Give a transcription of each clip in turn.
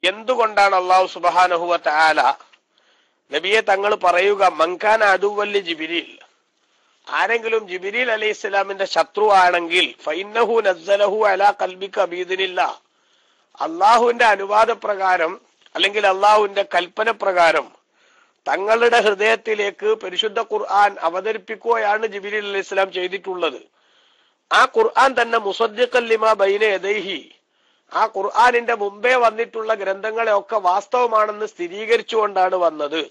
എന്തുകൊണ്ടാണ് അല്ലാഹു സുബ്ഹാനഹു വ തആല നബിയെ തങ്ങൾ പറയുക മൻകാന അദുവല്ലി ജിബ്രീൽ, ആരെങ്കിലും ജിബ്രീൽ അലൈഹിസ്സലാമിന്റെ ശത്രു ആണെങ്കിൽ ഫഇന്നഹു നസ്സലഹു അലാ ഖൽബിക ബിഇദ്നില്ലാഹ്, അള്ളാഹുവിന്റെ അനുവാദപ്രകാരം അല്ലെങ്കിൽ അള്ളാഹുവിന്റെ കൽപ്പന പ്രകാരം തങ്ങളുടെ ഹൃദയത്തിലേക്ക് പരിശുദ്ധ ഖുർആൻ അവതരിപ്പിക്കുകയാണ് ജിബ്രീൽ അലൈഹിസ്സലാം ചെയ്തിട്ടുള്ളത്. ആ ഖുർആൻ തന്നെ മുസദ്ദിഖൻ ലിമാ ബൈന യദൈഹി, ആ ഖുർആനിന്റെ മുമ്പേ വന്നിട്ടുള്ള ഗ്രന്ഥങ്ങളെ ഒക്കെ വാസ്തവമാണെന്ന് സ്ഥിരീകരിച്ചുകൊണ്ടാണ് വന്നത്.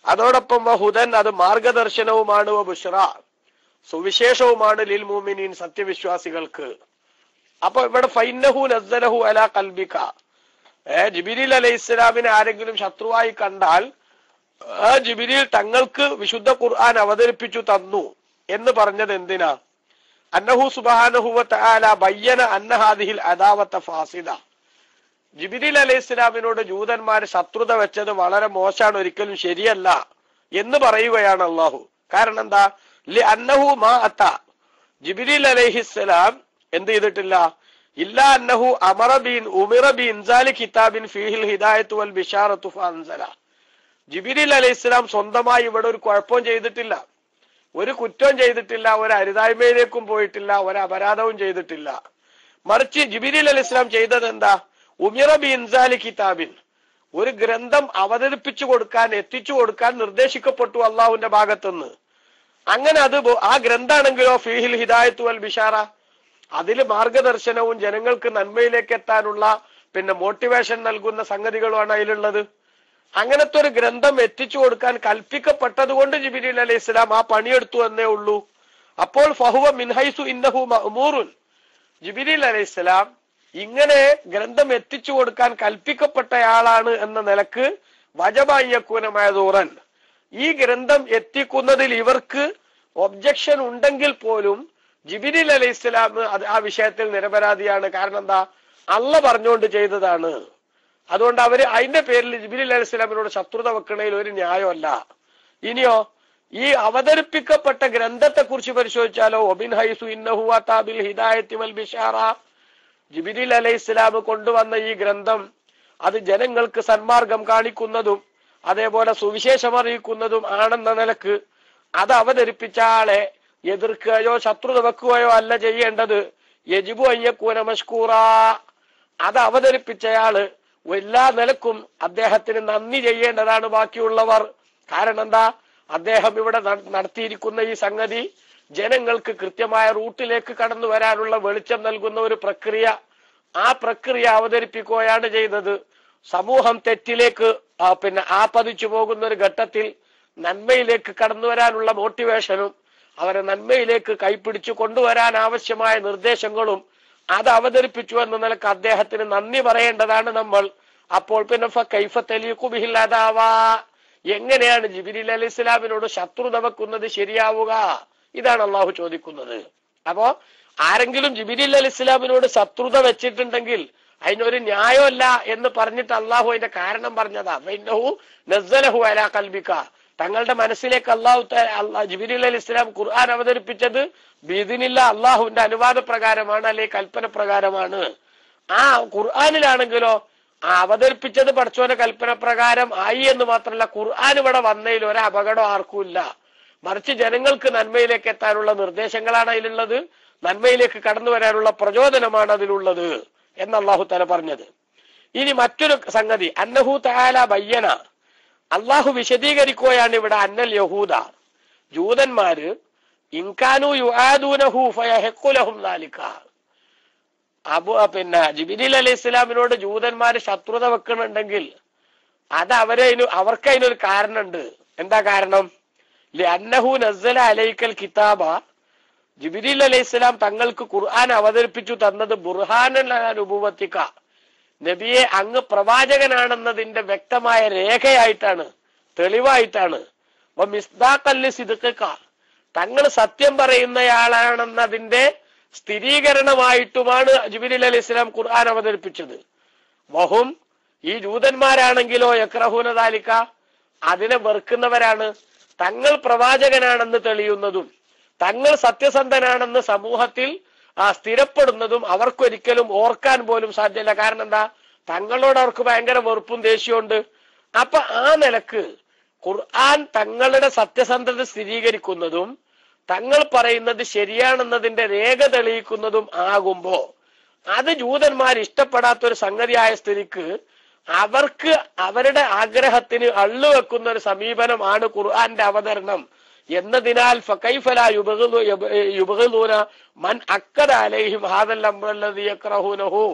അതോടൊപ്പം വഹുദൻ, അത് മാർഗദർശനവുമാണ്, ബുഷ്റ, സുവിശേഷവുമാണ്, ലിൽ മുഅ്മിനീൻ, സത്യവിശ്വാസികൾക്ക്. അപ്പൊ ഇവിടെ ഫൈന്നഹു നസ്സലഹു അലാ ഖൽബിക, ജിബ്രീൽ അലൈഹിസ്സലാമിനെ ആരെങ്കിലും ശത്രുവായി കണ്ടാൽ ആ ജിബ്രീൽ തങ്ങൾക്ക് വിശുദ്ധ ഖുർആൻ അവതരിപ്പിച്ചു തന്നു എന്ന് പറഞ്ഞത് എന്തിനാ? അന്നഹു സുബ്ഹാനഹു വ തആല ബയ്യന അന്ന ഹാദിഹിൽ അദാവത ഫാസിദ, ജിബ്രീൽ അലൈഹിസ്സലാമിനോട് ജൂതന്മാർ ശത്രുത വെച്ചത് വളരെ മോശമാണ്, ഒരിക്കലും ശരിയല്ല എന്ന് പറയുകയാണ് അള്ളാഹു. കാരണം എന്താ? ലി അന്നഹു മാ അത്ത, ജിബ്രീൽ അലൈഹിസ്സലാം എന്ത് ചെയ്തിട്ടില്ല? ഇല്ലാ അന്നഹു ഉമിറ ബി ഇൻസാലി കിതാബിൻ ഫീഹിൽ ഹിദായത്തു വൽ ബിശാറത്തു ഫഅൻസല, ജിബ്രീൽ അലൈഹിസ്സലാം സ്വന്തമായി ഇവിടെ ഒരു കുഴപ്പവും ചെയ്തിട്ടില്ല, ഒരു കുറ്റവും ചെയ്തിട്ടില്ല, ഒരു അരുതായ്മയിലേക്കും പോയിട്ടില്ല, ഒരു അപരാധവും ചെയ്തിട്ടില്ല. മറിച്ച് ജിബ്രീൽ അലൈഹിസ്സലാം ചെയ്തത് എന്താ? ഉമിറ ബി ഇൻസാലി കിതാബിൻ, ഒരു ഗ്രന്ഥം അവതരിപ്പിച്ചു കൊടുക്കാൻ, എത്തിച്ചു കൊടുക്കാൻ നിർദ്ദേശിക്കപ്പെട്ടു അള്ളാഹുവിന്റെ ഭാഗത്തുനിന്ന്. അങ്ങനെ അത് ആ ഗ്രന്ഥാണെങ്കിലോ ഫീഹിൽ ഹിദായത്തു വൽ ബിശാറ, അതിൽ മാർഗദർശനവും ജനങ്ങൾക്ക് നന്മയിലേക്ക് എത്താനുള്ള മോട്ടിവേഷൻ നൽകുന്ന സംഗതികളുമാണ് അതിലുള്ളത്. അങ്ങനത്തെ ഒരു ഗ്രന്ഥം എത്തിച്ചു കൊടുക്കാൻ കൽപ്പിക്കപ്പെട്ടത് കൊണ്ട് ജിബ്രീൽ അലൈഹിസ്സലാം ആ പണിയെടുത്തു എന്നേ ഉള്ളൂ. അപ്പോൾ ഫഹുവ മിൻഹൈസു ഇന്നഹു മഅ്മൂറുൻ, ജിബ്രീൽ അലൈഹിസ്സലാം ഇങ്ങനെ ഗ്രന്ഥം എത്തിച്ചു കൊടുക്കാൻ കൽപ്പിക്കപ്പെട്ടയാളാണ് എന്ന നിലക്ക് വജബയ്യക്കൂന മഅ്ദൂറൻ, ഈ ഗ്രന്ഥം എത്തിക്കുന്നതിൽ ഇവർക്ക് ഒബ്ജക്ഷൻ ഉണ്ടെങ്കിൽ പോലും ജിബ്രീൽ അലൈഹിസ്സലാം ആ വിഷയത്തിൽ നിരപരാധിയാണ്. കാരണം എന്താ? അള്ള പറഞ്ഞുകൊണ്ട് ചെയ്തതാണ്. അതുകൊണ്ട് അവര് അതിന്റെ പേരിൽ ജിബ്രീൽ അലൈഹിസ്സലാമിനോട് ശത്രുത വെക്കണയിൽ ഒരു ന്യായമല്ല. ഇനിയോ ഈ അവതരിപ്പിക്കപ്പെട്ട ഗ്രന്ഥത്തെ കുറിച്ച് പരിശോധിച്ചാലോ, ഒബിൻ ഹൈസു ഇന്നഹു അതാ ബിൽ ഹിദായത്തി വൽ ബിശാറ, ജിബ്രീൽ അലൈഹിസ്സലാം കൊണ്ടുവന്ന ഈ ഗ്രന്ഥം അത് ജനങ്ങൾക്ക് സന്മാർഗം കാണിക്കുന്നതും അതേപോലെ സുവിശേഷം അറിയിക്കുന്നതും ആണെന്ന നിലക്ക് അത് അവതരിപ്പിച്ച ആളെ എതിർക്കുകയോ ശത്രുത വെക്കുകയോ അല്ല ചെയ്യേണ്ടത്. യജിബു അയ്യക്കൂന മഷ്കൂറ, അത് അവതരിപ്പിച്ചയാള് എല്ലാ നിലക്കും അദ്ദേഹത്തിന് നന്ദി ചെയ്യേണ്ടതാണ് ബാക്കിയുള്ളവർ. കാരണം എന്താ? അദ്ദേഹം ഇവിടെ നടത്തിയിരിക്കുന്ന ഈ സംഗതി ജനങ്ങൾക്ക് കൃത്യമായ റൂട്ടിലേക്ക് കടന്നു വരാനുള്ള വെളിച്ചം നൽകുന്ന ഒരു പ്രക്രിയ, ആ പ്രക്രിയ അവതരിപ്പിക്കുകയാണ് ചെയ്തത്. സമൂഹം തെറ്റിലേക്ക് ആപതിച്ചു പോകുന്ന ഒരു ഘട്ടത്തിൽ നന്മയിലേക്ക് കടന്നു വരാനുള്ള മോട്ടിവേഷനും അവരെ നന്മയിലേക്ക് കൈപ്പിടിച്ചു കൊണ്ടുവരാൻ ആവശ്യമായ നിർദ്ദേശങ്ങളും അത് അവതരിപ്പിച്ചു എന്ന നിലക്ക് അദ്ദേഹത്തിന് നന്ദി പറയേണ്ടതാണ് നമ്മൾ. അപ്പോൾ പിന്നെ ഫകൈഫ തലീഖു ബിഹിൽ അദാവ, എങ്ങനെയാണ് ജിബ്രീൽ അലൈഹിസ്സലാമിനോട് ശത്രുത വെക്കുന്നത് ശരിയാവുക? ഇതാണ് അള്ളാഹു ചോദിക്കുന്നത്. അപ്പോ ആരെങ്കിലും ജിബ്രീൽ അലൈഹിസ്സലാമിനോട് ശത്രുത വെച്ചിട്ടുണ്ടെങ്കിൽ അതിനൊരു ന്യായമല്ല എന്ന് പറഞ്ഞിട്ട് അള്ളാഹു അതിന്റെ കാരണം പറഞ്ഞതാ. ഫഇന്നഹു നസ്സലഹു അലാ ഖൽബിക, തങ്ങളുടെ മനസ്സിലേക്ക് ജിബ്രീൽ അലൈഹിസ്സലാം ഖുർആൻ അവതരിപ്പിച്ചത് ബിഇദ്നില്ല, അള്ളാഹുവിന്റെ അനുവാദ പ്രകാരമാണ്, അല്ലെ കൽപ്പന പ്രകാരമാണ്. ആ ഖുർആനിലാണെങ്കിലോ അവതരിപ്പിച്ചത് പടച്ചോന്റെ കൽപ്പന പ്രകാരം ആയി എന്ന് മാത്രമല്ല, ഖുർആൻ ഇവിടെ വന്നതിൽ ഒരു അപകടം ആർക്കുമില്ല. മറിച്ച് ജനങ്ങൾക്ക് നന്മയിലേക്ക് എത്താനുള്ള നിർദ്ദേശങ്ങളാണ് അതിലുള്ളത്, നന്മയിലേക്ക് കടന്നു വരാനുള്ള പ്രചോദനമാണ് അതിലുള്ളത് എന്ന് അള്ളാഹു തആല പറഞ്ഞത്. ഇനി മറ്റൊരു സംഗതി, അന്നഹു തആല ബയ്യന, അള്ളാഹു വിശദീകരിക്കുകയാണ് ഇവിടെ. അന്നൽ യഹൂദ, ജൂതന്മാര് ഇൻകാനു യുആദൂനഹു ഫയഹഖു ലഹും ദാലിക, ജിബ്രീൽ അലൈഹിസ്സലാമിനോട് ജൂതന്മാര് ശത്രുത വെക്കണുണ്ടെങ്കിൽ അത് അവർക്ക് അതിനൊരു കാരണമുണ്ട്. എന്താ കാരണം? ലിഅന്നഹു നസ്സല അലൈക്കൽ കിതാബ, ജിബ്രീൽ അലൈഹിസ്സലാം തങ്ങൾക്ക് ഖുർആൻ അവതരിപ്പിച്ചു തന്നത് ബുർഹാനൻ അലാ നുബുവത്തിക, നബിയെ അങ്ങ് പ്രവാചകനാണെന്നതിന്റെ വ്യക്തമായ രേഖയായിട്ടാണ്, തെളിവായിട്ടാണ്. മിസ്ദാഖൻ ലിസിദ്ഖിക, തങ്ങൾ സത്യം പറയുന്നയാളാണെന്നതിന്റെ സ്ഥിരീകരണമായിട്ടുമാണ് ജിബ്രീൽ അലൈഹിസ്സലാം ഖുർആൻ അവതരിപ്പിച്ചത്. വഹും, ഈ ജൂതന്മാരാണെങ്കിലോ യക്റഹൂന ദാലിക, അതിനെ വെറുക്കുന്നവരാണ്. തങ്ങൾ പ്രവാചകനാണെന്ന് തെളിയുന്നതും തങ്ങൾ സത്യസന്ധനാണെന്ന് സമൂഹത്തിൽ സ്ഥിരപ്പെടുന്നതും അവർക്കൊരിക്കലും ഓർക്കാൻ പോലും സാധ്യമല്ല. കാരണം എന്താ? തങ്ങളോട് അവർക്ക് ഭയങ്കര വെറുപ്പും ദേഷ്യമുണ്ട്. അപ്പൊ ആ നിലക്ക് ഖുർആൻ തങ്ങളുടെ സത്യസന്ധത സ്ഥിരീകരിക്കുന്നതും തങ്ങൾ പറയുന്നത് ശരിയാണെന്നതിന്റെ രേഖ തെളിയിക്കുന്നതും ആകുമ്പോ അത് ജൂതന്മാർ ഇഷ്ടപ്പെടാത്തൊരു സംഗതിയായ സ്ഥിതിക്ക് അവർക്ക് അവരുടെ ആഗ്രഹത്തിന് അള്ളുവെക്കുന്ന ഒരു സമീപനമാണ് ഖുർആന്റെ അവതരണം എന്നതിനാൽ ഫകൈഫ ലാ യുബ്ഗിദൂന മൻ അക്കദ അലൈഹിം ഹാദൽ അംറല്ലദീ യക്റഹൂനഹു.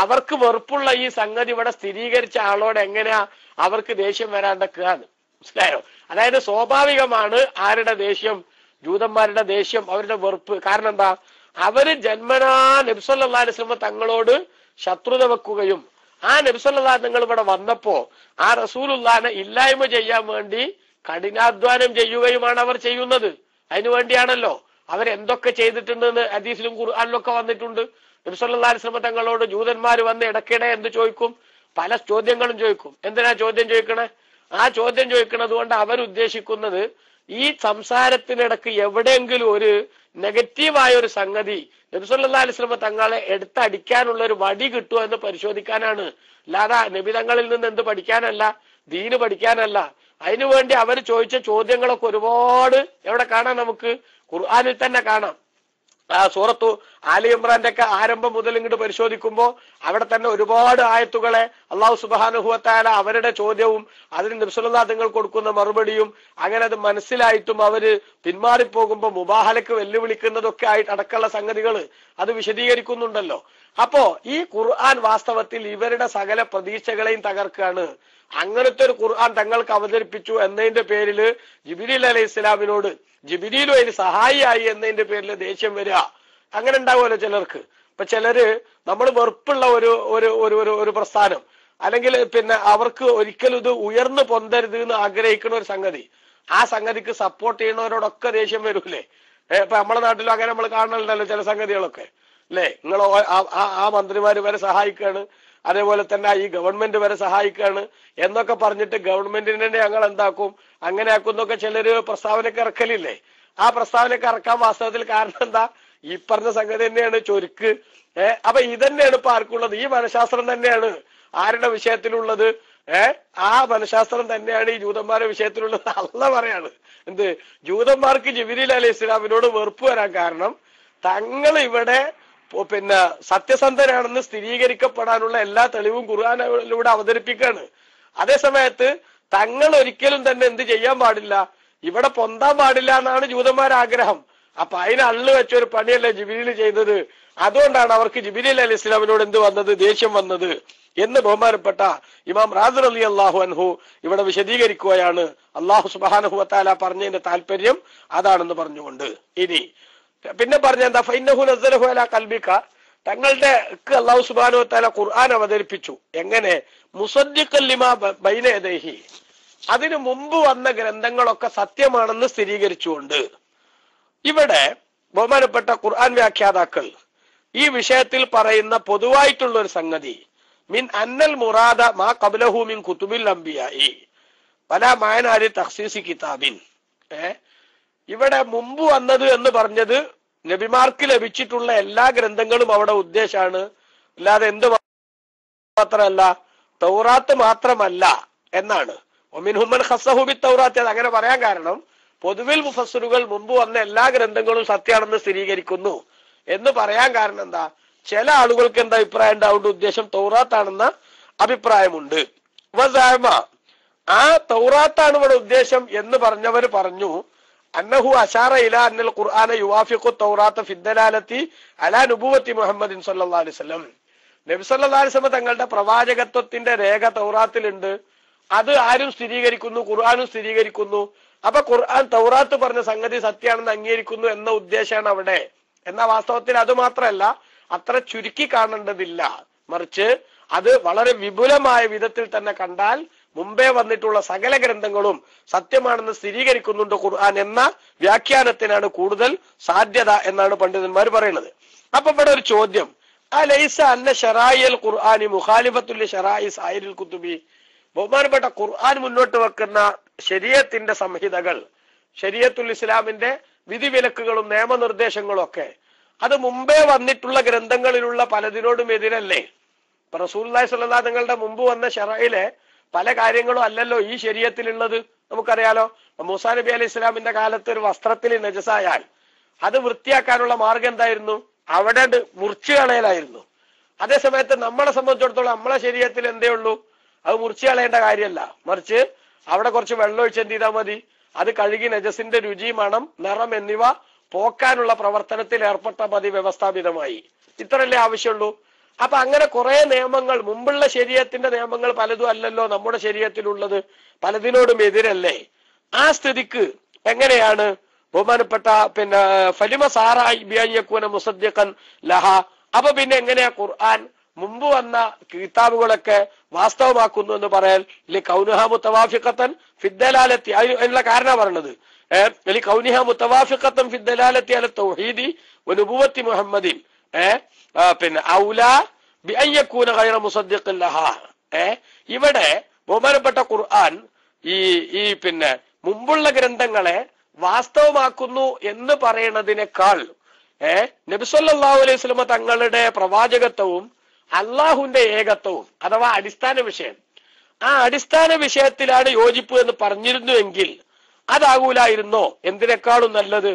അവർക്ക് വെറുപ്പുള്ള ഈ സംഗതി ഇവിടെ സ്ഥിരീകരിച്ച ആളോട് എങ്ങനെയാ അവർക്ക് ദേഷ്യം വരാണ്ടൊക്കെയാണ്. മനസ്സിലായോ? അതായത് സ്വാഭാവികമാണ് ആരുടെ ദേഷ്യം? ജൂതന്മാരുടെ ദേഷ്യം, അവരുടെ വെറുപ്പ്. കാരണം എന്താ? അവര് ജന്മനാ നബി സല്ലല്ലാഹു അലൈഹി വസല്ലം തങ്ങളോട് ശത്രുത വെക്കുകയും ആ നബി സല്ലല്ലാഹു തങ്ങൾ ഇവിടെ വന്നപ്പോ ആ റസൂലുള്ളാഹിനെ ഇല്ലായ്മ ചെയ്യാൻ വേണ്ടി കഠിനാധ്വാനം ചെയ്യുകയുമാണ് അവർ ചെയ്യുന്നത്. അതിനു വേണ്ടിയാണല്ലോ അവരെന്തൊക്കെ ചെയ്തിട്ടുണ്ടെന്ന് ഹദീസിലും ഖുർആനിലൊക്കെ വന്നിട്ടുണ്ട്. നബി സല്ലല്ലാഹു അലൈഹി വസല്ലം തങ്ങളോട് ജൂതന്മാർ വന്ന് ഇടയ്ക്കിടെ എന്ത് ചോദിക്കും? പല ചോദ്യങ്ങളും ചോദിക്കും. എന്തിനാ ചോദ്യം ചോദിക്കണേ? ആ ചോദ്യം ചോദിക്കുന്നത് കൊണ്ട് അവരുദ്ദേശിക്കുന്നത് ഈ സംസാരത്തിനിടക്ക് എവിടെയെങ്കിലും ഒരു നെഗറ്റീവായ ഒരു സംഗതി നബി സല്ലല്ലാഹു അലൈഹി വസല്ലം തങ്ങളെ എടുത്തടിക്കാനുള്ള ഒരു വടി കിട്ടുമോ എന്ന് പരിശോധിക്കാനാണ്. അല്ലാതെ നബി തങ്ങളിൽ നിന്ന് എന്ത് പഠിക്കാനല്ല, ദീന് പഠിക്കാനല്ല. അതിനുവേണ്ടി അവർ ചോദിച്ച ചോദ്യങ്ങളൊക്കെ ഒരുപാട് എവിടെ കാണാം? നമുക്ക് ഖുർആനിൽ തന്നെ കാണാം. ആ സൂറത്തു ആലി ഇമ്രാന്റെ ഒക്കെ ആരംഭം മുതൽ ഇങ്ങോട്ട് പരിശോധിക്കുമ്പോൾ അവിടെ തന്നെ ഒരുപാട് ആയത്തുകളെ അള്ളാഹു സുബ്ഹാനഹു വ തആല അവരുടെ ചോദ്യവും അതിന് നബി സല്ലല്ലാഹു തങ്ങൾ കൊടുക്കുന്ന മറുപടിയും അങ്ങനെ അത് മനസ്സിലായിട്ടും അവര് പിന്മാറിപ്പോകുമ്പോൾ മുബാഹലക്ക് വെല്ലുവിളിക്കുന്നതൊക്കെ ആയിട്ട് അടക്കമുള്ള സംഗതികൾ അത് വിശദീകരിക്കുന്നുണ്ടല്ലോ. അപ്പോ ഈ ഖുർആൻ വാസ്തവത്തിൽ ഇവരുടെ സകല പ്രതീക്ഷകളെയും തകർക്കാണ്. അങ്ങനത്തെ ഒരു ഖുർആൻ തങ്ങൾക്ക് അവതരിപ്പിച്ചു എന്നതിന്റെ പേരില് ജിബ്രീൽ അലൈഹി ഇസ്ലാമിനോട് ജിബ്രീലും അതിന് സഹായിയായി എന്നതിന്റെ പേരിൽ ദേഷ്യം വരിക, അങ്ങനെ ഉണ്ടാവുമല്ലോ ചിലർക്ക്. ഇപ്പൊ ചിലര് നമ്മൾ വെറുപ്പുള്ള ഒരു പ്രസ്ഥാനം അല്ലെങ്കിൽ പിന്നെ അവർക്ക് ഒരിക്കലും ഇത് ഉയർന്നു പൊന്തരുത് എന്ന് ആഗ്രഹിക്കുന്ന ഒരു സംഗതി, ആ സംഗതിക്ക് സപ്പോർട്ട് ചെയ്യുന്നവരോടൊക്കെ ദേഷ്യം വരൂലേ? ഇപ്പൊ നമ്മുടെ നാട്ടിലും അങ്ങനെ നമ്മൾ കാണലുണ്ടല്ലോ ചില സംഗതികളൊക്കെ അല്ലെ? നിങ്ങൾ ആ മന്ത്രിമാര് വരെ സഹായിക്കാണ്, അതേപോലെ തന്നെ ഈ ഗവൺമെന്റ് വരെ സഹായിക്കാണ് എന്നൊക്കെ പറഞ്ഞിട്ട് ഗവൺമെന്റിനെ ഞങ്ങൾ എന്താക്കും അങ്ങനെ ആക്കുന്നൊക്കെ ചിലര് പ്രസ്താവനയൊക്കെ ഇറക്കലില്ലേ? ആ പ്രസ്താവനയൊക്കെ ഇറക്കാൻ വാസ്തവത്തിൽ കാരണം എന്താ? ഈ പറഞ്ഞ സംഗതി തന്നെയാണ് ചൊരുക്ക്. അപ്പൊ ഇതന്നെയാണ് ഇപ്പൊ ആർക്കുള്ളത്? ഈ മനഃശാസ്ത്രം തന്നെയാണ് ആരുടെ വിഷയത്തിലുള്ളത്? ആ മനഃശാസ്ത്രം തന്നെയാണ് ഈ ജൂതന്മാരുടെ വിഷയത്തിലുള്ളത്. അള്ളാഹ് പറയാണ് എന്ത്? ജൂതന്മാർക്ക് ജിബ്രീൽ അലൈഹി ഇസ്ലാമിനോട് വെറുപ്പ് വരാൻ കാരണം തങ്ങൾ ഇവിടെ പിന്നെ സത്യസന്ധനാണെന്ന് സ്ഥിരീകരിക്കപ്പെടാനുള്ള എല്ലാ തെളിവും ഖുർആനിലൂടെ അവതരിപ്പിക്കുകയാണ്. അതേ സമയത്ത് തങ്ങൾ ഒരിക്കലും തന്നെ എന്ത് ചെയ്യാൻ പാടില്ല, ഇവിടെ പൊന്താൻ പാടില്ല എന്നാണ് ജൂതന്മാരുടെ ആഗ്രഹം. അപ്പൊ അതിന് അള്ളു വെച്ചൊരു പണിയല്ലേ ജിബ്രീൽ ചെയ്തത്. അതുകൊണ്ടാണ് അവർക്ക് ജിബ്രീൽ അലൈഹി ഇസ്ലാമിനോട് എന്ത് വന്നത്? ദേഷ്യം വന്നത് എന്ന് ബഹുമാനപ്പെട്ട ഇമാം റാസി റളിയല്ലാഹു അൻഹു ഇവിടെ വിശദീകരിക്കുകയാണ്. അല്ലാഹു സുബ്ഹാനഹു വ തആല പറഞ്ഞതിന്റെ താല്പര്യം അതാണെന്ന് പറഞ്ഞുകൊണ്ട് ഇനി പിന്നെ പറഞ്ഞ എന്താ? ഫഇന്നഹു നസ്സലഹു അലാ ഖൽബിക, തങ്ങളുടെ അല്ലാഹു സുബ്ഹാനഹു വ തആല ഖുർആൻ അവതരിപ്പിച്ചു. എങ്ങനെ? മുസദ്ദിഖൻ ലിമാ ബൈന യദൈഹി, അതിനു മുമ്പ് വന്ന ഗ്രന്ഥങ്ങളൊക്കെ സത്യമാണെന്ന് സ്ഥിരീകരിച്ചുകൊണ്ട്. ഇവിടെ ബഹുമാനപ്പെട്ട ഖുർആൻ വ്യാഖ്യാതാക്കൾ ഈ വിഷയത്തിൽ പറയുന്ന പൊതുവായിട്ടുള്ള ഒരു സംഗതി മിൻ അന്നൽ മുറാദ മാ ഖബ്ലഹു മിൻ കുതുബിൽ അംബിയാഇ വലാ മഅനാരി തഖ്സീസി കിതാബിൻ. ഇവിടെ മുമ്പ് വന്നത് എന്ന് പറഞ്ഞത് നബിമാർക്ക് ലഭിച്ചിട്ടുള്ള എല്ലാ ഗ്രന്ഥങ്ങളും അവിടെ ഉദ്ദേശമാണ്. അല്ലാതെ എന്ത് മാത്രമല്ല, തൗറാത്ത് മാത്രമല്ല എന്നാണ്. ഒമിൻഹും മൻ ഖസ്സഹു ബിത്തൗറാത്ത്. അത് അങ്ങനെ പറയാൻ കാരണം പൊതുവിൽ മുഫസ്സിറുകൾ മുമ്പ് വന്ന എല്ലാ ഗ്രന്ഥങ്ങളും സത്യമാണെന്ന് സ്ഥിരീകരിക്കുന്നു എന്ന് പറയാൻ കാരണം എന്താ? ചില ആളുകൾക്ക് എന്താ അഭിപ്രായം ഉണ്ടാവുന്ന ഉദ്ദേശം തൗറാത്താണെന്ന അഭിപ്രായമുണ്ട്. വസഅമ, ആ തൗറാത്താണ് ഇവിടെ ഉദ്ദേശം എന്ന് പറഞ്ഞവർ പറഞ്ഞു അന്നഹു അശാറ ഇലാ അന്നൽ ഖുർആന യുവാഫിഖു തൗറാത്ത ഫിദ്ദലാലത്തി അലാ നുബുവത്തി മുഹമ്മദിൻ സല്ലല്ലാഹു അലൈഹി വസല്ലം. നബി സല്ലല്ലാഹു അലൈഹി വസല്ലം തങ്ങളുടെ പ്രവാചകത്വത്തിന്റെ രേഖ തൗറാത്തിലുണ്ട്. അത് ആരും സ്ഥിരീകരിക്കുന്നു? ഖുർആനും സ്ഥിരീകരിക്കുന്നു. അപ്പൊ ഖുർആൻ തൗറാത്ത് പറഞ്ഞ സംഗതി സത്യമാണെന്ന് അംഗീകരിക്കുന്നു എന്ന ഉദ്ദേശമാണ് അവിടെ. എന്നാൽ വാസ്തവത്തിൽ അത് മാത്രമല്ല, അത്ര ചുരുക്കി കാണേണ്ടതില്ല. മറിച്ച് അത് വളരെ വിപുലമായ വിധത്തിൽ തന്നെ കണ്ടാൽ മുമ്പേ വന്നിട്ടുള്ള സകല ഗ്രന്ഥങ്ങളും സത്യമാണെന്ന് സ്ഥിരീകരിക്കുന്നുണ്ട് ഖുർആൻ എന്ന വ്യാഖ്യാനത്തിനാണ് കൂടുതൽ സാധ്യത എന്നാണ് പണ്ഡിതന്മാർ പറയുന്നത്. അപ്പൊ ഇവിടെ ഒരു ചോദ്യം, അലൈസ അന്ന ശറായിൽ ഖുർആനി മുഖാലിഫത്തുൽ ലിശറായി സായിരിൽ കുതുബി. ബഹുമാനപ്പെട്ട ഖുർആൻ മുന്നോട്ട് വെക്കുന്ന ശരീഅത്തിന്റെ സംഹിതകൾ, ശരീഅത്തുൽ ഇസ്ലാമിന്റെ വിധിവിലക്കുകളും നിയമനിർദ്ദേശങ്ങളും ഒക്കെ അത് മുമ്പേ വന്നിട്ടുള്ള ഗ്രന്ഥങ്ങളിലുള്ള പലതിനോടും എതിരല്ലേ? റസൂലുള്ളാഹി സ്വല്ലല്ലാഹു അലൈഹി തങ്ങളുടെ മുമ്പ് വന്ന ശറഇലെ പല കാര്യങ്ങളും അല്ലല്ലോ ഈ ശരീഅത്തിലുള്ളത്. നമുക്കറിയാലോ, മൂസാ നബി അലൈഹി ഇസ്ലാമിന്റെ കാലത്ത് ഒരു വസ്ത്രത്തിൽ നജസായാൽ അത് വൃത്തിയാക്കാനുള്ള മാർഗം എന്തായിരുന്നു? അവിടെ മുറിച്ചു കളയലായിരുന്നു. അതേ സമയത്ത് നമ്മളെ സംബന്ധിച്ചിടത്തോളം നമ്മളെ ശരീരത്തിൽ എന്തേ ഉള്ളൂ? അത് മുറിച്ചു കളയേണ്ട കാര്യമല്ല, മറിച്ച് അവിടെ കുറച്ച് വെള്ളം ഒഴിച്ച് എന്ത് ചെയ്താൽ മതി? അത് കഴുകി നജസിന്റെ രുചി, മണം, നിറം എന്നിവ പോക്കാനുള്ള പ്രവർത്തനത്തിൽ ഏർപ്പെട്ടാൽ മതി വ്യവസ്ഥാപിതമായി. ഇത്രയല്ലേ ആവശ്യമുള്ളൂ. അപ്പൊ അങ്ങനെ കുറെ നിയമങ്ങൾ, മുമ്പുള്ള ശരീഅത്തിന്റെ നിയമങ്ങൾ പലതും അല്ലല്ലോ നമ്മുടെ ശരീഅത്തിലുള്ളത്, പലതിനോടും എതിരല്ലേ. ആ സ്ഥിതിക്ക് എങ്ങനെയാണ് ബഹുമാനപ്പെട്ട ഫലിമ സാറായി ബിയക്കൂന മുസദ്ദിഖൻ ലഹ. അപ്പൊ പിന്നെ എങ്ങനെയാ ഖുർആൻ മുമ്പ് വന്ന കിതാബുകളൊക്കെ വാസ്തവമാക്കുന്നു എന്ന് പറയാൻ കൗനുഹ മുത്തവാഫിഖത്തൻ ഫിദ്ദലാലത്തി, അതിനുള്ള കാരണം പറഞ്ഞത് കൗനിഹ മുത്തവാഫിഖത്തൻ ഫിദ്ദലാലത്തി അല തൗഹീദി വനുബുവത്തി മുഹമ്മദിൻ ഔലാ ബിഅയ്യകൂന ഗൈറ മുസദ്ദിഖൻ ലഹ. ഇവിടെ ബഹുമാനപ്പെട്ട ഖുർആൻ ഈ മുമ്പുള്ള ഗ്രന്ഥങ്ങളെ വാസ്തവമാക്കുന്നു എന്ന് പറയുന്നതിനേക്കാൾ നബി സല്ലല്ലാഹു അലൈഹി വസല്ലം തങ്ങളുടെ പ്രവാചകത്വവും അള്ളാഹുവിന്റെ ഏകത്വവും അഥവാ അടിസ്ഥാന വിഷയം, ആ അടിസ്ഥാന വിഷയത്തിലാണ് യോജിപ്പ് എന്ന് പറഞ്ഞിരുന്നുവെങ്കിൽ അതാകൂലായിരുന്നോ എന്തിനേക്കാളും നല്ലത്?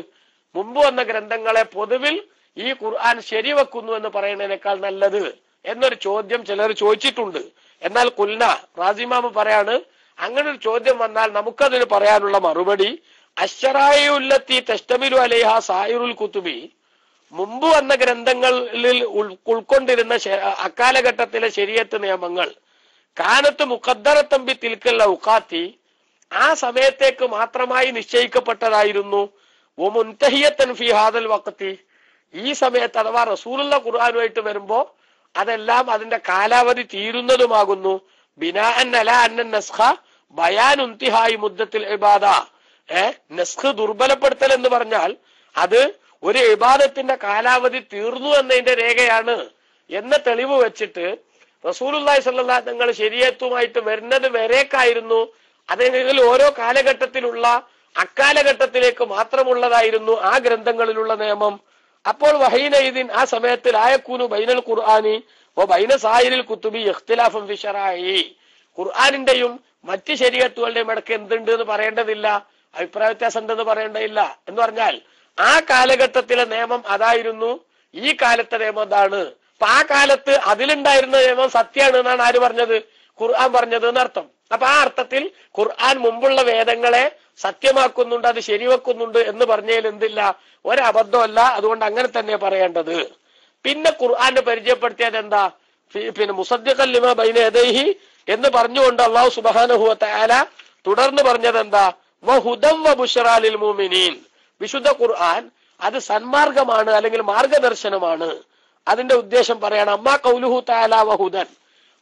മുമ്പ് വന്ന ഗ്രന്ഥങ്ങളെ പൊതുവിൽ ഈ ഖുർആൻ ശരിവെക്കുന്നു എന്ന് പറയുന്നതിനേക്കാൾ നല്ലത് എന്നൊരു ചോദ്യം ചിലർ ചോദിച്ചിട്ടുണ്ട്. എന്നാൽ കുൽന റാസിമാമ പറയാണ്, അങ്ങനെ ഒരു ചോദ്യം വന്നാൽ നമുക്കതിന് പറയാനുള്ള മറുപടി അശ്ശറായുല്ലത്തി തസ്തമിലു അലൈഹ സായിറുൽ കുതുബി, മുമ്പ് വന്ന ഗ്രന്ഥങ്ങളിൽ ഉൾക്കൊണ്ടിരുന്ന അക്കാലഘട്ടത്തിലെ ശരീഅത്ത് നിയമങ്ങൾ കാനത്ത് മുഖദ്ദറത്തൻ ബി തിൽക്കൽ ഔഖാത്തി, ആ സമയത്തേക്ക് മാത്രമായി നിശ്ചയിക്കപ്പെട്ടതായിരുന്നു. വമുൻതഹിയത്തൻ ഫി ഹാദൽ വഖതി, ഈ സമയത്ത് അഥവാ റസൂലുള്ള ഖുർആനുമായിട്ട് വരുമ്പോ അതെല്ലാം അതിന്റെ കാലാവധി തീരുന്നതുമാകുന്നു. ബിനാഅൻ അലാ അന്ന നസ്ഖ ബയാൻ ഇന്തിഹായി മുദ്ദത്തിൽ ഇബാദ. നസ്ഖ് ദുർബലപ്പെടുത്തൽ എന്ന് പറഞ്ഞാൽ അത് ഒരു ഇബാദത്തിന്റെ കാലാവധി തീർന്നു എന്നതിന്റെ രേഖയാണ് എന്ന തെളിവ് വെച്ചിട്ട് റസൂലുള്ളാഹി സ്വല്ലല്ലാഹു അലൈഹി തങ്ങൾ ശരീഅത്തുമായിട്ട് വരുന്നത് വരേക്കായിരുന്നു. അതെങ്കിൽ ഓരോ കാലഘട്ടത്തിലുള്ള അക്കാലഘട്ടത്തിലേക്ക് മാത്രമുള്ളതായിരുന്നു ആ ഗ്രന്ഥങ്ങളിലുള്ള നിയമം. അപ്പോൾ വഹീനഇദിൻ, ആ സമയത്തിൽ ആയക്കൂനു ബൈനൽ ഖുർആനി വ ബൈന സായിരിൽ കുതുബി ഇഖ്തിലാഫൻ ഫി ശറഈ, ഖുർആനിന്റെയും മറ്റ് ശരീഅത്തുകളുടെയും ഇടയ്ക്ക് എന്തുണ്ട് എന്ന് പറയേണ്ടതില്ല, അഭിപ്രായ വ്യത്യാസം ഉണ്ടെന്ന് പറയേണ്ടതില്ല. എന്ന് പറഞ്ഞാൽ ആ കാലഘട്ടത്തിലെ നിയമം അതായിരുന്നു, ഈ കാലത്തെ നിയമം അതാണ്. അപ്പൊ ആ കാലത്ത് അതിലുണ്ടായിരുന്ന നിയമം സത്യമാണ് എന്നാണ് ആര് പറഞ്ഞത്? ഖുർആൻ പറഞ്ഞത് എന്നർത്ഥം. അപ്പൊ ആ അർത്ഥത്തിൽ ഖുർആൻ മുമ്പുള്ള വേദങ്ങളെ സത്യമാക്കുന്നുണ്ട്, അത് ശരിവെക്കുന്നുണ്ട് എന്ന് പറഞ്ഞതിൽ എന്തില്ല, ഒരബദ്ധമല്ല. അതുകൊണ്ട് അങ്ങനെ തന്നെ പറയേണ്ടത്. പിന്നെ ഖുർആനെ പരിചയപ്പെടുത്തിയത് എന്താ? മുസദ്ദിഖൻ ലിമാ ബൈന യദൈഹി എന്ന് പറഞ്ഞുകൊണ്ട് അല്ലാഹു സുബ്ഹാനഹു വ തആല തുടർന്ന് പറഞ്ഞത് എന്താ? വഹുദൻ വബുശ്റാ ലിൽ മുഅ്മിനീൻ. വിശുദ്ധ ഖുർആൻ അത് സന്മാർഗമാണ് അല്ലെങ്കിൽ മാർഗദർശനമാണ്. അതിന്റെ ഉദ്ദേശം പറയാണ്. അമ്മാ ഖൗലുഹു തആല വഹുദൻ,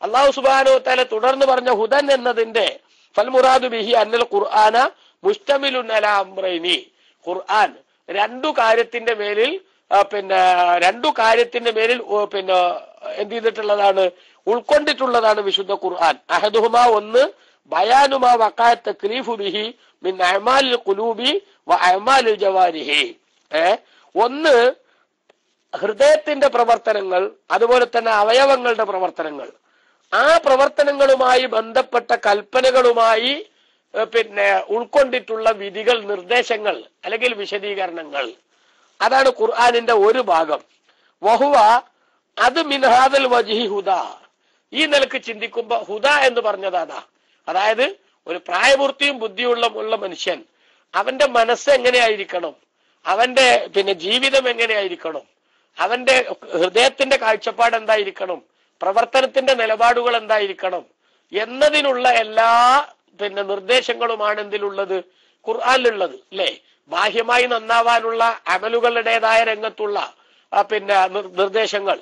അല്ലാഹു സുബ്ഹാനഹു വ തആല തുടർന്ന് പറഞ്ഞ ഹുദൻ എന്നതിന്റെ ഫൽ മുറാദു ബിഹി അന്നൽ ഖുർആന മുസ്തമിലുൻ അലാ അംറൈനി, ഖുർആൻ രണ്ടു കാര്യത്തിന്റെ മേലിൽ എന്ത് ചെയ്തിട്ടുള്ളതാണ്? ഉൾക്കൊണ്ടിട്ടുള്ളതാണ് വിശുദ്ധ ഖുർആൻ. അഹദുഹുമാ, ഒന്ന് ബയാനുമാ വഖഅ തക്ലീഫു ബിഹി മിൻ അഅമാലിൽ ഖുലൂബി വ അഅമാലിൽ ജവാരിഹി. ഒന്ന് ഹൃദയത്തിന്റെ പ്രവർത്തനങ്ങൾ, അതുപോലെ തന്നെ അവയവങ്ങളുടെ പ്രവർത്തനങ്ങൾ, ആ പ്രവർത്തനങ്ങളുമായി ബന്ധപ്പെട്ട കൽപ്പനകളുമായി ഉൾക്കൊണ്ടിട്ടുള്ള വിധികൾ, നിർദ്ദേശങ്ങൾ അല്ലെങ്കിൽ വിശദീകരണങ്ങൾ. അതാണ് ഖുർആനിന്റെ ഒരു ഭാഗം. വഹുവ, അത് മിൻഹാദൽ വജ്ഹി ഹുദ, ഈ നിലക്ക് ചിന്തിക്കുമ്പോ ഹുദ എന്ന് പറഞ്ഞത് അതാ. അതായത് ഒരു പ്രായപൂർത്തിയും ബുദ്ധിയുള്ള മനുഷ്യൻ, അവന്റെ മനസ്സ് എങ്ങനെയായിരിക്കണം, അവന്റെ ജീവിതം എങ്ങനെയായിരിക്കണം, അവന്റെ ഹൃദയത്തിന്റെ കാഴ്ചപ്പാട് എന്തായിരിക്കണം, പ്രവർത്തനത്തിന്റെ നിലപാടുകൾ എന്തായിരിക്കണം എന്നതിനുള്ള എല്ലാ നിർദ്ദേശങ്ങളുമാണ് എന്തിലുള്ളത്? ഖുർആനിലുള്ളത് അല്ലേ? ബാഹ്യമായി നന്നാവാനുള്ള അമലുകളുടേതായ രംഗത്തുള്ള നിർദ്ദേശങ്ങൾ,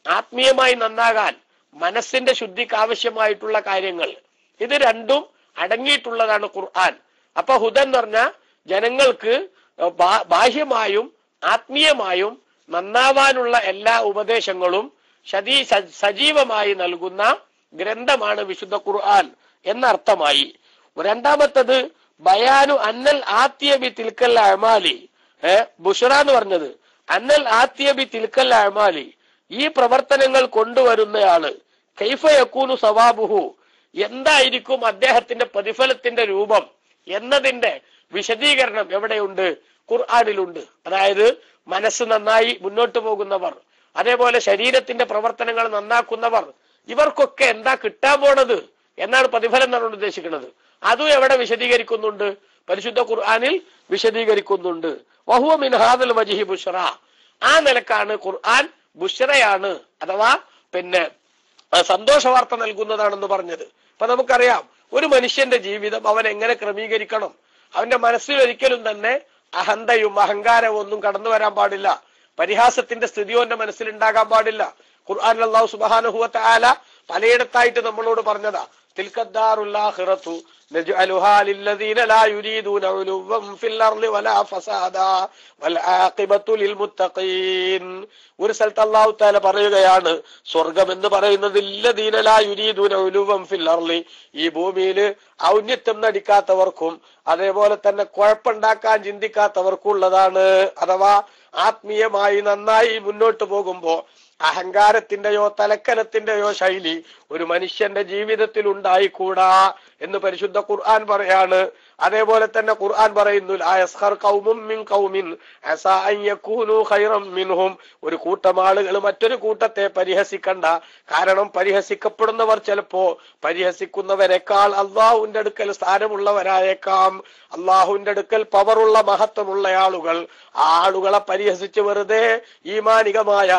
ആത്മീയമായി നന്നാകാൻ മനസ്സിന്റെ ശുദ്ധിക്ക് ആവശ്യമായിട്ടുള്ള കാര്യങ്ങൾ, ഇത് രണ്ടും അടങ്ങിയിട്ടുള്ളതാണ് ഖുർആൻ. അപ്പൊ ഹുദൻ എന്ന് പറഞ്ഞാൽ ജനങ്ങൾക്ക് ബാഹ്യമായും ആത്മീയമായും നന്നാവാനുള്ള എല്ലാ ഉപദേശങ്ങളും സജീവമായി നൽകുന്ന ഗ്രന്ഥമാണ് വിശുദ്ധ ഖുർആൻ എന്നർത്ഥമായി. രണ്ടാമത്തത് ബയാനു അന്നൽ ആത്തിയബി തിൽക്കൽ അഅമാലി, ബുഷ്റ എന്ന് പറഞ്ഞത് അന്നൽ ആത്തിയബി തിൽക്കൽ അഅമാലി, ഈ പ്രവർത്തനങ്ങൾ കൊണ്ടുവരുന്നയാള് കൈഫ യകൂനു സവാബുഹു, എന്തായിരിക്കും അദ്ദേഹത്തിന്റെ പ്രതിഫലത്തിന്റെ രൂപം എന്നതിന്റെ വിശദീകരണം എവിടെയുണ്ട്? ഖുർആനിലുണ്ട്. അതായത് മനസ്സ് നന്നായി മുന്നോട്ട് പോകുന്നവർ, അതേപോലെ ശരീരത്തിന്റെ പ്രവർത്തനങ്ങൾ നന്നാക്കുന്നവർ, ഇവർക്കൊക്കെ എന്താ കിട്ടാൻ പോണത് എന്നാണ് പ്രതിഫലം എന്നാണ് ഉദ്ദേശിക്കുന്നത്. അതും എവിടെ വിശദീകരിക്കുന്നുണ്ട്? പരിശുദ്ധ ഖുർആനിൽ വിശദീകരിക്കുന്നുണ്ട്. വഹുവ മിൻ ഹാദൽ വജ്ഹി ബുശ്റ, ആ നിലക്കാണ് ഖുർആൻ ബുശ്റയാണ്, അഥവാ സന്തോഷ വാർത്ത നൽകുന്നതാണെന്ന് പറഞ്ഞത്. അപ്പൊ നമുക്കറിയാം ഒരു മനുഷ്യന്റെ ജീവിതം അവൻ എങ്ങനെ ക്രമീകരിക്കണം. അവന്റെ മനസ്സിൽ ഒരിക്കലും തന്നെ അഹന്തയും അഹങ്കാരവും ഒന്നും കടന്നു വരാൻ പാടില്ല. പരിഹാസത്തിന്റെ സ്ഥിതി അവന്റെ മനസ്സിൽ ഉണ്ടാകാൻ പാടില്ല. ഖുർആനിൽ അല്ലാഹു സുബ്ഹാനഹു വ തആല പലയിടത്തായിട്ട് നമ്മളോട് പറഞ്ഞതാ, തിൽക്കദ്ദാറുൽ ആഖിറതു നജ്അലുഹാ ലില്ലദീന ലാ യുരീദൂന ഉലുവ്വൻ ഫിൽ അർളി വലാ ഫസാദാ വൽ ആഖിബത്തു ലിൽ മുത്തഖീൻ. ഒരു സ്ഥലത്ത് അല്ലാഹു തആല പറയുകയാണ്, സ്വർഗം എന്ന് പറയുന്നത് ലില്ലദീന ലാ യുരീദൂന ഉലുവ്വൻ ഫിൽ അർളി, ഈ ഭൂമിയിൽ ഔന്നത്യം നടിക്കാത്തവർക്കും അതേപോലെ തന്നെ കുഴപ്പമുണ്ടാക്കാൻ ചിന്തിക്കാത്തവർക്കും ഉള്ളതാണ്. അഥവാ ആത്മീയമായി നന്നായി മുന്നോട്ട് പോകുമ്പോ അഹങ്കാരത്തിന്റെയോ തലക്കനത്തിന്റെയോ ശൈലി ഒരു മനുഷ്യന്റെ ജീവിതത്തിൽ ഉണ്ടായിക്കൂടാ എന്ന് പരിശുദ്ധ ഖുർആൻ പറയാണ്. അതേപോലെ തന്നെ ഖുർആൻ പറയുന്നു, ലാ യസ്ഖർ ഖൗമും മിൻ ഖൗമിൻ അസാ അൻ യകൂനു ഖൈറൻ മിൻഹും, ഒരു കൂട്ടം ആളുകൾ മറ്റൊരു കൂട്ടത്തെ പരിഹസിക്കണ്ട. കാരണം പരിഹസിക്കപ്പെടുന്നവർ ചിലപ്പോ പരിഹസിക്കുന്നവരെക്കാൾ അള്ളാഹുവിന്റെ അടുക്കൽ സ്ഥാനമുള്ളവരായേക്കാം. അള്ളാഹുവിന്റെ അടുക്കൽ പവറുള്ള മഹത്വമുള്ള ആളുകൾ, ആ ആളുകളെ പരിഹസിച്ച് വെറുതെ ഈമാനികമായ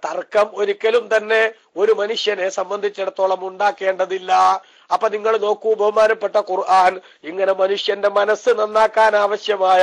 തർക്കം ഒരിക്കലും തന്നെ ഒരു മനുഷ്യനെ സംബന്ധിച്ചിടത്തോളം ഉണ്ടാക്കേണ്ടതില്ല. അപ്പൊ നിങ്ങൾ നോക്കൂ, ബഹുമാനപ്പെട്ട ഖുർആൻ ഇങ്ങനെ മനുഷ്യന്റെ മനസ്സ് നന്നാക്കാൻ ആവശ്യമായ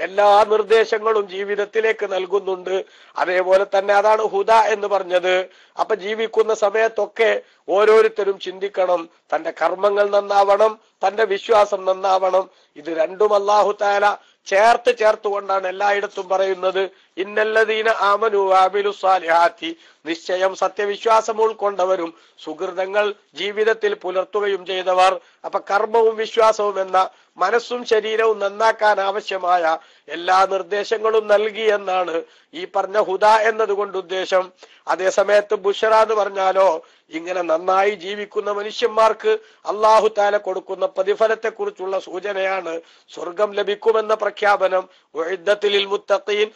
എല്ലാ നിർദ്ദേശങ്ങളും ജീവിതത്തിലേക്ക് നൽകുന്നുണ്ട്. അതേപോലെ തന്നെ അതാണ് ഹുദ എന്ന് പറഞ്ഞത്. അപ്പൊ ജീവിക്കുന്ന സമയത്തൊക്കെ ഓരോരുത്തരും ചിന്തിക്കണം, തന്റെ കർമ്മങ്ങൾ നന്നാവണം, തന്റെ വിശ്വാസം നന്നാവണം. ഇത് രണ്ടും അല്ലാഹു തആല ചേർത്തുകൊണ്ടാണ് എല്ലായിടത്തും പറയുന്നത്. ഇന്നല്ലദീന ആമനു വഅമിലു സ്വാലിഹാത്തി, നിശ്ചയം സത്യവിശ്വാസം ഉൾക്കൊണ്ടവരും സുഹൃതങ്ങൾ ജീവിതത്തിൽ പുലർത്തുകയും ചെയ്തവർ. അപ്പൊ കർമ്മവും വിശ്വാസവും എന്ന മനസ്സും ശരീരവും നന്നാക്കാൻ ആവശ്യമായ എല്ലാ നിർദ്ദേശങ്ങളും നൽകി എന്നാണ് ഈ പറഞ്ഞ ഹുദ എന്നതുകൊണ്ട് ഉദ്ദേശം. അതേസമയത്ത് ബുശ്റ എന്ന് പറഞ്ഞാലോ, ഇങ്ങനെ നന്നായി ജീവിക്കുന്ന മനുഷ്യന്മാർക്ക് അല്ലാഹു തആല കൊടുക്കുന്ന പ്രതിഫലത്തെ കുറിച്ചുള്ള സൂചനയാണ്. സ്വർഗം ലഭിക്കുമെന്ന പ്രഖ്യാപനം. ഉഇദ്ദത്തിൽ ലിൽ മുത്തഖീൻ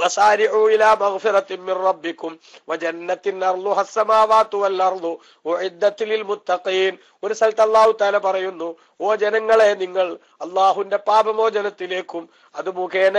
വസാരിഉ ഇലാ മഗ്ഫിറത്തിൻ മിർ റബ്ബിക്കും വജന്നത്തിൻ അർളുഹ അസ്സമാവാതു വൽ അർളു ഉഇദ്ദത്തിൽ ലിൽ മുത്തഖീൻ. ഒരു സ്ഥലത്ത് അല്ലാഹു തആല പറയുന്നു, ഓ ജനങ്ങളെ, നിങ്ങൾ അല്ലാഹുവിന്റെ പാപമോചനത്തിലേക്കും അത് മുഖേന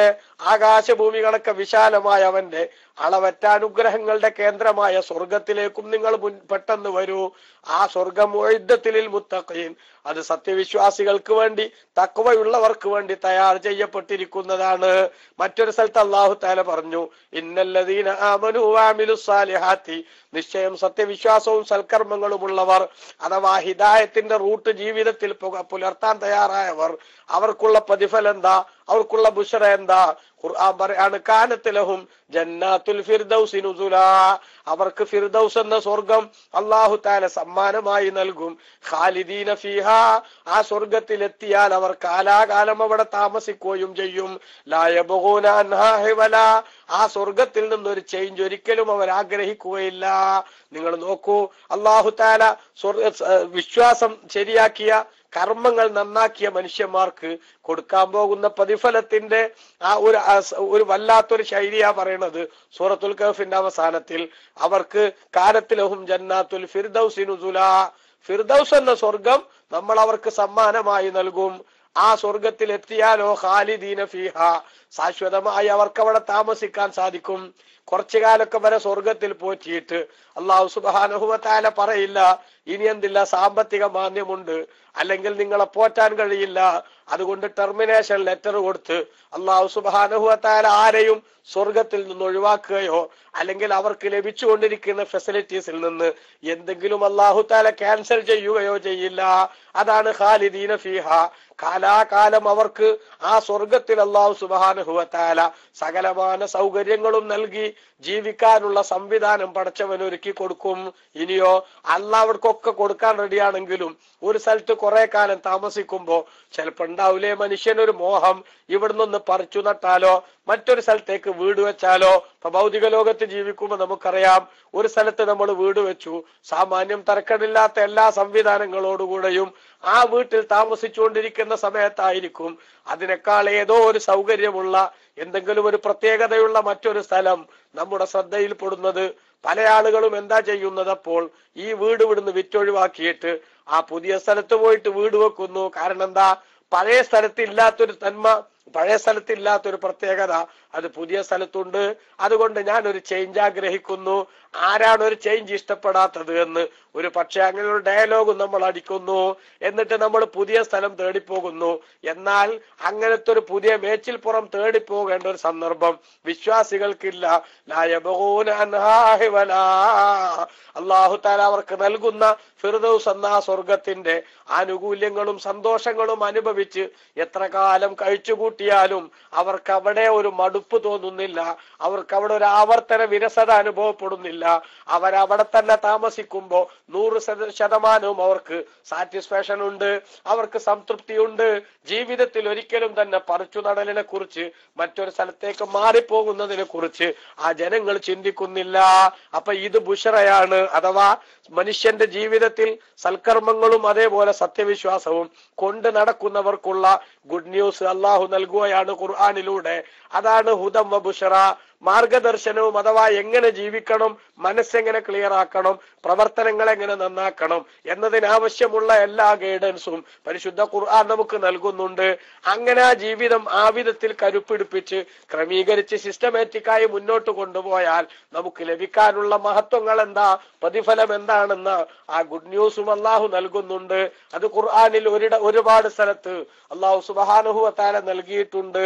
ആകാശഭൂമികളൊക്കെ വിശാലമായ അവന്റെ അളവറ്റ അനുഗ്രഹങ്ങളുടെ കേന്ദ്രമായ സ്വർഗത്തിലേക്കും നിങ്ങൾ പെട്ടെന്ന് വരൂ. ആ സ്വർഗം ഉഇദ്ദത്തിൽ ലിൽ മുത്തഖീൻ, അത് സത്യവിശ്വാസികൾക്ക് വേണ്ടി, തഖ്വയുള്ളവർക്ക് വേണ്ടി തയ്യാർ ചെയ്യപ്പെട്ടിരിക്കുന്നതാണ്. മറ്റൊരു സ്ഥലത്ത് അല്ലാഹു തആല പറഞ്ഞു, ഇന്നല്ലദീന ആമനു വഅമിലുസ് സാലിഹാത്തി, നിശ്ചയം സത്യവിശ്വാസവും സൽക്കർമ്മങ്ങളും ഉള്ളവർ, അഥവാ ഹിദായത്തിന്റെ റൂട്ട് ജീവിതത്തിൽ പുലർത്താൻ തയ്യാറായവർ, അവർക്കുള്ള പ്രതിഫലം എന്താ? അവർക്കുള്ള ബുശ്റ എന്താ? ഖുർആൻ പറയാണ്, കാനത്ത് ലഹും ജന്നാത്തുൽ ഫിർദൗസി നുസുലാ, അവർക്ക് ഫിർദൗസ് എന്ന സ്വർഗം അല്ലാഹു തആല സമ്മാനമായി നൽകും. ഖാലിദീന ഫീഹാ, ആ സ്വർഗത്തിലെത്തിയാൽ അവർ കാലാകാലം അവിടെ താമസിക്കുകയും ചെയ്യും. ലാ യബ്ഗൂന അൻഹാ ഹിവലാ, ആ സ്വർഗത്തിൽ നിന്നൊരു ചേഞ്ച് ഒരിക്കലും അവർ ആഗ്രഹിക്കുകയില്ല. നിങ്ങൾ നോക്കൂ, അല്ലാഹു തആല വിശ്വാസം ശരിയാക്കിയ കർമ്മങ്ങൾ നന്നാക്കിയ മനുഷ്യന്മാർക്ക് കൊടുക്കാൻ പോകുന്ന പ്രതിഫലത്തിന്റെ ആ ഒരു വല്ലാത്തൊരു ശൈലിയാ പറയണത് സൂറത്തുൽ കഹ്ഫിന്റെ അവസാനത്തിൽ. അവർക്ക് കാനത്തിലഹും ജന്നാത്തുൽ ഫിർദൗസി നുസുലാ, ഫിർദൗസ് എന്ന സ്വർഗം നമ്മൾ അവർക്ക് സമ്മാനമായി നൽകും. ആ സ്വർഗത്തിൽ എത്തിയാലോ ഖാലിദീന ഫീഹ, ശാശ്വതമായി അവർക്ക് അവിടെ താമസിക്കാൻ സാധിക്കും. കുറച്ചു കാലൊക്കെ വരെ സ്വർഗത്തിൽ പോറ്റിയിട്ട് അല്ലാഹു സുബ്ഹാനഹു വ തആല പറയില്ല, ഇനി എന്തില്ല, സാമ്പത്തിക മാന്ദ്യമുണ്ട്, അല്ലെങ്കിൽ നിങ്ങളെ പോറ്റാൻ കഴിയില്ല, അതുകൊണ്ട് ടെർമിനേഷൻ ലെറ്റർ കൊടുത്ത് അല്ലാഹു സുബ്ഹാനഹു വ തആല ആരെയും സ്വർഗത്തിൽ നിന്ന് ഒഴിവാക്കുകയോ അല്ലെങ്കിൽ അവർക്ക് ലഭിച്ചുകൊണ്ടിരിക്കുന്ന ഫെസിലിറ്റീസിൽ നിന്ന് എന്തെങ്കിലും അല്ലാഹു തആല ക്യാൻസൽ ചെയ്യുകയോ ചെയ്യില്ല. അതാണ് ഖാലിദീന ഫീഹ, കാലാകാലം അവർക്ക് ആ സ്വർഗത്തിൽ അല്ലാഹു സുബ്ഹാനഹു വ തആല സകലമാന സൗകര്യങ്ങളും നൽകി ജീവിക്കാനുള്ള സംവിധാനം പടച്ചവൻ ഒരുക്കി കൊടുക്കും. ഇനിയോ അല്ലാഹ് അവർക്കൊക്കെ കൊടുക്കാൻ റെഡിയാണെങ്കിലും ഒരു സ്ഥലത്ത് കുറെ കാലം താമസിക്കുമ്പോ ചിലപ്പോ ഉണ്ടാവില്ലേ മനുഷ്യനൊരു മോഹം, ഇവിടുന്ന് പറിച്ചു നട്ടാലോ മറ്റൊരു സ്ഥലത്തേക്ക് വീട് വെച്ചാലോ. ഇപ്പൊ ഭൗതിക ലോകത്ത് ജീവിക്കുമ്പോ നമുക്കറിയാം, ഒരു സ്ഥലത്ത് നമ്മൾ വീട് വെച്ചു, സാമാന്യം തർക്കമില്ലാത്ത എല്ലാ സംവിധാനങ്ങളോടുകൂടെയും ആ വീട്ടിൽ താമസിച്ചുകൊണ്ടിരിക്കുന്ന സമയത്തായിരിക്കും അതിനേക്കാൾ ഏതോ ഒരു സൗകര്യമുള്ള എന്തെങ്കിലും ഒരു പ്രത്യേകതയുള്ള മറ്റൊരു സ്ഥലം നമ്മുടെ ശ്രദ്ധയിൽപ്പെടുന്നത്. പല ആളുകളും എന്താ ചെയ്യുന്നത്, അപ്പോൾ ഈ വീട് ഇവിടുന്ന് വിറ്റൊഴിവാക്കിയിട്ട് ആ പുതിയ സ്ഥലത്ത് പോയിട്ട് വീട് വെക്കുന്നു. കാരണം എന്താ, പഴയ സ്ഥലത്ത് ഇല്ലാത്തൊരു തന്മ, പഴയ സ്ഥലത്ത് ഇല്ലാത്തൊരു പ്രത്യേകത അത് പുതിയ സ്ഥലത്തുണ്ട്. അതുകൊണ്ട് ഞാൻ ഒരു ചേഞ്ച് ആഗ്രഹിക്കുന്നു. ആരാണ് ഒരു ചേഞ്ച് ഇഷ്ടപ്പെടാത്തത് എന്ന് ഒരു പക്ഷെ അങ്ങനെ ഒരു ഡയലോഗ് നമ്മൾ അടിക്കുന്നു. എന്നിട്ട് നമ്മൾ പുതിയ സ്ഥലം തേടിപ്പോകുന്നു. എന്നാൽ അങ്ങനത്തെ ഒരു പുതിയ മേച്ചിൽപ്പുറം തേടിപ്പോകേണ്ട ഒരു സന്ദർഭം വിശ്വാസികൾക്കില്ല. അല്ലാഹു തആല അവർക്ക് നൽകുന്ന ഫിർദൗസ് എന്ന സ്വർഗത്തിന്റെ ആനുകൂല്യങ്ങളും സന്തോഷങ്ങളും അനുഭവിച്ച് എത്ര കാലം കഴിച്ചുകൂട്ടിയാലും അവർക്ക് അവിടെ ഒരു മടുപ്പ് തോന്നുന്നില്ല, അവർക്ക് അവിടെ ഒരു ആവർത്തന വിരസത അനുഭവപ്പെടുന്നില്ല. അവരവിടെ തന്നെ താമസിക്കുമ്പോ 100% അവർക്ക് സാറ്റിസ്ഫാക്ഷൻ ഉണ്ട്, അവർക്ക് സംതൃപ്തിയുണ്ട്. ജീവിതത്തിൽ ഒരിക്കലും തന്നെ പറിച്ചു നടലിനെ കുറിച്ച്, മറ്റൊരു സ്ഥലത്തേക്ക് മാറിപ്പോകുന്നതിനെ കുറിച്ച് ആ ജനങ്ങൾ ചിന്തിക്കുന്നില്ല. അപ്പൊ ഇത് ബുഷറയാണ്. അഥവാ മനുഷ്യന്റെ ജീവിതത്തിൽ സൽക്കർമ്മങ്ങളും അതേപോലെ സത്യവിശ്വാസവും കൊണ്ട് നടക്കുന്നവർക്കുള്ള ഗുഡ് ന്യൂസ് അള്ളാഹു നൽകുകയാണ് ഖുർആനിലൂടെ. അതാണ് ഹുദം വ ബുഷറ, മാർഗദർശനവും. അഥവാ എങ്ങനെ ജീവിക്കണം, മനസ്സെങ്ങനെ ക്ലിയർ ആക്കണം, പ്രവർത്തനങ്ങൾ എങ്ങനെ നന്നാക്കണം എന്നതിനാവശ്യമുള്ള എല്ലാ ഗൈഡൻസും പരിശുദ്ധ ഖുർആൻ നമുക്ക് നൽകുന്നുണ്ട്. അങ്ങനെ ആ ജീവിതം ആ വിധത്തിൽ കരുപ്പിടിപ്പിച്ച് ക്രമീകരിച്ച് സിസ്റ്റമാറ്റിക്കായി മുന്നോട്ട് കൊണ്ടുപോയാൽ നമുക്ക് ലഭിക്കാനുള്ള മഹത്വങ്ങൾ എന്താ, പ്രതിഫലം എന്താണെന്ന് ആ ഗുഡ് ന്യൂസും അള്ളാഹു നൽകുന്നുണ്ട്. അത് ഖുർആനിൽ ഒരുപാട് സ്ഥലത്ത് അള്ളാഹു സുബ്ഹാനഹു വ തആല നൽകിയിട്ടുണ്ട്.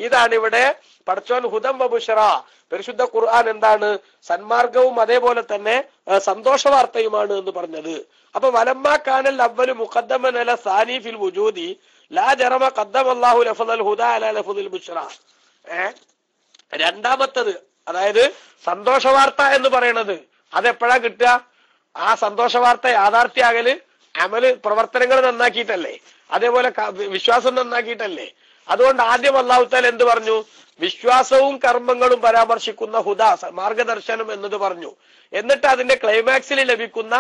ഇതാണ് ഇവിടെ പടച്ചോൻ ഹുദം വ ബുശറ. പരിശുദ്ധ ഖുർആൻ എന്താണ്, സന്മാർഗവും അതേപോലെ തന്നെ സന്തോഷ വാർത്തയുമാണ് എന്ന് പറഞ്ഞത്. അപ്പൊ വലമ്മാ കാനൽ അവ്വലു മുഖദ്ദമൻ അല സാനി ഫിൽ വുജൂദി ലാ ജറമ ഖദ്ദമ അല്ലാഹു ലഫ്ദൽ ഹുദാ അലാ ലഫ്ദിൽ ബുശറ. രണ്ടാമത്തത്, അതായത് സന്തോഷ വാർത്ത എന്ന് പറയുന്നത് അതെപ്പോഴാ കിട്ടുക? ആ സന്തോഷ വാർത്ത യാഥാർത്ഥ്യാകല് അമല് പ്രവർത്തനങ്ങൾ നന്നാക്കിയിട്ടല്ലേ, അതേപോലെ വിശ്വാസം നന്നാക്കിയിട്ടല്ലേ. അതുകൊണ്ട് ആദ്യം അല്ലാഹു തആല എന്ത് പറഞ്ഞു? വിശ്വാസവും കർമ്മങ്ങളും പരാമർശിക്കുന്ന ഹുദാ, മാർഗദർശനം എന്നത് പറഞ്ഞു. എന്നിട്ട് അതിന്റെ ക്ലൈമാക്സിൽ ലഭിക്കുന്ന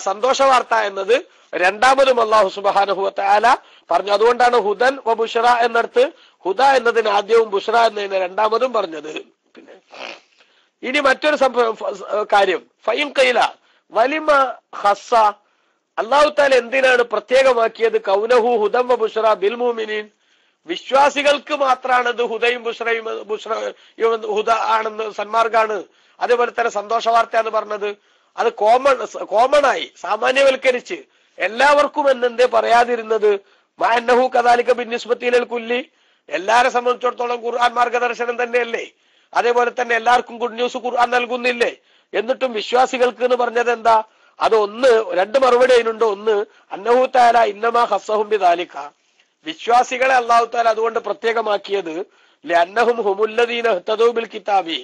സന്തോഷ വാർത്ത എന്നത് രണ്ടാമതും അല്ലാഹു സുബ്ഹാനഹു വ തആല പറഞ്ഞു. അതുകൊണ്ടാണ് ഹുദൻ വ ബുശ്റ എന്നിടത്ത് ഹുദ എന്നതിന് ആദ്യവും ബുശ്റ എന്നതിന് രണ്ടാമതും പറഞ്ഞത്. പിന്നെ ഇനി മറ്റൊരു കാര്യം, ഫൈൻ ഖൈല വലിമ ഖസ്സ, അല്ലാഹു തആല എന്തിനാണ് പ്രത്യേകമാക്കിയത് കൗനഹു ഹുദം വ ബുശ്റ ബിൽ മുഅ്മിനീൻ? വിശ്വാസികൾക്ക് മാത്രമാണ് ഇത് ഹുദയും ബുശ്റയും, ഹുദ ആണെന്ന്, സന്മാർഗാണ്, അതേപോലെ തന്നെ സന്തോഷ വാർത്ത എന്ന് പറഞ്ഞത്. അത് കോമണായി സാമാന്യവൽക്കരിച്ച് എല്ലാവർക്കും എന്നെന്തേ പറയാതിരുന്നത്? മഅന്നഹു കദാലിക ബിന്നിസ്ബത്തി ഇലൽ കുല്ലി, എല്ലാരെ സംബന്ധിച്ചിടത്തോളം ഖുർആൻ മാർഗദർശനം തന്നെയല്ലേ. അതേപോലെ തന്നെ എല്ലാവർക്കും ഗുഡ് ന്യൂസ് ഖുർആൻ നൽകുന്നില്ലേ? എന്നിട്ടും വിശ്വാസികൾക്ക് എന്ന് പറഞ്ഞത് എന്താ? അത് രണ്ട് മറുപടി അതിനുണ്ട്. ഒന്ന്, അന്നഹു തആല ഇന്നമാ ഖസ്സഹും ബിദാലിക, വിശ്വാസികളെ അല്ലാഹു തആല അതുകൊണ്ട് പ്രത്യേകമാക്കിയത് ലഅന്നഹും ഹുമുല്ലദീന ഇഹ്തദൂ ബിൽ കിതാബി,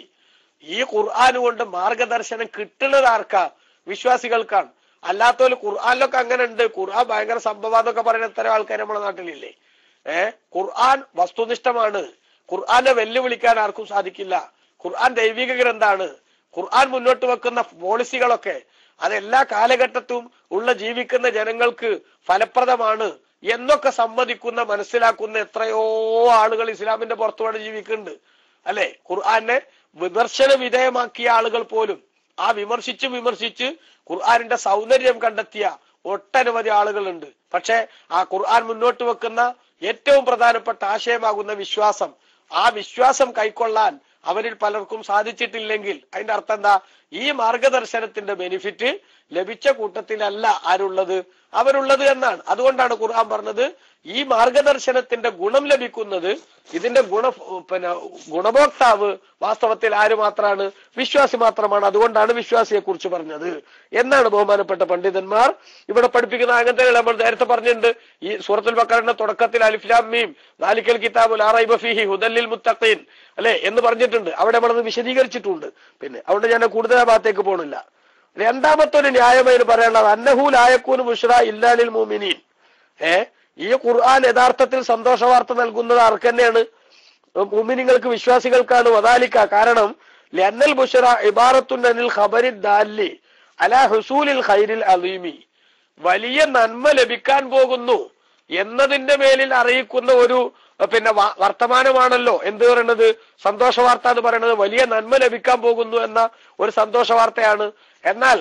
ഈ ഖുർആൻ കൊണ്ട് മാർഗദർശനം കിട്ടുന്നത് ആർക്കാ? വിശ്വാസികൾക്കാണ്. അല്ലാത്തവര് ഖുർആനിലൊക്കെ അങ്ങനെ ഉണ്ട്, ഖുർആൻ ഭയങ്കര സംഭവം പറയുന്ന ഇത്തരം ആൾക്കാർ നമ്മുടെ നാട്ടിലില്ലേ. ഖുർആൻ വസ്തുനിഷ്ഠമാണ്, ഖുർആനെ വെല്ലുവിളിക്കാൻ ആർക്കും സാധിക്കില്ല. ഖുർആൻ ദൈവിക ഗ്രന്ഥാണ്. ഖുർആൻ മുന്നോട്ട് വെക്കുന്ന പോളിസികളൊക്കെ അതെല്ലാ കാലഘട്ടത്തും ഉള്ള ജീവിക്കുന്ന ജനങ്ങൾക്ക് ഫലപ്രദമാണ് എന്നൊക്കെ സമ്മതിക്കുന്ന, മനസ്സിലാക്കുന്ന എത്രയോ ആളുകൾ ഇസ്ലാമിന്റെ പുറത്തുപാട് ജീവിക്കുന്നുണ്ട് അല്ലെ. ഖുർആനെ വിമർശന വിധേയമാക്കിയ ആളുകൾ പോലും ആ വിമർശിച്ച് ഖുർആനിന്റെ സൗന്ദര്യം കണ്ടെത്തിയ ഒട്ടനവധി ആളുകളുണ്ട്. പക്ഷെ ആ ഖുർആൻ മുന്നോട്ട് വെക്കുന്ന ഏറ്റവും പ്രധാനപ്പെട്ട ആശയമാകുന്ന വിശ്വാസം, ആ വിശ്വാസം കൈക്കൊള്ളാൻ അവരിൽ പലർക്കും സാധിച്ചിട്ടില്ലെങ്കിൽ അതിന്റെ അർത്ഥം എന്താ? ഈ മാർഗദർശനത്തിന്റെ ബെനിഫിറ്റ് ലഭിച്ച കൂട്ടത്തിലല്ല ആരുള്ളത്, അവരുള്ളത് എന്നാണ്. അതുകൊണ്ടാണ് ഖുർആൻ പറഞ്ഞത് ഈ മാർഗദർശനത്തിന്റെ ഗുണം ലഭിക്കുന്നത്, ഇതിന്റെ ഗുണഭോക്താവ് വാസ്തവത്തിൽ ആര് മാത്രമാണ്? വിശ്വാസി മാത്രമാണ്. അതുകൊണ്ടാണ് വിശ്വാസിയെ കുറിച്ച് പറഞ്ഞത് എന്നാണ് ബഹുമാനപ്പെട്ട പണ്ഡിതന്മാർ ഇവിടെ പഠിപ്പിക്കുന്ന. അങ്ങനത്തെ നമ്മൾ നേരത്തെ പറഞ്ഞിട്ടുണ്ട്. ഈ സൂറത്തുൽ ബഖറയുടെ തുടക്കത്തിൽ അലിഫ് ലാം മീം ദാലിക്കൽ കിതാബു ലാ റൈബ ഫീഹി ഹുദൽ ലിൽ മുത്തഖീൻ അല്ലെ എന്ന് പറഞ്ഞിട്ടുണ്ട്. അവിടെ നമ്മളത് വിശദീകരിച്ചിട്ടുണ്ട്. പിന്നെ അവിടെ ഞാൻ കൂടുതൽ ഭാഗത്തേക്ക് പോകണില്ല. രണ്ടാമത്തെ ഒരു ന്യായമായി പറയാനുള്ളത് അന്നഹു ലായക്കൂൻ ബുഷ്റ ഇല്ലാലിൽ മുഅ്മിനീൻ. ഈ ഖുർആൻ യഥാർത്ഥത്തിൽ സന്തോഷ വാർത്ത നൽകുന്നത് ആർക്ക് തന്നെയാണ്? മുഅ്മിനീങ്ങൾക്ക്, വിശ്വാസികൾക്കാണ്. വദാലിക, കാരണം ലഅന്നൽ ബുഷ്റ ഇബാറത്തുൻ അനിൽ ഖബരി ദാലി അലാ ഹുസൂലിൽ ഖൈറിൽ അലീമി, വലിയ നന്മ ലഭിക്കാൻ പോകുന്നു എന്നതിന്റെ മേലിൽ അറിയിക്കുന്ന ഒരു വർത്തമാനമാണല്ലോ എന്ത് പറയുന്നത്? സന്തോഷ വാർത്ത എന്ന് പറയുന്നത് വലിയ നന്മ ലഭിക്കാൻ പോകുന്നു എന്ന ഒരു സന്തോഷ വാർത്തയാണ്. എന്നാൽ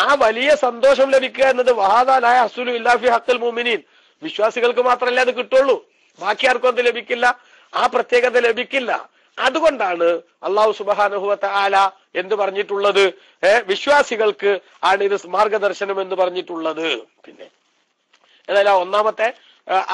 ആ വലിയ സന്തോഷം ലഭിക്കുക എന്നത് വഹാദാലായ ഹസുലു ഇല്ലാ ഫി ഹഖ്ഖിൽ മുഅ്മിനീൻ, വിശ്വാസികൾക്ക് മാത്രമല്ല അത് കിട്ടുള്ളൂ, ബാക്കി ആർക്കും അത് ലഭിക്കില്ല, ആ പ്രത്യേകത ലഭിക്കില്ല. അതുകൊണ്ടാണ് അല്ലാഹു സുബ്ഹാനഹു വ തആല എന്ത് പറഞ്ഞിട്ടുള്ളത്? വിശ്വാസികൾക്ക് ആണ് ഇത് മാർഗദർശനം എന്ന് പറഞ്ഞിട്ടുള്ളത്. പിന്നെ ഏതായാലും ഒന്നാമത്തെ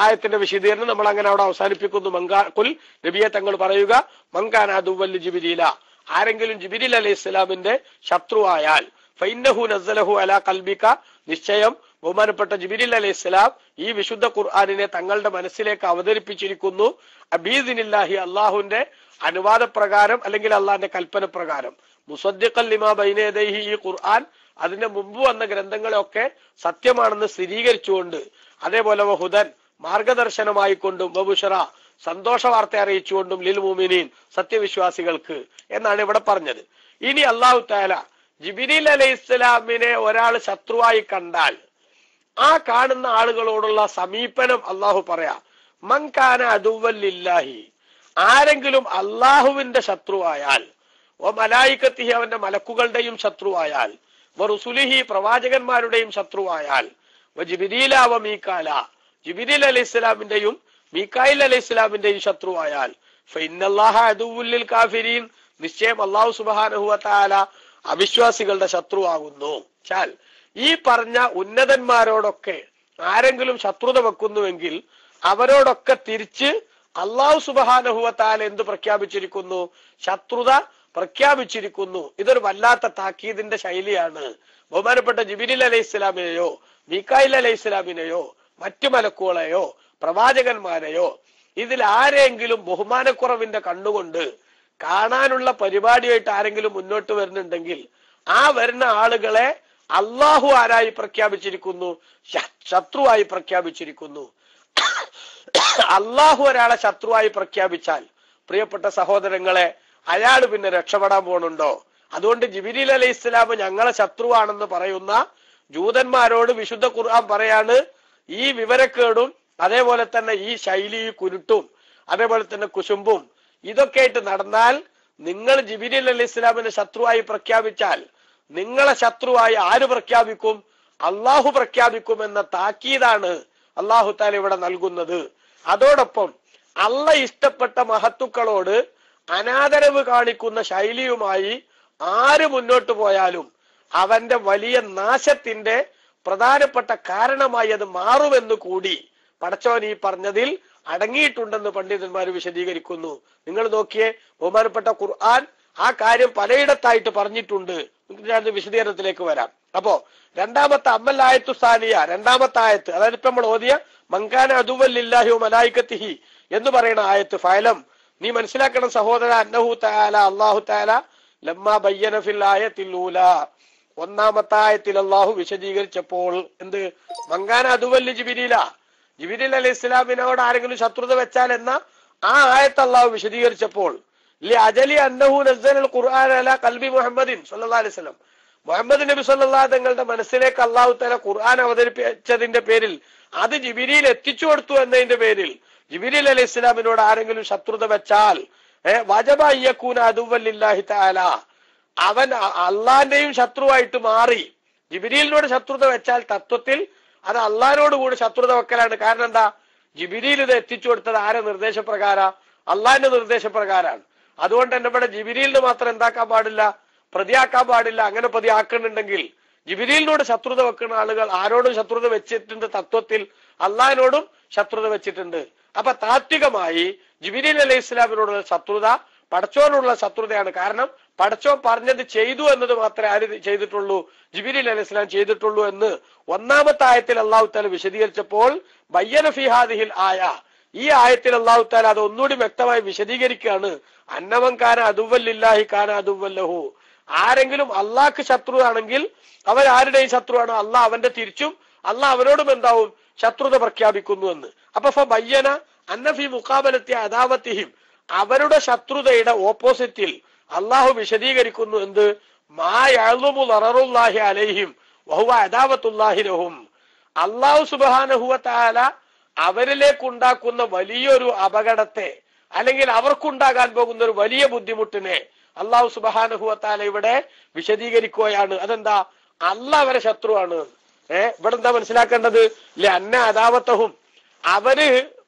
ആയത്തിന്റെ വിശദീകരണം നമ്മൾ അങ്ങനെ അവിടെ അവസാനിപ്പിക്കുന്നു. കുൽ, നബിയെ തങ്ങൾ പറയുക, മങ്കാന അദുവ്വൽ ജിബ്രീല, ആരെങ്കിലും ജിബ്രീൽ അലൈഹിസ്സലാമിന്റെ ശത്രുവായാൽ ഫഇന്നഹു നസ്സലഹു അലാ ഖൽബിക, നിശ്ചയം ബഹുമാനപ്പെട്ട ജിബ്രീൽ അലൈഹിസ്സലാം ഈ വിശുദ്ധ ഖുർആനിനെ തങ്ങളുടെ മനസ്സിലേക്ക് അവതരിപ്പിച്ചിരിക്കുന്നു. അബീദിനില്ലാഹി, അള്ളാഹുവിന്റെ അനുവാദപ്രകാരം അല്ലെങ്കിൽ അള്ളാഹിന്റെ കൽപ്പന പ്രകാരം. മുസദ്ദിഖൻ ലിമാ ബൈന യദൈഹി, ഈ ഖുർആൻ അതിന്റെ മുമ്പ് വന്ന ഗ്രന്ഥങ്ങളെയൊക്കെ സത്യമാണെന്ന് സ്ഥിരീകരിച്ചുകൊണ്ട്, അതേപോലെ വഹുദൻ, മാർഗദർശനമായിക്കൊണ്ടും, വബുഷറ, സന്തോഷ വാർത്ത അറിയിച്ചുകൊണ്ടും, ലിൽ മുഅ്മിനീൻ, സത്യവിശ്വാസികൾക്ക് എന്നാണ് ഇവിടെ പറഞ്ഞത്. ഇനി അല്ലാഹു തആല ജിബ്രീൽ അലൈഹിസ്സലാമിനെ ഒരാൾ ശത്രുവായി കണ്ടാൽ ആ കാണുന്ന ആളുകളോടുള്ള സമീപനം അള്ളാഹു പറയാ, മൻ കാന അദുവ്വൻ ലില്ലാഹി, ആരെങ്കിലും അള്ളാഹുവിന്റെ ശത്രുവായാൽ, വ മലായികത്തിഹി, അവന്റെ മലക്കുകളുടെയും ശത്രുവായാൽ, വ റുസുലിഹി, പ്രവാചകന്മാരുടെയും ശത്രുവായാൽ, വ ജിബ്രീല വ മീകാല, ജിബ്രീൽ അലൈഹിസ്സലാമിന്റെയും മീകായിൽ അലൈഹിസ്സലാമിന്റെയും ശത്രുവായാൽ, ഫഇന്നല്ലാഹ അദുവ്വുൽ ലിൽ കാഫിരീൻ, നിശ്ചയം അല്ലാഹു സുബ്ഹാനഹു വ തആല അവിശ്വാസികളുടെ ശത്രുവാകുന്നു. ചാൽ ഈ പറഞ്ഞ ഉന്നതന്മാരോടൊക്കെ ആരെങ്കിലും ശത്രുത വെക്കുന്നുവെങ്കിൽ അവരോടൊക്കെ തിരിച്ച് അല്ലാഹു സുബ്ഹാനഹു വ തആല എന്ത് പ്രഖ്യാപിച്ചിരിക്കുന്നു? ശത്രുത പ്രഖ്യാപിച്ചിരിക്കുന്നു. ഇതൊരു വല്ലാത്ത താക്കീദിന്റെ ശൈലിയാണ്. ബഹുമാനപ്പെട്ട ജിബ്രീൽ അലൈഹിസ്സലാമിനെയോ മീകായിൽ അലൈഹിസ്സലാമിനെയോ മറ്റു മലക്കുകളെയോ പ്രവാചകന്മാരെയോ ഇതിൽ ആരെങ്കിലും ബഹുമാനക്കുറവിന്റെ കണ്ണുകൊണ്ട് കാണാനുള്ള പരിപാടിയായിട്ട് ആരെങ്കിലും മുന്നോട്ട് വരുന്നുണ്ടെങ്കിൽ ആ വരുന്ന ആളുകളെ അള്ളാഹു ആരായി പ്രഖ്യാപിച്ചിരിക്കുന്നു? ശത്രുവായി പ്രഖ്യാപിച്ചിരിക്കുന്നു. അള്ളാഹു ഒരാളെ ശത്രുവായി പ്രഖ്യാപിച്ചാൽ പ്രിയപ്പെട്ട സഹോദരങ്ങളെ, അയാൾ പിന്നെ രക്ഷപ്പെടാൻ പോണുണ്ടോ? അതുകൊണ്ട് ജിബ്രീൽ അലൈഹിസ്സലാം ഞങ്ങളെ ശത്രുവാണെന്ന് പറയുന്ന ജൂതന്മാരോട് വിശുദ്ധ ഖുർആൻ പറയാണ്, ഈ വിവരക്കേടും അതേപോലെ തന്നെ ഈ ശൈലി, കുരുട്ടും അതേപോലെ തന്നെ കുശുമ്പും ഇതൊക്കെ ആയിട്ട് നടന്നാൽ, നിങ്ങൾ ജിബ്രീൽ അലൈഹിസ്സലാമിനെ ശത്രുവായി പ്രഖ്യാപിച്ചാൽ നിങ്ങളെ ശത്രുവായി ആര് പ്രഖ്യാപിക്കും? അള്ളാഹു പ്രഖ്യാപിക്കും എന്ന താക്കീതാണ് അള്ളാഹു തആല ഇവിടെ നൽകുന്നത്. അതോടൊപ്പം അള്ളാഹ് ഇഷ്ടപ്പെട്ട മഹത്തുക്കളോട് അനാദരവ് കാണിക്കുന്ന ശൈലിയുമായി ആര് മുന്നോട്ട് പോയാലും അവന്റെ വലിയ നാശത്തിന്റെ പ്രധാനപ്പെട്ട കാരണമായി അത് മാറുമെന്ന് കൂടി പടച്ചോൻ ഈ പറഞ്ഞതിൽ അടങ്ങിയിട്ടുണ്ടെന്ന് പണ്ഡിതന്മാർ വിശദീകരിക്കുന്നു. നിങ്ങൾ നോക്കിയേ, ബഹുമാനപ്പെട്ട ഖുർആൻ ആ കാര്യം പലയിടത്തായിട്ട് പറഞ്ഞിട്ടുണ്ട്. ഞാൻ വിശദീകരണത്തിലേക്ക് വരാം. അപ്പോ രണ്ടാമത്തെ അമ്മൽ ആയത്തു സാനിയ, രണ്ടാമത്തെ ആയത്ത്, അതായത് ഇപ്പൊ നമ്മൾ ഓതിയ മങ്കാന അദുവ്വൻ ലില്ലാഹി വ മലായികത്തിഹി എന്ന് പറയുന്ന ആയത്ത്, ഫഅലം, നീ മനസ്സിലാക്കണം സഹോദര, അന്നഹു തആല, അല്ലാഹു തആല ലമ്മാ ബയ്യന ഫിൽ ആയത്തിൽ ഊലാ, ഒന്നാമത്തെ ആയത്തിൽ അല്ലാഹു വിശദീകരിച്ചപ്പോൾ എന്ത്? മങ്കാന അദുവ്വൻ ലി ജിബ്രീല, ജിബ്രീൽ അലൈഹിസ്സലാമിനോട് ആരെങ്കിലും ശത്രുത വെച്ചാൽ എന്ന ആ ആയത്ത് അല്ലാഹു വിശദീകരിച്ചപ്പോൾ, ലി അജലി അന്നഹു നസ്സലൽ ഖുർആന അലാ ഖൽബി മുഹമ്മദിൻ സ്വല്ലല്ലാഹു അലൈഹി വസല്ലം, മുഹമ്മദ് നബി സ്വല്ലല്ലാഹു തങ്ങളുടെ മനസ്സിലേക്ക് അല്ലാഹു തആല ഖുർആൻ അവതരിപ്പിച്ചതിന്റെ പേരിൽ, അത് ജിബ്രീൽ എത്തിച്ചു കൊടുത്തു എന്നതിന്റെ പേരിൽ ജിബ്രീൽ അലൈഹിസ്സലാമിനോട് ആരെങ്കിലും ശത്രുത വെച്ചാൽ, വജബ അയ്യകൂന അദുവ്വൻ ലില്ലാഹി തആല, അവൻ അള്ളാന്റെയും ശത്രുവായിട്ട് മാറി. ജിബ്രീലിനോട് ശത്രുത വെച്ചാൽ തത്വത്തിൽ അത് അള്ളാഹിനോട് കൂടി ശത്രുത വെക്കലാണ്. കാരണം എന്താ? ജിബ്രീൽ ഇത് എത്തിച്ചു കൊടുത്തത് ആരെ നിർദ്ദേശപ്രകാര? അള്ളാഹിന്റെ നിർദ്ദേശപ്രകാരമാണ്. അതുകൊണ്ട് തന്നെ ഇവിടെ ജിബ്രീലിന് മാത്രം എന്താക്കാൻ പാടില്ല? പ്രതിയാക്കാൻ പാടില്ല. അങ്ങനെ പ്രതിയാക്കുന്നുണ്ടെങ്കിൽ ജിബ്രീലിനോട് ശത്രുത വെക്കുന്ന ആളുകൾ ആരോടും ശത്രുത വെച്ചിട്ടുണ്ട്? തത്വത്തിൽ അള്ളാഹിനോടും ശത്രുത വെച്ചിട്ടുണ്ട്. അപ്പൊ താത്വികമായി ജിബ്രീൽ അലൈഹി ഇസ്ലാമിനോടുള്ള ശത്രുത പടച്ചോനുള്ള ശത്രുതയാണ്. കാരണം പടച്ചോൻ പറഞ്ഞത് ചെയ്തു എന്നത് മാത്രമേ ആര് ചെയ്തിട്ടുള്ളൂ? ജിബ്രീൽ അലൈഹി ഇസ്ലാം ചെയ്തിട്ടുള്ളൂ എന്ന് ഒന്നാമത്തെ ആയത്തിൽ അല്ലാഹു തആല വിശദീകരിച്ചപ്പോൾ, ബയ്യന ഫീ ഹാദിഹിൽ ആയ, ഈ ആയത്തിൽ അല്ലാഹു തആല അത് ഒന്നുകൂടി വ്യക്തമായി വിശദീകരിക്കുകയാണ്. അന്നമൻ കാന അദുവ്വൻ ലില്ലാഹി കാന അദുവ്വൻ ലഹു, ആരെങ്കിലും അള്ളാഹ്ക്ക് ശത്രു ആണെങ്കിൽ അവരാരുടെയും ശത്രുവാണ്, അള്ളാഹ് അവന്റെ തിരിച്ചും അള്ളാഹ് അവരോടും എന്താവും ശത്രുത പ്രഖ്യാപിക്കുന്നു എന്ന്. അപ്പൊ ബയ്യന അന്നഫി മുഖാബലത്തി അദാവത്തിഹിം, അവരുടെ ശത്രുതയുടെ ഓപ്പോസിറ്റിൽ അള്ളാഹു വിശദീകരിക്കുന്നു എന്ത്? മാ യഅ്ളുമു ദററുല്ലാഹി അലൈഹിം വഹുവ അദാവത്തുല്ലാഹി ലഹും. അള്ളാഹു സുബ്ഹാനഹു വ തആല അവരിലേക്കുണ്ടാക്കുന്ന വലിയൊരു അപകടത്തെ അല്ലെങ്കിൽ അവർക്കുണ്ടാകാൻ പോകുന്ന ഒരു വലിയ ബുദ്ധിമുട്ടിനെ അള്ളാഹു സുബ്ഹാനഹു വ തആല ഇവിടെ വിശദീകരിക്കുകയാണ്. അതെന്താ? അള്ളാഹ് അവരെ ശത്രുവാണ്. ഇവിടെ എന്താ മനസ്സിലാക്കേണ്ടത്? അന്ന അദാവത്തഹും, അവര്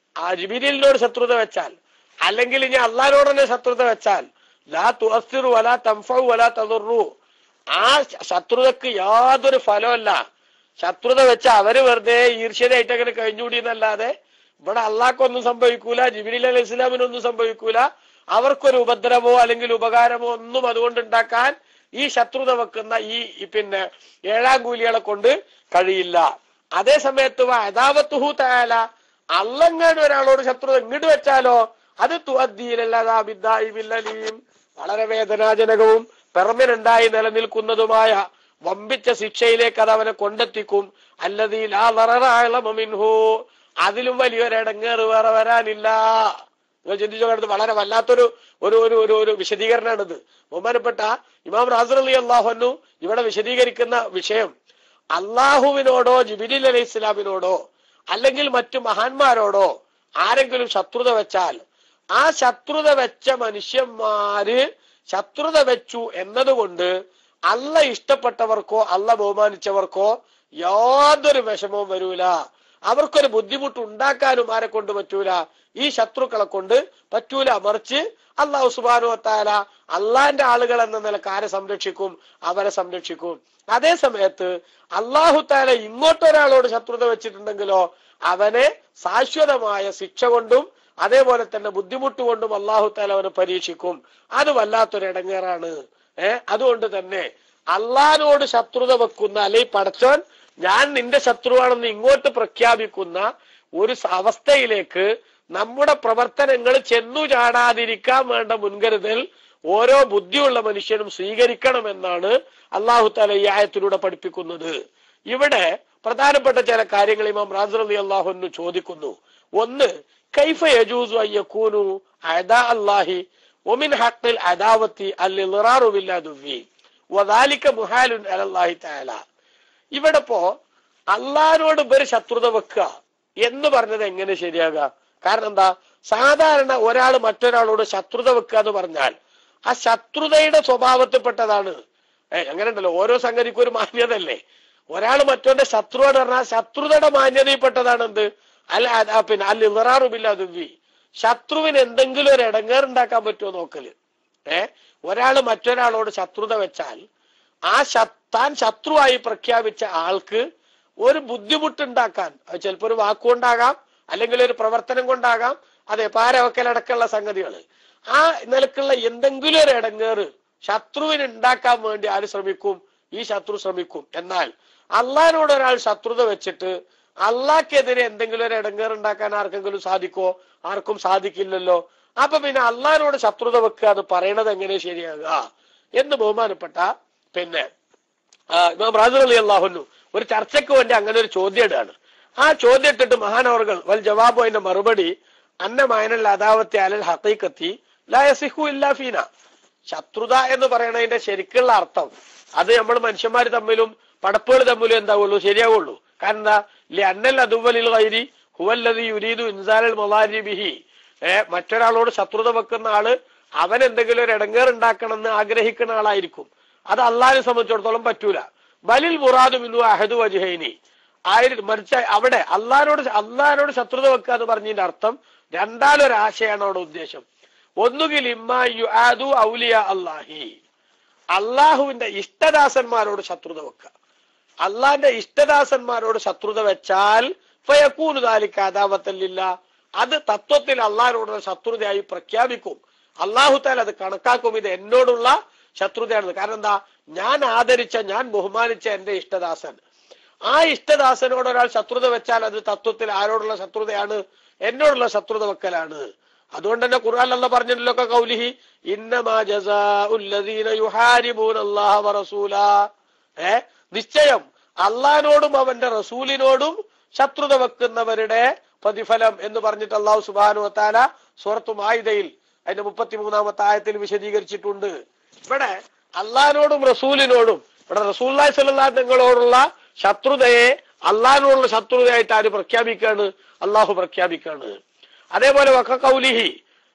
ജിബ്രീലിനോട് ശത്രുത വെച്ചാൽ അല്ലെങ്കിൽ ഇനി അള്ളാഹിനോട് തന്നെ ശത്രുത വെച്ചാൽ ലാ തുഅസ്സിറു വലാ തൻഫഉ വലാ തദുറു, ആ ശത്രുതക്ക് യാതൊരു ഫലമല്ല. ശത്രുത വെച്ച അവര് വെറുതെ ഈർഷ്യരായിട്ട് അങ്ങനെ കഴിഞ്ഞുകൂടി എന്നല്ലാതെ ഇവിടെ അള്ളാഹ്ക്കൊന്നും സംഭവിക്കൂല, ജിബ്രീൽ അലൈഹി ഇസ്ലാമിനൊന്നും സംഭവിക്കൂല, അവർക്കൊരു ഉപദ്രവമോ അല്ലെങ്കിൽ ഉപകാരമോ ഒന്നും അതുകൊണ്ട് ഉണ്ടാക്കാൻ ഈ ശത്രുത വെക്കുന്ന ഈ ഏഴാം കൂലികളെ കൊണ്ട് കഴിയില്ല. അതേ സമയത്ത് അദാവത്തുഹു തആല, അള്ളങ്ങാണ് ഒരാളോട് ശത്രുത ഇങ്ങോട്ട് വെച്ചാലോ അത് തുഅദ്ദീലലീം, വളരെ വേദനാജനകവും പെർമനന്റായി നിലനിൽക്കുന്നതുമായ വമ്പിച്ച ശിക്ഷയിലേക്ക് അത് അവനെ കൊണ്ടെത്തിക്കും. അല്ലദീ ലാ ദററ അഅ്ലമു മിൻഹു, അതിലും വലിയൊരു ഇടങ്ങേറ് വേറെ വരാനില്ല. നിങ്ങൾ ചിന്തിച്ചു കണ്ടത് വളരെ വല്ലാത്തൊരു ഒരു ഒരു ഒരു ഒരു വിശദീകരണമാണിത്. ബഹുമാനപ്പെട്ട ഇമാം റാസി റളിയല്ലാഹു അൻഹു ഇവിടെ വിശദീകരിക്കുന്ന വിഷയം അള്ളാഹുവിനോടോ ജിബ്രീൽ അലൈഹി ഇസ്ലാമിനോടോ അല്ലെങ്കിൽ മറ്റു മഹാന്മാരോടോ ആരെങ്കിലും ശത്രുത വെച്ചാൽ ആ ശത്രുത വെച്ച മനുഷ്യന്മാര് ശത്രുത വെച്ചു എന്നതുകൊണ്ട് അല്ല ഇഷ്ടപ്പെട്ടവർക്കോ അല്ല ബഹുമാനിച്ചവർക്കോ യാതൊരു വിഷമവും വരൂല, അവർക്കൊരു ബുദ്ധിമുട്ട് ഉണ്ടാക്കാനും ആരെ കൊണ്ട് പറ്റൂല, ഈ ശത്രുക്കളെ കൊണ്ട് പറ്റൂല. മറിച്ച് അല്ലാഹു സുബ്ഹാനഹു വ തആല അള്ളാന്റെ ആളുകൾ എന്ന നിലക്ക് ആരെ സംരക്ഷിക്കും? അവരെ സംരക്ഷിക്കും. അതേ സമയത്ത് അല്ലാഹു തആല ഇങ്ങോട്ടൊരാളോട് ശത്രുത വെച്ചിട്ടുണ്ടെങ്കിലോ അവനെ ശാശ്വതമായ ശിക്ഷ കൊണ്ടും അതേപോലെ തന്നെ ബുദ്ധിമുട്ട് കൊണ്ടും അല്ലാഹു തആല അവനെ പരീക്ഷിക്കും. അത് വല്ലാത്തൊരു ഇടങ്ങേറാണ്. അതുകൊണ്ട് തന്നെ അള്ളാഹിനോട് ശത്രുത വെക്കുന്ന അല്ലെങ്കിൽ പടച്ചോൻ ഞാൻ നിന്റെ ശത്രുവാണെന്ന് ഇങ്ങോട്ട് പ്രഖ്യാപിക്കുന്ന ഒരു അവസ്ഥയിലേക്ക് നമ്മുടെ പ്രവർത്തനങ്ങൾ ചെന്നു ചാടാതിരിക്കാൻ വേണ്ട മുൻകരുതൽ ഓരോ ബുദ്ധിയുള്ള മനുഷ്യനും സ്വീകരിക്കണമെന്നാണ് അല്ലാഹു തആല ഈ ആയത്തിലൂടെ പഠിപ്പിക്കുന്നത്. ഇവിടെ പ്രധാനപ്പെട്ട ചില കാര്യങ്ങൾ ഇമാം റാസി റളിയല്ലാഹു അൻഹു ചോദിക്കുന്നു. ഒന്ന്, കൈഫ യജൂസു അൻ യകൂനു അഅദാ അല്ലാഹി വമിൻ ഹഖ്ഖിൽ അദാവത്തി അൽ-ഇളറാറു ബിൽ-അദുവ്വി വദാലിക മുഹാലുൻ അലല്ലാഹി തആല. ഇവിടെ ഇപ്പോ അള്ളാഹിനോട് ഇവര് ശത്രുത വെക്കുക എന്ന് പറഞ്ഞത് എങ്ങനെ ശരിയാകാം? കാരണം എന്താ? സാധാരണ ഒരാൾ മറ്റൊരാളോട് ശത്രുത വെക്കുക എന്ന് പറഞ്ഞാൽ ആ ശത്രുതയുടെ സ്വഭാവത്തിൽപ്പെട്ടതാണ്. അങ്ങനെ ഉണ്ടല്ലോ, ഓരോ സംഗതിക്കും ഒരു മാന്യത അല്ലേ. ഒരാൾ മറ്റോന്റെ ശത്രുവാണ് പറഞ്ഞാൽ ശത്രുതയുടെ മാന്യതയിൽപ്പെട്ടതാണ് എന്ത്? അൽ-ഇളറാറു ബിൽ-അദുവ്വി, ശത്രുവിന് എന്തെങ്കിലും ഒരു ഇടങ്ങേറുണ്ടാക്കാൻ പറ്റുമോ നോക്കല്. ഒരാൾ മറ്റൊരാളോട് ശത്രുത വെച്ചാൽ ആ താൻ ശത്രുവായി പ്രഖ്യാപിച്ച ആൾക്ക് ഒരു ബുദ്ധിമുട്ടുണ്ടാക്കാൻ, അത് ചിലപ്പോൾ ഒരു വാക്കുകൊണ്ടാകാം അല്ലെങ്കിൽ ഒരു പ്രവർത്തനം കൊണ്ടാകാം, അതെ പാരവക്കലടക്കമുള്ള സംഗതികൾ, ആ നിലക്കുള്ള എന്തെങ്കിലും ഒരു ഇടങ്ങേറ് ശത്രുവിന് ഉണ്ടാക്കാൻ വേണ്ടി ആര് ശ്രമിക്കും? ഈ ശത്രു ശ്രമിക്കും. എന്നാൽ അള്ളാഹിനോട് ഒരാൾ ശത്രുത വെച്ചിട്ട് അള്ളാഹ്ക്കെതിരെ എന്തെങ്കിലും ഒരു ഇടങ്ങേറ് ഉണ്ടാക്കാൻ ആർക്കെങ്കിലും സാധിക്കോ? ആർക്കും സാധിക്കില്ലല്ലോ. അപ്പൊ പിന്നെ അള്ളാഹിനോട് ശത്രുത വെക്കുക എന്ന് പറയണത് എങ്ങനെ ശരിയാകുക എന്ന് ബഹുമാനപ്പെട്ട ഇമാം റാസി റളിയല്ലാഹു അൻഹു ഒരു ചർച്ചയ്ക്ക് വേണ്ടി അങ്ങനെ ഒരു ചോദ്യം ഇടാണ്. ആ ചോദ്യം ഇട്ടിട്ട് മഹാനവർകൾ വൽ ജവാബു, അതിന്റെ മറുപടി അന്ന മഅനൽ അദാവത്തി അലൽ ഹഖീഖത്തി ലാ യസിഹു ഇല്ലാ ഫീന. ശത്രുത എന്ന് പറയുന്നതിന്റെ ശരിക്കുള്ള അർത്ഥം അത് നമ്മൾ മനുഷ്യന്മാർ തമ്മിലും പടപ്പുകൾ തമ്മിലും എന്താവുള്ളൂ? ശരിയാവുള്ളൂ. കാരണം എന്താ? ലിഅന്നൽ അദുവ്വലിൽ ഗൈരി ഹുവല്ലദീ യുരീദു ഇൻസാലൽ മളാരി ബിഹി. മറ്റൊരാളോട് ശത്രുത വെക്കുന്ന ആള് അവൻ എന്തെങ്കിലും ഒരു ഇടങ്ങേറ് ഉണ്ടാക്കണം എന്ന് ആഗ്രഹിക്കുന്ന ആളായിരിക്കും. അത് അള്ളാഹിനെ സംബന്ധിച്ചിടത്തോളം പറ്റൂല. ബലിൽ മുറാദു മിൻഹു അഹദു വജ്ഹൈനി. മറിച്ച് അവിടെ അള്ളാഹിനോട് ശത്രുത വെക്കുക എന്ന് പറഞ്ഞതിന്റെ അർത്ഥം രണ്ടാലൊരാശയാണ് അവിടെ ഉദ്ദേശം. ഒന്നുകിൽ ഇമ്മാ യുആദു ഔലിയ അല്ലാഹി, അള്ളാഹുവിന്റെ ഇഷ്ടദാസന്മാരോട് ശത്രുത വെക്കുക. അള്ളാഹിന്റെ ഇഷ്ടദാസന്മാരോട് ശത്രുത വെച്ചാൽ ഫയകൂനു ദാലിക അദാവത്തൻ ലില്ലാഹ്, അത് തത്വത്തിൽ അള്ളാഹിനോടുള്ള ശത്രുതയായി പ്രഖ്യാപിക്കും. അള്ളാഹു തആല അത് കണക്കാക്കും, ഇത് എന്നോടുള്ള ശത്രുതയാണ്. കാരണം എന്താ? ഞാൻ ആദരിച്ച, ഞാൻ ബഹുമാനിച്ച എന്റെ ഇഷ്ടദാസൻ, ആ ഇഷ്ടദാസനോട് ഒരാൾ ശത്രുത വെച്ചാൽ അത് തത്വത്തിൽ ആരോടുള്ള ശത്രുതയാണ്? എന്നോടുള്ള ശത്രുത വെക്കലാണ്. അതുകൊണ്ട് തന്നെ ഖുർആൻ അല്ലാഹ് പറഞ്ഞല്ലോ കൗലിഹി ഇന്നമാ ജസാഉൽ ലദീന യുഹാരിബൂന അല്ലാഹ വറസൂലാ. നിശ്ചയം അള്ളാഹിനോടും അവന്റെ റസൂലിനോടും ശത്രുത വെക്കുന്നവരുടെ പ്രതിഫലം എന്ന് പറഞ്ഞിട്ട് അല്ലാഹു സുബ്ഹാനഹു വ തആല സൂറത്തു മാഇദയിൽ അതിന്റെ 33-ാമത്തെ ആയത്തിൽ വിശദീകരിച്ചിട്ടുണ്ട്. ഇവിടെ അള്ളാഹിനോടും റസൂലിനോടും, ഇവിടെ റസൂലുള്ളാഹി സ്വല്ലല്ലാഹു അലൈഹി വസല്ലമയോടുള്ള ശത്രുതയെ അള്ളാഹിനോടുള്ള ശത്രുതയായിട്ട് ആര് പ്രഖ്യാപിക്കാണ്? അള്ളാഹു പ്രഖ്യാപിക്കാണ്. അതേപോലെ വക ഖൗലിഹി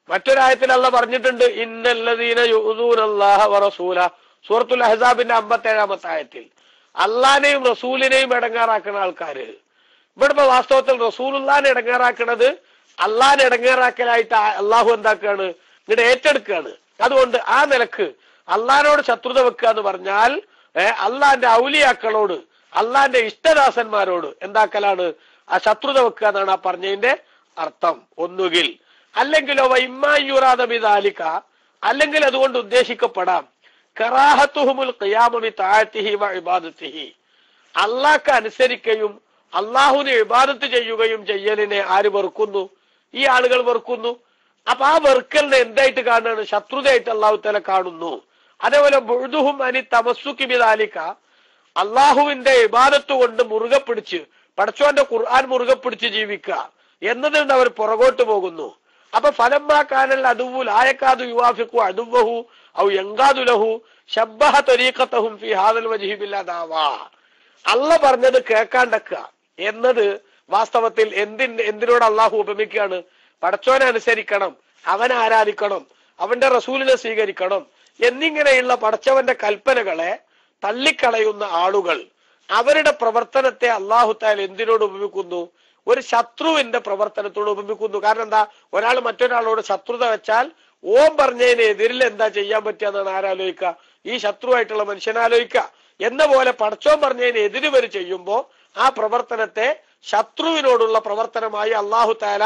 മറ്റൊരായത്തിൽ അല്ലാഹ് പറഞ്ഞിട്ടുണ്ട് ഇന്നല്ലദീന യുഊദൂനല്ലാഹ വറസൂല. സൂറത്തുൽ അഹ്സാബിന്റെ 57-ാമത്തെ ആയത്തിൽ അള്ളാഹിനെയും റസൂലിനെയും ഇടങ്ങേറാക്കുന്ന ആൾക്കാര്. ഇവിടെ വാസ്തവത്തിൽ റസൂലുള്ളാഹിനെ ഇടങ്ങേറാക്കുന്നത് അള്ളാഹിനെ ഇടങ്ങേറാക്കലായിട്ട് അള്ളാഹു എന്താക്കുകയാണ്? ഇവിടെ ഏറ്റെടുക്കുകയാണ്. അതുകൊണ്ട് ആ നിലക്ക് അള്ളാഹിനോട് ശത്രുത വെക്കുക എന്ന് പറഞ്ഞാൽ അള്ളാഹിന്റെ ഔലിയാക്കളോട്, അള്ളാഹിന്റെ ഇഷ്ടദാസന്മാരോട് എന്താക്കലാണ്? ആ ശത്രുത വെക്കുക എന്നാണ് ആ പറഞ്ഞതിന്റെ അർത്ഥം. ഒന്നുകിൽ അല്ലെങ്കിലോ വൈമ്മായുറാദ ബിദാലിക, അല്ലെങ്കിൽ അതുകൊണ്ട് ഉദ്ദേശിക്കപ്പെടാം കറാഹത്തുഹുമുൽ ഖിയാമ ബിതഅതിഹി വ ഇബാദത്തിഹി, അള്ളാഹ്ക്ക് അനുസരിക്കുകയും അള്ളാഹുവിനെ ഇബാദത്ത് ചെയ്യുകയും ചെയ്യലിനെ ആര് വെറുക്കുന്നു? ഈ ആളുകൾ വെറുക്കുന്നു. അപ്പൊ ആ വെറുക്കലിനെ എന്തായിട്ട് കാണുകയാണ്? ശത്രുതയായിട്ട് അള്ളാഹു തആല കാണുന്നു. അതേപോലെ ബുഅ്ദുഹും അനി തമസ്സുകി ബിദാലിക, അള്ളാഹുവിന്റെ ഇബാദത്ത് കൊണ്ട് മുറുകെ പിടിച്ച് പടച്ചോന്റെ ഖുർആൻ മുറുകെ പിടിച്ച് ജീവിക്കുക എന്നതിൽ നിന്ന് അവർ പുറകോട്ട് പോകുന്നു. അപ്പൊ ഫലമ്മാ കാനൽ അദുവ്വു ലായകാദു യുവാഫിഖു അദുവ്വഹു ഔ യൻഖാദു ലഹു ശബ്ബഹ തരീഖതഹും ഫീ ഹാദൽ വജ്ഹി ബില്ലദാവാ. അള്ളാഹ് പറഞ്ഞത് കേൾക്കാണ്ടക്കുക എന്നത് വാസ്തവത്തിൽ എന്തിനോട് അള്ളാഹു ഉപമിക്കുകയാണ്? പടച്ചോനെ അനുസരിക്കണം, അവനെ ആരാധിക്കണം, അവന്റെ റസൂലിനെ സ്വീകരിക്കണം എന്നിങ്ങനെയുള്ള പടച്ചവന്റെ കൽപ്പനകളെ തള്ളിക്കളയുന്ന ആളുകൾ അവരുടെ പ്രവർത്തനത്തെ അള്ളാഹു തആല എന്തിനോട് ഉപമിക്കുന്നു? ഒരു ശത്രുവിന്റെ പ്രവർത്തനത്തോട് ഉപമിക്കുന്നു. കാരണം എന്താ? ഒരാൾ മറ്റൊരാളോട് ശത്രുത വെച്ചാൽ ഓം പറഞ്ഞതിന് എതിരിൽ എന്താ ചെയ്യാൻ പറ്റുക എന്നാണ് ആരാലോചിക്കുക? ഈ ശത്രുവായിട്ടുള്ള മനുഷ്യനാലോചിക്കുക. എന്ന പോലെ പടച്ചോൻ പറഞ്ഞതിന് എതിര് വരെ ചെയ്യുമ്പോ ആ പ്രവർത്തനത്തെ ശത്രുവിനോടുള്ള പ്രവർത്തനമായി അള്ളാഹു തആല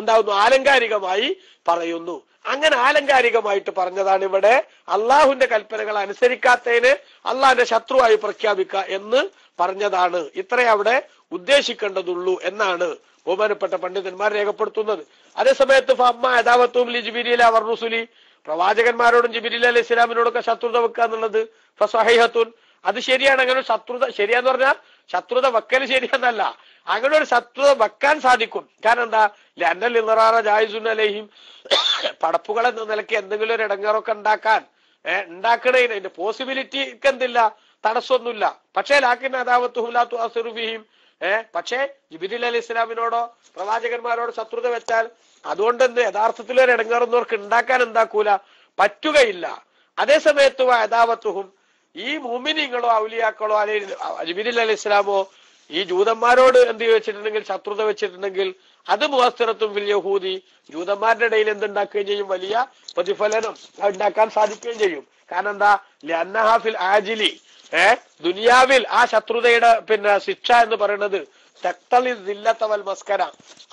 എന്താവുന്നു? ആലങ്കാരികമായി പറയുന്നു. അങ്ങനെ ആലങ്കാരികമായിട്ട് പറഞ്ഞതാണ് ഇവിടെ അള്ളാഹുവിന്റെ കൽപ്പനകൾ അനുസരിക്കാത്തതിന് അള്ളാഹിന്റെ ശത്രുവായി പ്രഖ്യാപിക്കുക എന്ന് പറഞ്ഞതാണ്. ഇത്രേ അവിടെ ഉദ്ദേശിക്കേണ്ടതുള്ളൂ എന്നാണ് ബഹുമാനപ്പെട്ട പണ്ഡിതന്മാർ രേഖപ്പെടുത്തുന്നത്. അതേസമയത്ത് പ്രവാചകന്മാരോടും ജിബ്രീൽ അലൈഹി ഇസ്ലാമിനോടൊക്കെ ശത്രുത വെക്കുക എന്നുള്ളത് ഫസഹീഹത്തുൻ, അത് ശരിയാണ്. അങ്ങനെ ഒരു ശത്രുത ശരിയാന്ന് പറഞ്ഞാൽ ശത്രുത വെക്കൽ ശരിയെന്നല്ല, അങ്ങനെ ഒരു ശത്രുത വെക്കാൻ സാധിക്കും. കാരണം എന്താ? ലഅന്നൽ ഇളറാറ ജായിസുൻ അലൈഹിം, പടപ്പുകൾ എന്ന നിലയ്ക്ക് എന്തെങ്കിലും ഒരു ഇടങ്ങേറൊക്കെ ഉണ്ടാക്കണേന് അതിന്റെ പോസിബിലിറ്റിക്ക് എന്തില്ല? തടസ്സമൊന്നുമില്ല. പക്ഷേ ലാക്കിൻ അദാവത്തുഹും ലാ തുഅസിറു ഫീഹിം, പക്ഷേ ജിബ്രീൽ അലൈഹി ഇസ്ലാമിനോടോ പ്രവാചകന്മാരോട് ശത്രുത വെച്ചാൽ അതുകൊണ്ട് യഥാർത്ഥത്തിൽ ഒരു ഇടങ്ങേറുന്നവർക്ക് ഉണ്ടാക്കാൻ എന്താക്കൂല? പറ്റുകയില്ല. അതേസമയത്ത് അദാവത്തുഹും, ഈ മുഅ്മിനീങ്ങളോ ഔലിയാക്കളോ അല്ലെങ്കിൽ ജിബ്രീൽ അലൈഹി ഇസ്ലാമോ ഈ ജൂതന്മാരോട് എന്ത് വെച്ചിട്ടുണ്ടെങ്കിൽ ശത്രുത വെച്ചിട്ടുണ്ടെങ്കിൽ അത് മുഅസ്സിറത്തുൻ ഫിൽ യഹൂദി, ജൂതന്മാരുടെ ഇടയിൽ എന്തുണ്ടാക്കുകയും ചെയ്യും? വലിയ പ്രതിഫലനം ഉണ്ടാക്കാൻ സാധിക്കുകയും ചെയ്യും. കാരണം എന്താ? ലഅന്നഹാ ഫിൽ ആജിലി, ദുനിയാവിൽ ആ ശത്രുതയുടെ ശിക്ഷ എന്ന് പറയുന്നത് തഖ്തലി ദില്ലത വൽ മസ്കര,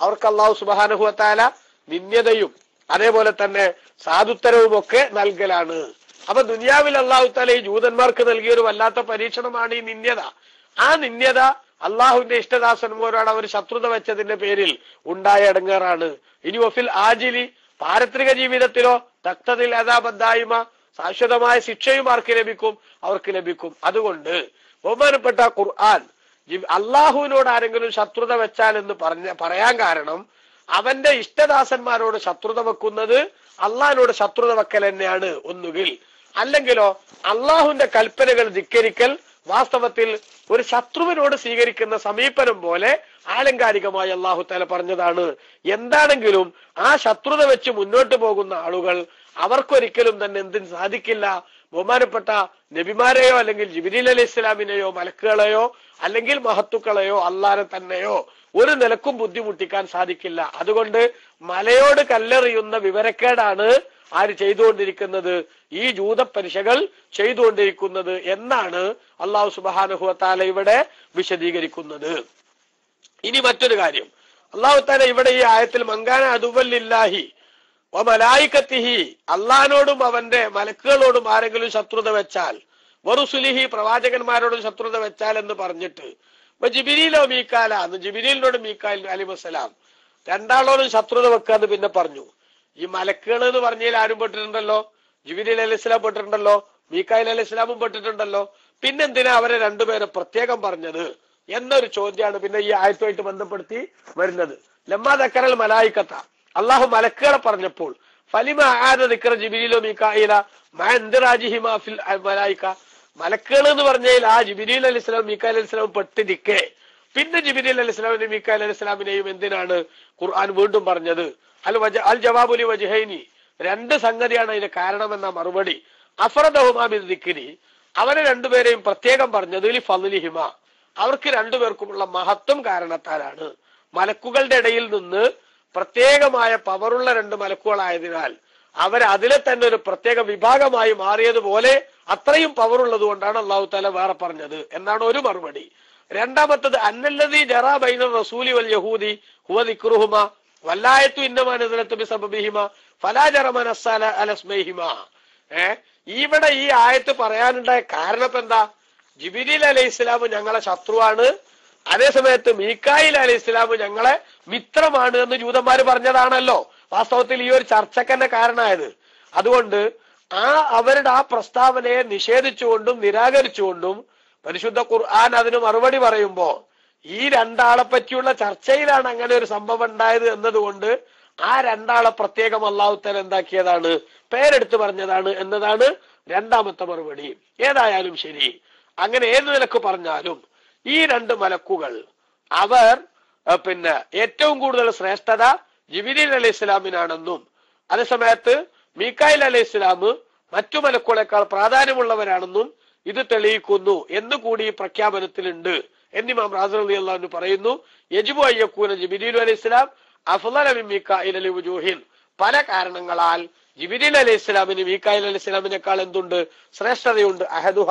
അവർക്ക് അല്ലാഹു സുബ്ഹാനഹു വ തആല നിന്ദ്യതയും അതേപോലെ തന്നെ സാധുത്തരവും ഒക്കെ നൽകലാണ്. അപ്പൊ ദുനിയാവിൽ അല്ലാഹു തആല ഈ ജൂതന്മാർക്ക് നൽകിയ ഒരു വല്ലാത്ത പരീക്ഷണമാണ് ഈ നിന്ദ്യത. ആ നിന്ദ്യത അള്ളാഹുവിന്റെ ഇഷ്ടദാസന്മാരോട് അവർ ശത്രുത വെച്ചതിന്റെ പേരിൽ ഉണ്ടായ ഇടങ്ങേറാണ്. ഇനി വഫിൽ ആജിലി, പാരത്രിക ജീവിതത്തിലോ തഖ്തദിൽ അദാബദ്ദായിമ, ശാശ്വതമായ ശിക്ഷയും ആർക്ക് ലഭിക്കും? അവർക്ക് ലഭിക്കും. അതുകൊണ്ട് ബഹുമാനപ്പെട്ട ഖുർആൻ അള്ളാഹുവിനോട് ആരെങ്കിലും ശത്രുത വെച്ചാൽ എന്ന് പറയാൻ കാരണം അവന്റെ ഇഷ്ടദാസന്മാരോട് ശത്രുത വെക്കുന്നത് അള്ളാഹിനോട് ശത്രുത വെക്കൽ തന്നെയാണ് ഒന്നുകിൽ. അല്ലെങ്കിലോ അള്ളാഹുവിന്റെ കൽപ്പനകൾ ധിക്കരിക്കൽ വാസ്തവത്തിൽ ഒരു ശത്രുവിനോട് സ്വീകരിക്കുന്ന സമീപനം പോലെ ആലങ്കാരികമായി അള്ളാഹു തആല പറഞ്ഞതാണ്. എന്താണെങ്കിലും ആ ശത്രുത വെച്ച് മുന്നോട്ട് പോകുന്ന ആളുകൾ അവർക്കൊരിക്കലും തന്നെ എന്തിന് സാധിക്കില്ല? ബഹുമാനപ്പെട്ട നബിമാരെയോ അല്ലെങ്കിൽ ജിബ്രീൽ അലൈഹി ഇസ്ലാമിനെയോ മലക്കുകളെയോ അല്ലെങ്കിൽ മഹത്തുക്കളെയോ അള്ളാഹനെ തന്നെയോ ഒരു നിലക്കും ബുദ്ധിമുട്ടിക്കാൻ സാധിക്കില്ല. അതുകൊണ്ട് മലയോട് കല്ലെറിയുന്ന വിവരക്കേടാണ് ആര് ചെയ്തുകൊണ്ടിരിക്കുന്നത്? ഈ ജൂതപരിശകൾ ചെയ്തുകൊണ്ടിരിക്കുന്നത് എന്നാണ് അല്ലാഹു സുബ്ഹാനഹു വ തആല ഇവിടെ വിശദീകരിക്കുന്നത്. ഇനി മറ്റൊരു കാര്യം, അല്ലാഹു തആല ഇവിടെ ഈ ആയത്തിൽ മങ്കാന അദുവ്വല്ലില്ലാഹി വ മലായികത്തിഹി, അള്ളാഹിനോടും അവന്റെ മലക്കുകളോടും ആരെങ്കിലും ശത്രുത വെച്ചാൽ, വറുസുലിഹി, പ്രവാചകന്മാരോടും ശത്രുത വെച്ചാൽ എന്ന് പറഞ്ഞിട്ട് ജിബ്രീലോ മീക്കാല, ജിബ്രീലിനോട് മീക്കായിൽ അലൈഹിസ്സലാം രണ്ടാളോടും ശത്രുത വെക്കാന്ന് പിന്നെ പറഞ്ഞു. ഈ മലക്കുകൾ എന്ന് പറഞ്ഞാൽ ആരും പെട്ടിട്ടുണ്ടല്ലോ, ജിബ്രീൽ അലൈഹി ഇസ്ലാം പെട്ടിട്ടുണ്ടല്ലോ, മീകായിൽ അലൈഹി ഇസ്ലാമും പെട്ടിട്ടുണ്ടല്ലോ. പിന്നെന്തിനാ അവരെ രണ്ടുപേരെ പ്രത്യേകം പറഞ്ഞത് എന്നൊരു ചോദ്യമാണ് പിന്നെ ഈ ആയത്തുമായിട്ട് ബന്ധപ്പെടുത്തി വരുന്നത്. ലമ്മാ ദക്കറൽ മലായിക്കത്ത, അള്ളാഹു മലക്കുകളെ പറഞ്ഞപ്പോൾ ഫലിമ ആദ ദിക്ര ജിബ്രീലോ മീകായില മാ ഇൻദിറാജിഹിമാ ഫിൽ മലായിക, മലക്കുകൾ എന്ന് പറഞ്ഞാൽ ആ ജിബ്രീൽ അലൈഹി ഇസ്ലാം മീകായിൽ അലൈഹി ഇസ്ലാം പെട്ടിരിക്കെ പിന്നെ ജിബ്രീൽ അലൈഹി ഇസ്ലാമിനെയും മീകായിൽ അലൈഹി ഇസ്ലാമിനെയും എന്തിനാണ് ഖുർആൻ വീണ്ടും പറഞ്ഞത്? അൽ ജവാബുലി വജ്ഹൈനി, രണ്ട് സംഗതിയാണ് അതിന്റെ കാരണമെന്ന മറുപടി. അഫ്റദഹുമാ ബിദ്ദിക്രി, അവരെ രണ്ടുപേരെയും പ്രത്യേകം പറഞ്ഞത് ലി ഫളിഹിമ, അവർക്ക് രണ്ടുപേർക്കുമുള്ള മഹത്വം കാരണത്താലാണ്. മലക്കുകളുടെ ഇടയിൽ നിന്ന് പ്രത്യേകമായ പവറുള്ള രണ്ട് മലക്കുകളായതിനാൽ അവർ അതിലെ തന്നെ ഒരു പ്രത്യേക വിഭാഗമായി മാറിയതുപോലെ അത്രയും പവറുള്ളത് കൊണ്ടാണ് അള്ളാഹു തആല വേറെ പറഞ്ഞത് എന്നാണ് ഒരു മറുപടി. രണ്ടാമത്തത് അന്നല്ലദീ ജറാ ബൈന റസൂലി വൽ യഹൂദി ഹുവ ദിക്റുഹുമാ വല്ലായത്തു ഇന്നമാ നസലത്തു ബിസബബിഹിമാ ഫലാ ജറമ നസ്സല അലസ്മൈഹിമാ. ഇവിടെ ഈ ആയത്ത് പറയാനുണ്ടായ കാരണം ഇപ്പൊ എന്താ? ജിബ്രീൽ അലൈഹി ഇസ്ലാം ഞങ്ങളെ ശത്രുവാണ്, അതേസമയത്ത് മീകായിൽ അലൈഹി ഇസ്ലാം ഞങ്ങളെ മിത്രമാണ് എന്ന് ജൂതന്മാര് പറഞ്ഞതാണല്ലോ വാസ്തവത്തിൽ ഈ ഒരു ചർച്ചക്കന്നെ കാരണമായത്. അതുകൊണ്ട് അവരുടെ ആ പ്രസ്താവനയെ നിഷേധിച്ചുകൊണ്ടും നിരാകരിച്ചുകൊണ്ടും പരിശുദ്ധ ഖുർആൻ അതിന് മറുപടി പറയുമ്പോ ഈ രണ്ടാളെ പറ്റിയുള്ള ചർച്ചയിലാണ് അങ്ങനെ ഒരു സംഭവം ഉണ്ടായത് എന്നതുകൊണ്ട് ആ രണ്ടാളെ പ്രത്യേകം അല്ലാഹു തആല എന്താക്കിയതാണ്, പേരെടുത്ത് പറഞ്ഞതാണ് എന്നതാണ് രണ്ടാമത്തെ മറുപടി. ഏതായാലും ശരി, അങ്ങനെ ഏത് നിലക്ക് പറഞ്ഞാലും ഈ രണ്ട് മലക്കുകൾ അവർ പിന്നെ ഏറ്റവും കൂടുതൽ ശ്രേഷ്ഠത ജിബ്രീൽ അലൈഹി ഇസ്ലാമിനാണെന്നും അതേസമയത്ത് മീകായിൽ അലൈഹി ഇസ്ലാം മറ്റു മലക്കുകളെക്കാൾ പ്രാധാന്യമുള്ളവരാണെന്നും ഇത് തെളിയിക്കുന്നു എന്നുകൂടി ഈ പ്രഖ്യാപനത്തിലുണ്ട് എന്ന് ഇമാം റാസി റളിയല്ലാഹു അൻഹു പറയുന്നു. യജിബു അയ്യകൂന ജിബ്രീൽ അലൈഹി ഇസ്ലാം അഫ്ളല മിൻ മീകായിൽ ലിവുജൂഹിൻ, പല കാരണങ്ങളാൽ ജിബ്രീൽ അലൈഹി ഇസ്ലാമിന് മീകായിൽ അലൈഹി ഇസ്ലാമിനേക്കാൾ എന്തുണ്ട്? ശ്രേഷ്ഠതയുണ്ട്. അഹദുഹ,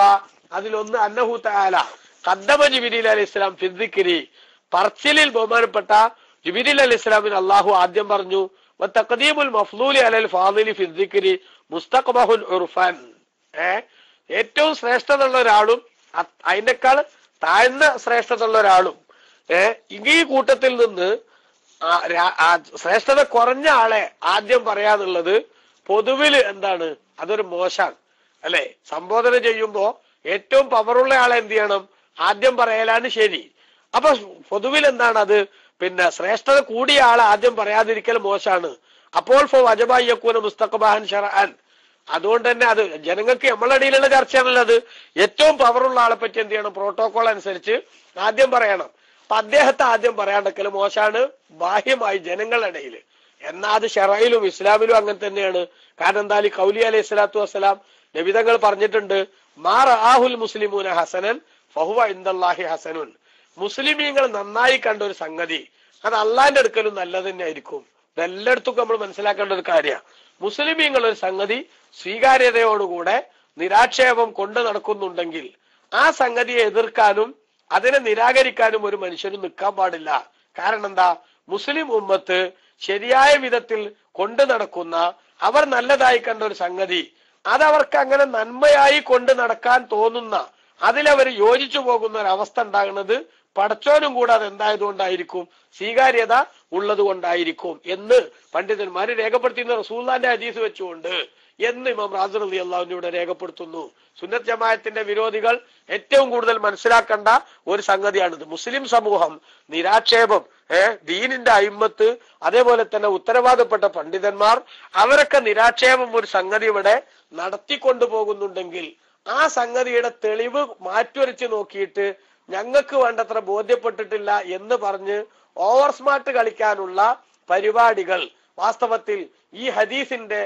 അതിലൊന്ന് അന്നഹു തആല ഖദ്ദമ ജിബ്രീൽ അലൈഹി ഇസ്ലാം ഫി ദിക്രി, പറച്ചിലിൽ ബഹുമാനപ്പെട്ട ജിബ്രീൽ അലൈഹി ഇസ്ലാമിന് അല്ലാഹു ആദ്യം പറഞ്ഞു. വതഖദീമുൽ മഫ്ളൂലി അലൽ ഫാദിലി ഫി ദിക്രി മുസ്തഖബഹുൻ ഉർഫൻ, ഏറ്റവും ശ്രേഷ്ഠതയുള്ള ഒരാളും അതിനേക്കാൾ താഴ്ന്ന ശ്രേഷ്ഠതയുള്ള ഒരാളും ഈ കൂട്ടത്തിൽ നിന്ന് ശ്രേഷ്ഠത കുറഞ്ഞ ആളെ ആദ്യം പറയാന്നുള്ളത് പൊതുവിൽ എന്താണ്? അതൊരു മോശാണ് അല്ലെ? സംബോധന ചെയ്യുമ്പോ ഏറ്റവും പവറുള്ള ആളെ എന്ത് ചെയ്യണം? ആദ്യം പറയലാണ് ശരി. അപ്പൊ പൊതുവിൽ എന്താണ് അത്? പിന്നെ ശ്രേഷ്ഠത കൂടിയ ആളെ ആദ്യം പറയാതിരിക്കൽ മോശാണ്. അപ്പോൾ വജബായിക്കൂന മുസ്തഖബാൻ ശറഅൻ, അതുകൊണ്ട് തന്നെ അത് ജനങ്ങൾക്ക് നമ്മളുടെ ഇടയിലുള്ള ചർച്ചയാണല്ലോ. അത് ഏറ്റവും പവറുള്ള ആളെ പറ്റി എന്ത് ചെയ്യണം? പ്രോട്ടോകോൾ അനുസരിച്ച് ആദ്യം പറയണം. അപ്പൊ അദ്ദേഹത്തെ ആദ്യം പറയാണ്ടക്കൽ മോശാണ് ബാഹ്യമായി ജനങ്ങളുടെ ഇടയിൽ. എന്നാൽ അത് ശറയിലും ഇസ്ലാമിലും അങ്ങനെ തന്നെയാണ്. കാരണം എന്തായാലും കൗലി അലൈഹി സ്വലാത്തു വസ്സലാം നബിതങ്ങൾ പറഞ്ഞിട്ടുണ്ട്, മാ റആഹുൽ മുസ്ലിമൂന ഹസനൻ ഫഹുവ ഇൻദല്ലാഹി ഹസനുൻ, മുസ്ലിമീങ്ങൾ നന്നായി കണ്ട ഒരു സംഗതി അത് അള്ളാന്റെ അടുക്കലും നല്ലത് തന്നെ ആയിരിക്കും. ഇതെല്ലായിടത്തും നമ്മൾ മനസ്സിലാക്കേണ്ട ഒരു കാര്യമാണ്. മുസ്ലിമീങ്ങൾ ഒരു സംഗതി സ്വീകാര്യതയോടുകൂടെ നിരാക്ഷേപം കൊണ്ട് നടക്കുന്നുണ്ടെങ്കിൽ ആ സംഗതിയെ എതിർക്കാനും അതിനെ നിരാകരിക്കാനും ഒരു മനുഷ്യനും നിൽക്കാൻ പാടില്ല. കാരണം എന്താ? മുസ്ലിം ഉമ്മത്ത് ശരിയായ വിധത്തിൽ കൊണ്ടു നടക്കുന്ന അവർ നല്ലതായി കണ്ട ഒരു സംഗതി അതവർക്ക് അങ്ങനെ നന്മയായി കൊണ്ട് നടക്കാൻ തോന്നുന്ന അതിലവർ യോജിച്ചു പോകുന്ന ഒരു അവസ്ഥ ഉണ്ടാകുന്നത് പടച്ചോനും കൂടെ അത് എന്തായതുകൊണ്ടായിരിക്കും? സ്വീകാര്യത ഉള്ളത് കൊണ്ടായിരിക്കും എന്ന് പണ്ഡിതന്മാര് രേഖപ്പെടുത്തുന്ന റസൂലുള്ളാഹിന്റെ ഹദീസ് വെച്ചുകൊണ്ട് എന്ന് ഇമാം റാസി റളിയല്ലാഹു അൻഹു ഇവിടെ രേഖപ്പെടുത്തുന്നു. സുന്നത്ത് ജമാഅത്തിന്റെ വിരോധികൾ ഏറ്റവും കൂടുതൽ മനസ്സിലാക്കേണ്ട ഒരു സംഗതിയാണിത്. മുസ്ലിം സമൂഹം നിരാക്ഷേപം, ദീനിന്റെ അയിമ്മത്ത്, അതേപോലെ തന്നെ ഉത്തരവാദപ്പെട്ട പണ്ഡിതന്മാർ അവരൊക്കെ നിരാക്ഷേപം ഒരു സംഗതി ഇവിടെ നടത്തിക്കൊണ്ടു പോകുന്നുണ്ടെങ്കിൽ ആ സംഗതിയുടെ തെളിവ് മാറ്റുരച്ച് നോക്കിയിട്ട് ഞങ്ങൾക്ക് വേണ്ടത്ര ബോധ്യപ്പെട്ടിട്ടില്ല എന്ന് പറഞ്ഞ് ഓവർ സ്മാർട്ട് കളിക്കാനുള്ള പരിപാടികൾ വാസ്തവത്തിൽ ഈ ഹദീസിന്റെ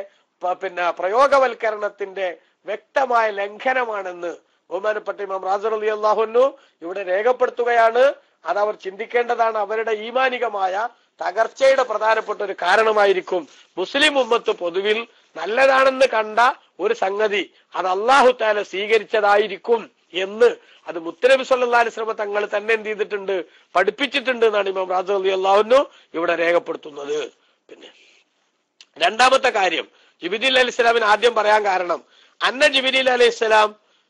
പിന്നെ പ്രയോഗവൽക്കരണത്തിന്റെ വ്യക്തമായ ലംഘനമാണെന്ന് ബഹുമാനപ്പെട്ട ഇമാം റാസി റളിയല്ലാഹു അൻഹു ഇവിടെ രേഖപ്പെടുത്തുകയാണ്. അതവർ ചിന്തിക്കേണ്ടതാണ്. അവരുടെ ഈമാനികമായ തകർച്ചയുടെ പ്രധാനപ്പെട്ട ഒരു കാരണമായിരിക്കും. മുസ്ലിം ഉമ്മത്ത് പൊതുവിൽ നല്ലതാണെന്ന് കണ്ട ഒരു സംഗതി അത് അല്ലാഹു തആല സ്വീകരിച്ചതായിരിക്കും എന്ന് അത് മുത്തനബി സല്ലല്ലാഹു അലൈഹി വസല്ലം തങ്ങൾ തന്നെ എന്ത് ചെയ്തിട്ടുണ്ട്? പഠിപ്പിച്ചിട്ടുണ്ട് എന്നാണ് ഇമാം റാസി റളിയല്ലാഹു അൻഹു ഇവിടെ രേഖപ്പെടുത്തുന്നത്. പിന്നെ രണ്ടാമത്തെ കാര്യം, ജിബ്രീൽ അലൈഹി സ്വലാമിന് ആദ്യം പറയാൻ കാരണം അന്ന ജിബ്രീൽ അലൈഹി സ്വലാം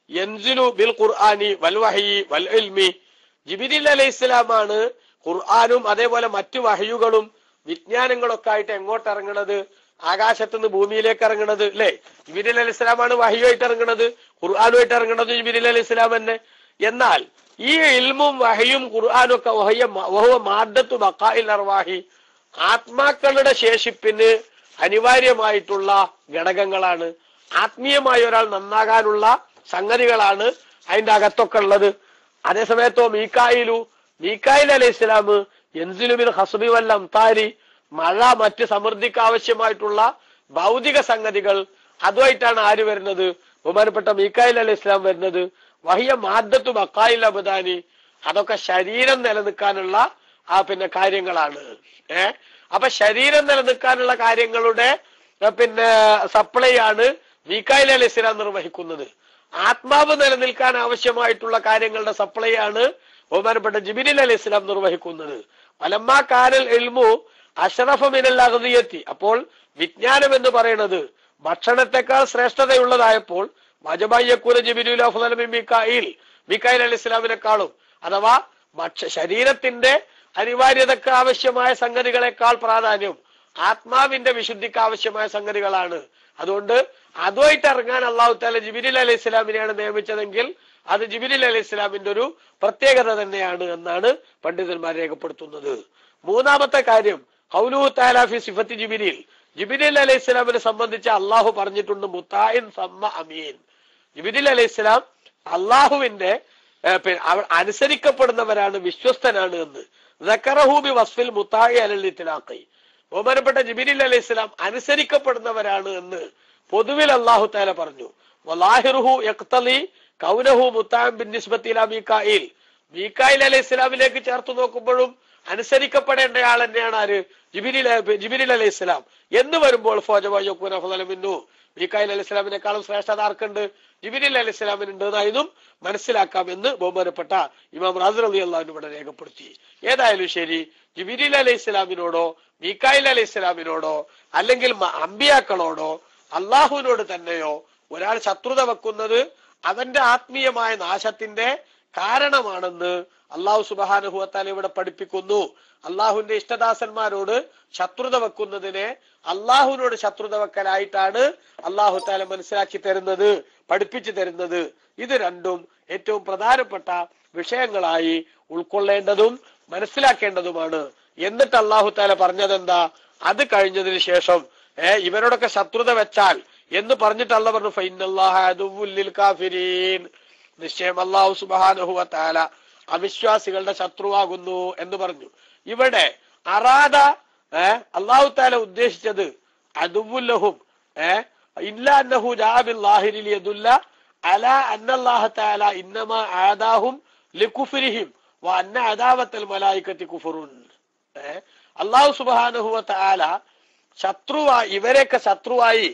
യൻസിലു ബിൽ ഖുർആനി വൽ വഹയി വൽ ഇൽമി, ജിബ്രീൽ അലൈഹി സ്വലാമാണ് ഖുർആനും അതേപോലെ മറ്റു വഹയുകളും വിജ്ഞാനങ്ങളൊക്കെ ആയിട്ട് എങ്ങോട്ട് ഇറങ്ങണത്? ആകാശത്തുനിന്ന് ഭൂമിയിലേക്ക് ഇറങ്ങണത് അല്ലെ? ജിബ്രീൽ അലൈഹി ഇസ്ലാമാണ് വഹയുമായിട്ട് ഇറങ്ങണത്, ഖുർആനുമായിട്ട് ഇറങ്ങണത് ജിബ്രീൽ അലൈഹി ഇസ്ലാം തന്നെ. എന്നാൽ ഈ ഇൽമും വഹയും ഖുർആനും ഒക്കെ വഹുവ മാദ്ദത്തു ബഖാഇൽ അർവാഹി, ആത്മാക്കളുടെ ശേഷിപ്പിന് അനിവാര്യമായിട്ടുള്ള ഘടകങ്ങളാണ്. ആത്മീയമായ ഒരാൾ നന്നാകാനുള്ള സംഗതികളാണ് അതിന്റെ അകത്തൊക്കെ ഉള്ളത്. അതേസമയത്തോ മീകായിൽ അലൈഹി ഇസ്ലാം യൻസിലു മിൻ ഖസ്ബി വൽ അംതാരി, മഴ, മറ്റ് സമൃദ്ധിക്ക് ആവശ്യമായിട്ടുള്ള ഭൗതിക സംഗതികൾ, അതുമായിട്ടാണ് ആര് വരുന്നത്? ബഹുമാനപ്പെട്ട മീകായിൽ അലൈഹി ഇസ്ലാം വരുന്നത്. വഹിയ മാദ്ദത്തു ബഖായിൽ അബ്ദാനി, അതൊക്കെ ശരീരം നിലനിൽക്കാനുള്ള കാര്യങ്ങളാണ്. അപ്പൊ ശരീരം നിലനിൽക്കാനുള്ള കാര്യങ്ങളുടെ സപ്ലൈ ആണ് മീകായിൽ അലൈഹി ഇസ്ലാം നിർവഹിക്കുന്നത്. ആത്മാവ് നിലനിൽക്കാൻ ആവശ്യമായിട്ടുള്ള കാര്യങ്ങളുടെ സപ്ലൈ ആണ് ബഹുമാനപ്പെട്ട ജിബ്രീൽ അലൈഹി ഇസ്ലാം നിർവഹിക്കുന്നത്. വലമ്മാ കാനൽ ഇൽമു അഷ്റഫ മിനൽ അഗ്ദിയത്തി, അപ്പോൾ വിജ്ഞാനം എന്ന് പറയുന്നത് ഭക്ഷണത്തെക്കാൾ ശ്രേഷ്ഠതയുള്ളതായപ്പോൾ വജബയ്യക്കൂന ജിബ്രീൽ അഫ്ളല മിൻ മീകായിൽ അലൈഹി ഇസ്ലാമിനെക്കാളും, അഥവാ ശരീരത്തിന്റെ അനിവാര്യതക്ക് ആവശ്യമായ സംഗതികളെക്കാൾ പ്രാധാന്യം ആത്മാവിന്റെ വിശുദ്ധിക്ക് ആവശ്യമായ സംഗതികളാണ്. അതുകൊണ്ട് അതുമായിട്ട് ഇറങ്ങാൻ അല്ലാഹു തആല ജിബ്രീൽ അലൈഹി ഇസ്ലാമിനെയാണ് നിയമിച്ചതെങ്കിൽ അത് ജിബ്രീൽ അലൈഹി ഇസ്ലാമിന്റെ ഒരു പ്രത്യേകത തന്നെയാണ് എന്നാണ് പണ്ഡിതന്മാർ രേഖപ്പെടുത്തുന്നത്. മൂന്നാമത്തെ കാര്യം, ഖൗലുഹു തആല ഫി സിഫത്തി ജിബ്രീൽ അലൈഹി ഇസ്ലാമിനെ സംബന്ധിച്ച് അള്ളാഹു പറഞ്ഞിട്ടുണ്ട് മുത്താഇൻ സമ്മ അമീൻ. ജിബ്രീൽ അലൈഹി ഇസ്ലാം അള്ളാഹുവിന്റെ അനുസരിക്കപ്പെടുന്നവരാണ്, വിശ്വസ്തനാണ് എന്ന്. സക്കറഹു ബി വസ്ഫിൽ മുത്താഇ അലൽ ഇത്ലാഖി, ബഹുമാനപ്പെട്ട ജിബ്രീൽ അലൈഹി ഇസ്ലാം അനുസരിക്കപ്പെടുന്നവരാണ് എന്ന് പൊതുവിൽ അള്ളാഹു തആല പറഞ്ഞു. വലാഹിറുഹു യഖ്തലി കൗനഹു മുത്താഇൻ ബിന്നിസ്ബത്തി ഇലാ മീകായിൽ അലൈഹി ഇസ്ലാമിലേക്ക് ചേർത്ത് നോക്കുമ്പോഴും അനുസരിക്കപ്പെടേണ്ടയാൾ തന്നെയാണ് ആര്? ജിബ്രീൽ അലൈഹി ഇസ്ലാം എന്ന് വരുമ്പോൾ മീകായിൽ അലൈഹി ഇസ്ലാമിനെക്കാളും ശ്രേഷ്ഠത ആർക്കുണ്ട്? ജിബ്രീൽ അലൈഹി ഇസ്ലാമിനുണ്ട് എന്നായതും മനസ്സിലാക്കാം എന്ന് ബഹുമാനപ്പെട്ട ഇമാം റാസി റളിയല്ലാഹു അൻഹു ഇവിടെ രേഖപ്പെടുത്തി. ഏതായാലും ശരി, ജിബ്രീൽ അലൈഹി ഇസ്ലാമിനോടോ മീകായിൽ അലൈഹി ഇസ്ലാമിനോടോ അല്ലെങ്കിൽ അമ്പിയാക്കളോടോ അള്ളാഹുവിനോട് തന്നെയോ ഒരാൾ ശത്രുത വെക്കുന്നത് അവന്റെ ആത്മീയമായ നാശത്തിന്റെ കാരണമാണെന്ന് അള്ളാഹു സുബ്ഹാനഹു വ തആല ഇവിടെ പഠിപ്പിക്കുന്നു. അള്ളാഹുവിന്റെ ഇഷ്ടദാസന്മാരോട് ശത്രുത വെക്കുന്നതിനെ അള്ളാഹുവിനോട് ശത്രുത വെക്കലായിട്ടാണ് അള്ളാഹു തആല മനസ്സിലാക്കി തരുന്നത്, പഠിപ്പിച്ചു തരുന്നത്. ഇത് രണ്ടും ഏറ്റവും പ്രധാനപ്പെട്ട വിഷയങ്ങളായി ഉൾക്കൊള്ളേണ്ടതും മനസ്സിലാക്കേണ്ടതുമാണ്. എന്നിട്ട് അള്ളാഹു തആല പറഞ്ഞതെന്താ? അത് കഴിഞ്ഞതിന് ശേഷം ഇവരോടൊക്കെ ശത്രുത വെച്ചാൽ എന്ന് പറഞ്ഞിട്ട് അള്ളാഹു പറഞ്ഞു ഫഇന്നല്ലാഹ അദുവ്വുൽ ലിൽ കാഫിരീൻ, നിശ്ചയം അള്ളാഹു സുബ്ഹാനഹു വ തആല അവിശ്വാസികളുടെ ശത്രുവാകുന്നു എന്ന് പറഞ്ഞു. ഇവിടെ അറാദ അള്ളാഹു തആല ഉദ്ദേശിച്ചത് അദുവ്വുല്ലഹും ഇല്ലാ അന്നഹു ജാഅ ബിൽ ലാഹിരി ലിയദുല്ല അലാ അന്നല്ലാഹ തആല ഇന്നമാ ആദാഹും ലികുഫ്രിഹിം വ അന്ന അദാവത്തൽ മലായികത്തി കുഫറുൻ. അള്ളാഹു സുബ്ഹാനഹു വ തആല ഇവരെയൊക്കെ ശത്രുവായി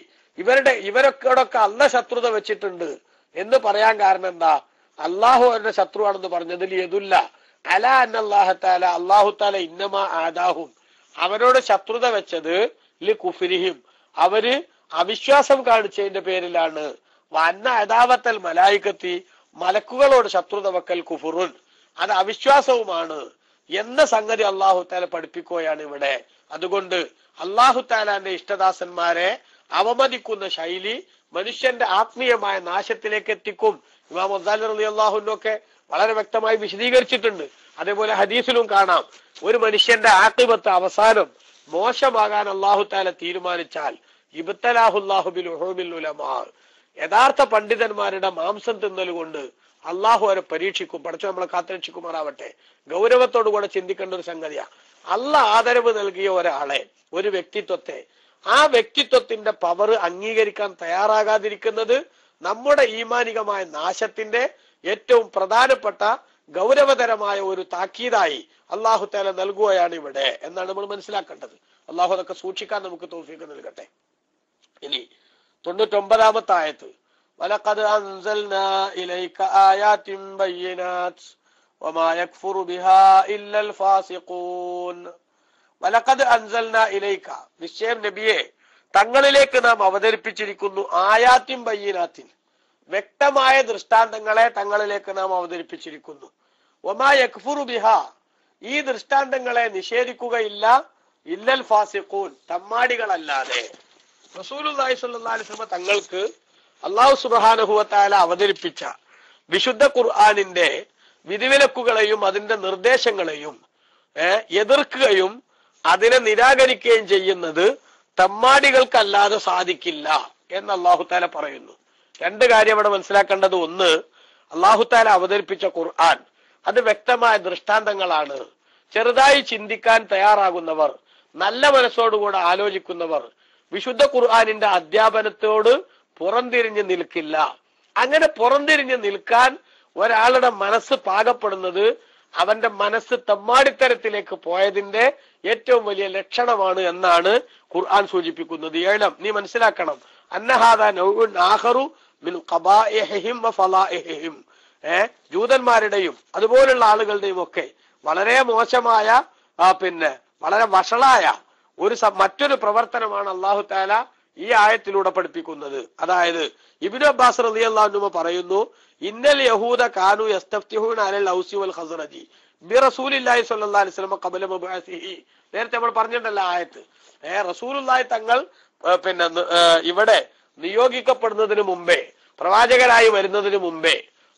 ഇവരൊക്കെ അല്ല ശത്രുത വെച്ചിട്ടുണ്ട് എന്ന് പറയാൻ കാരണം എന്താ? അള്ളാഹു അവരുടെ ശത്രുവാണെന്ന് പറഞ്ഞതിൽ യദുല്ല അലാ അന്നല്ലാഹ തആല, അള്ളാഹു തആല ഇന്നമാ ആദാഹും, അവരോട് ശത്രുത വെച്ചത് ലി കുഫ്രിഹിം, അവര് അവിശ്വാസം കാണിച്ചതിന്റെ പേരിലാണ്. വന്ന അദാവത്തൽ മലായികത്തി, മലക്കുകളോട് ശത്രുത വെക്കൽ കുഫുറുൻ, അത് അവിശ്വാസവുമാണ് എന്ന സംഗതി അള്ളാഹു തആല പഠിപ്പിക്കുകയാണ് ഇവിടെ. അതുകൊണ്ട് അള്ളാഹു തആലാന്റെ ഇഷ്ടദാസന്മാരെ അവമതിക്കുന്ന ശൈലി മനുഷ്യന്റെ ആത്മീയമായ നാശത്തിലേക്ക് എത്തിക്കും. ഇമാം ഗസാലി റളിയല്ലാഹു അൻഹു ഒക്കെ വളരെ വ്യക്തമായി വിശദീകരിച്ചിട്ടുണ്ട്. അതേപോലെ ഹദീസിലും കാണാം, ഒരു മനുഷ്യന്റെ ആഖിബത്ത്, അവസാനം മോശമാകാൻ അള്ളാഹു തആല തീരുമാനിച്ചാൽ ഇബ്തലാഹുല്ലാഹു ബിൽ ഉഹൂമിൽ ഉലമാ, യഥാർത്ഥ പണ്ഡിതന്മാരുടെ മാംസം തിന്നലുകൊണ്ട് അള്ളാഹു അവരെ പരീക്ഷിക്കും. പഠിച്ചു നമ്മളെ കാത്തുരക്ഷിക്കുമാറാവട്ടെ. ഗൗരവത്തോടു കൂടെ ചിന്തിക്കേണ്ട ഒരു സംഗതിയാ. അള്ളാഹ് ആദരവ് നൽകിയ ഒരാളെ, ഒരു വ്യക്തിത്വത്തെ, ആ വ്യക്തിത്വത്തിന്റെ പവർ അംഗീകരിക്കാൻ തയ്യാറാകാതിരിക്കുന്നത് നമ്മുടെ ഈമാനികമായ നാശത്തിന്റെ ഏറ്റവും പ്രധാനപ്പെട്ട ഗൗരവതരമായ ഒരു താക്കീതായി അള്ളാഹു തആല നൽകുകയാണ് ഇവിടെ എന്നാണ് നമ്മൾ മനസ്സിലാക്കേണ്ടത്. അള്ളാഹു അതൊക്കെ സൂക്ഷിക്കാൻ നമുക്ക് തൗഫീഖ് നൽകട്ടെ. ഇനി 99-ാമത്തെ ആയത്ത്, വലഖദ് അൻസൽനാ ഇലൈക ആയാതിൻ ബയ്യിനാത്ത് വമാ യക്ഫുറു ബിഹാ ഇല്ലൽ ഫാസിഖൂൻ. വലഖദ് അൻസൽനാ ഇലൈക, നിശ്ചയം നബിയെ തങ്ങളിലേക്ക് നാം അവതരിപ്പിച്ചിരിക്കുന്നു, ആയാത്തിൻ ബയ്യിനാത്തിൻ, വ്യക്തമായ ദൃഷ്ടാന്തങ്ങളെ തങ്ങളിലേക്ക് നാം അവതരിപ്പിച്ചിരിക്കുന്നു. വമാ യക്ഫുറു ബിഹാ, ഈ ദൃഷ്ടാന്തങ്ങളെ നിഷേധിക്കുകയില്ല, ഇല്ലൽ ഫാസിഖൂൻ, തമ്മാടികളല്ലാതെ. റസൂലുള്ളാഹി സ്വല്ലല്ലാഹു അലൈഹി വസല്ലം തങ്ങൾക്ക് അല്ലാഹു സുബ്ഹാനഹു വ തആല അവതരിപ്പിച്ച വിശുദ്ധ ഖുർആനിന്റെ വിധിവിലക്കുകളെയും അതിന്റെ നിർദ്ദേശങ്ങളെയും എതിർക്കുകയും അതിനെ നിരാകരിക്കുകയും ചെയ്യുന്നത് തമ്മാടികൾക്കല്ലാതെ സാധിക്കില്ല എന്ന് അല്ലാഹു തആല പറയുന്നു. രണ്ട് കാര്യം അവിടെ മനസ്സിലാക്കേണ്ടത്. ഒന്ന്, അല്ലാഹു തആല അവതരിപ്പിച്ച ഖുർആൻ അത് വ്യക്തമായ ദൃഷ്ടാന്തങ്ങളാണ്. ചെറുതായി ചിന്തിക്കാൻ തയ്യാറാകുന്നവർ, നല്ല മനസ്സോടുകൂടെ ആലോചിക്കുന്നവർ വിശുദ്ധ ഖുർആനിന്റെ അധ്യാപനത്തോട് പുറംതിരിഞ്ഞ് നിൽക്കില്ല. അങ്ങനെ പുറംതിരിഞ്ഞ് നിൽക്കാൻ ഒരാളുടെ മനസ്സ് പാകപ്പെടുന്നത് അവന്റെ മനസ്സ് തമ്മാടിത്തരത്തിലേക്ക് പോയതിന്റെ ഏറ്റവും വലിയ ലക്ഷണമാണ് എന്നാണ് ഖുർആൻ സൂചിപ്പിക്കുന്നത്. ഏഴം, നീ മനസ്സിലാക്കണം, അന്നഹാദാ നൗഉൻ ആഖറു മിൻ ഖബാഇഹിം വ ഫലാഇഹിം, ജൂതന്മാരുടെയും അതുപോലുള്ള ആളുകളുടെയും ഒക്കെ വളരെ മോശമായ വളരെ വഷളായ മറ്റൊരു പ്രവർത്തനമാണ് അല്ലാഹു തആല ഈ ആയത്തിലൂടെ പഠിപ്പിക്കുന്നത്. അതായത് ഇബ്നു അബ്ബാസ് റളിയല്ലാഹു അൻഹു പറയുന്നു, ഇന്നൽ യഹൂദ കാനു യസ്തഫ്തിഹൂന അലൽ ഔസി വൽ ഖസ്റജി ബി റസൂലില്ലാഹി സ്വല്ലല്ലാഹു അലൈഹി വസല്ലം ഖബല മബ്അസിഹി. നേരത്തെ നമ്മൾ പറഞ്ഞിട്ടുണ്ടല്ലോ ആയത്ത്. റസൂലുള്ളാഹി തങ്ങൾ ഇവിടെ നിയോഗിക്കപ്പെടുന്നതിന് മുമ്പേ, പ്രവാചകരായി വരുന്നതിന് മുമ്പേ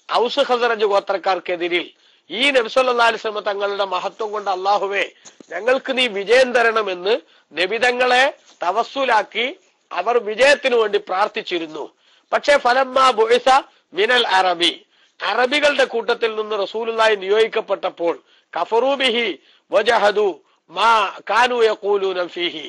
ഔസ് ഖസ്റജ് ഗോത്രക്കാർക്കെതിരിൽ ഈ നബി സല്ലല്ലാഹു അലൈഹി വസല്ലം തങ്ങളുടെ മഹത്വം കൊണ്ട് അല്ലാഹുവേ ഞങ്ങൾക്ക് നീ വിജയം തരണമെന്ന് നബിതങ്ങളെ തവസ്സുലാക്കി അവർ വിജയത്തിനു വേണ്ടി പ്രാർത്ഥിച്ചിരുന്നു. പക്ഷേ ഫലമ്മാ ബുഇസ മിനൽ അറബി, അറബികളുടെ കൂട്ടത്തിൽ നിന്ന് റസൂലുള്ളാഹി നിയോഗിക്കപ്പെട്ടപ്പോൾ കഫറൂ ബിഹി വജഹദു മാ കാനൂ യഖൂലൂന ഫീഹി,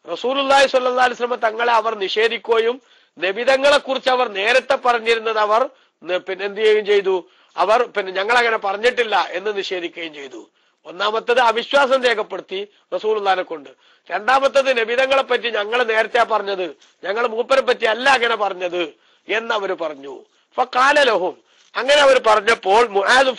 റസൂലുള്ളാഹി സ്വല്ലല്ലാഹു അലൈഹി വസല്ലം തങ്ങളെ അവർ നിഷേധിക്കുകയും നബിതങ്ങളെ കുറിച്ച് അവർ നേരത്തെ പറഞ്ഞിരുന്നത് അവർ എന്ത് ചെയ്യുകയും ചെയ്തു, അവർ ഞങ്ങൾ അങ്ങനെ പറഞ്ഞിട്ടില്ല എന്ന് നിഷേധിക്കുകയും ചെയ്തു. ഒന്നാമത്തത് അവിശ്വാസം രേഖപ്പെടുത്തി റസൂലുള്ളാഹിനെ കൊണ്ട്. രണ്ടാമത്തത് നബിതങ്ങളെ പറ്റി ഞങ്ങൾ നേരത്തെ പറഞ്ഞത്, ഞങ്ങൾ മൂപ്പരെ പറ്റി അല്ല അങ്ങനെ പറഞ്ഞത് എന്നവർ പറഞ്ഞു. ഫഖാല ലഹും, അങ്ങനെ അവർ പറഞ്ഞപ്പോൾ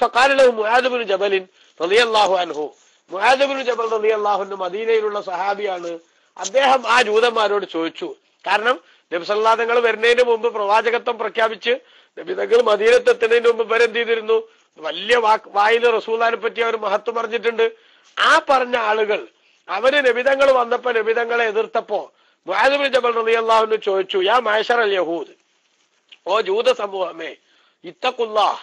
ഫഖാല ലഹും മുആദ് ഇബ്നു ജബൽ റളിയല്ലാഹു അൻഹു, മുആദ് ഇബ്നു ജബൽ റളിയല്ലാഹു അൻഹു മദീനയിലുള്ള സഹാബിയാണ്. അദ്ദേഹം ആ ജൂതന്മാരോട് ചോദിച്ചു. കാരണം നബി സല്ലല്ലാഹു അലൈഹി വസല്ലം വരുന്നതിന് മുമ്പ് പ്രവാചകത്വം പ്രഖ്യാപിച്ച് നബിതങ്ങൾ മദീനത്തെത്തുന്നതിന് മുമ്പ് ഇവരെന്ത് ചെയ്തിരുന്നു, വലിയ വായില് റസൂലുള്ളാഹിനെ പറ്റി അവർ മഹത്വം പറഞ്ഞിട്ടുണ്ട്. ആ പറഞ്ഞ ആളുകൾ അവര് നബിതങ്ങൾ വന്നപ്പോ നബിതങ്ങളെ എതിർത്തപ്പോ മുആദ് ഇബ്നു ജബൽ റളിയല്ലാഹു അൻഹു ചോദിച്ചു, യാ മഅശറൽ യഹൂദ്, ഓ ജൂത സമൂഹമേ, ഇത്തഖുല്ലാഹ്,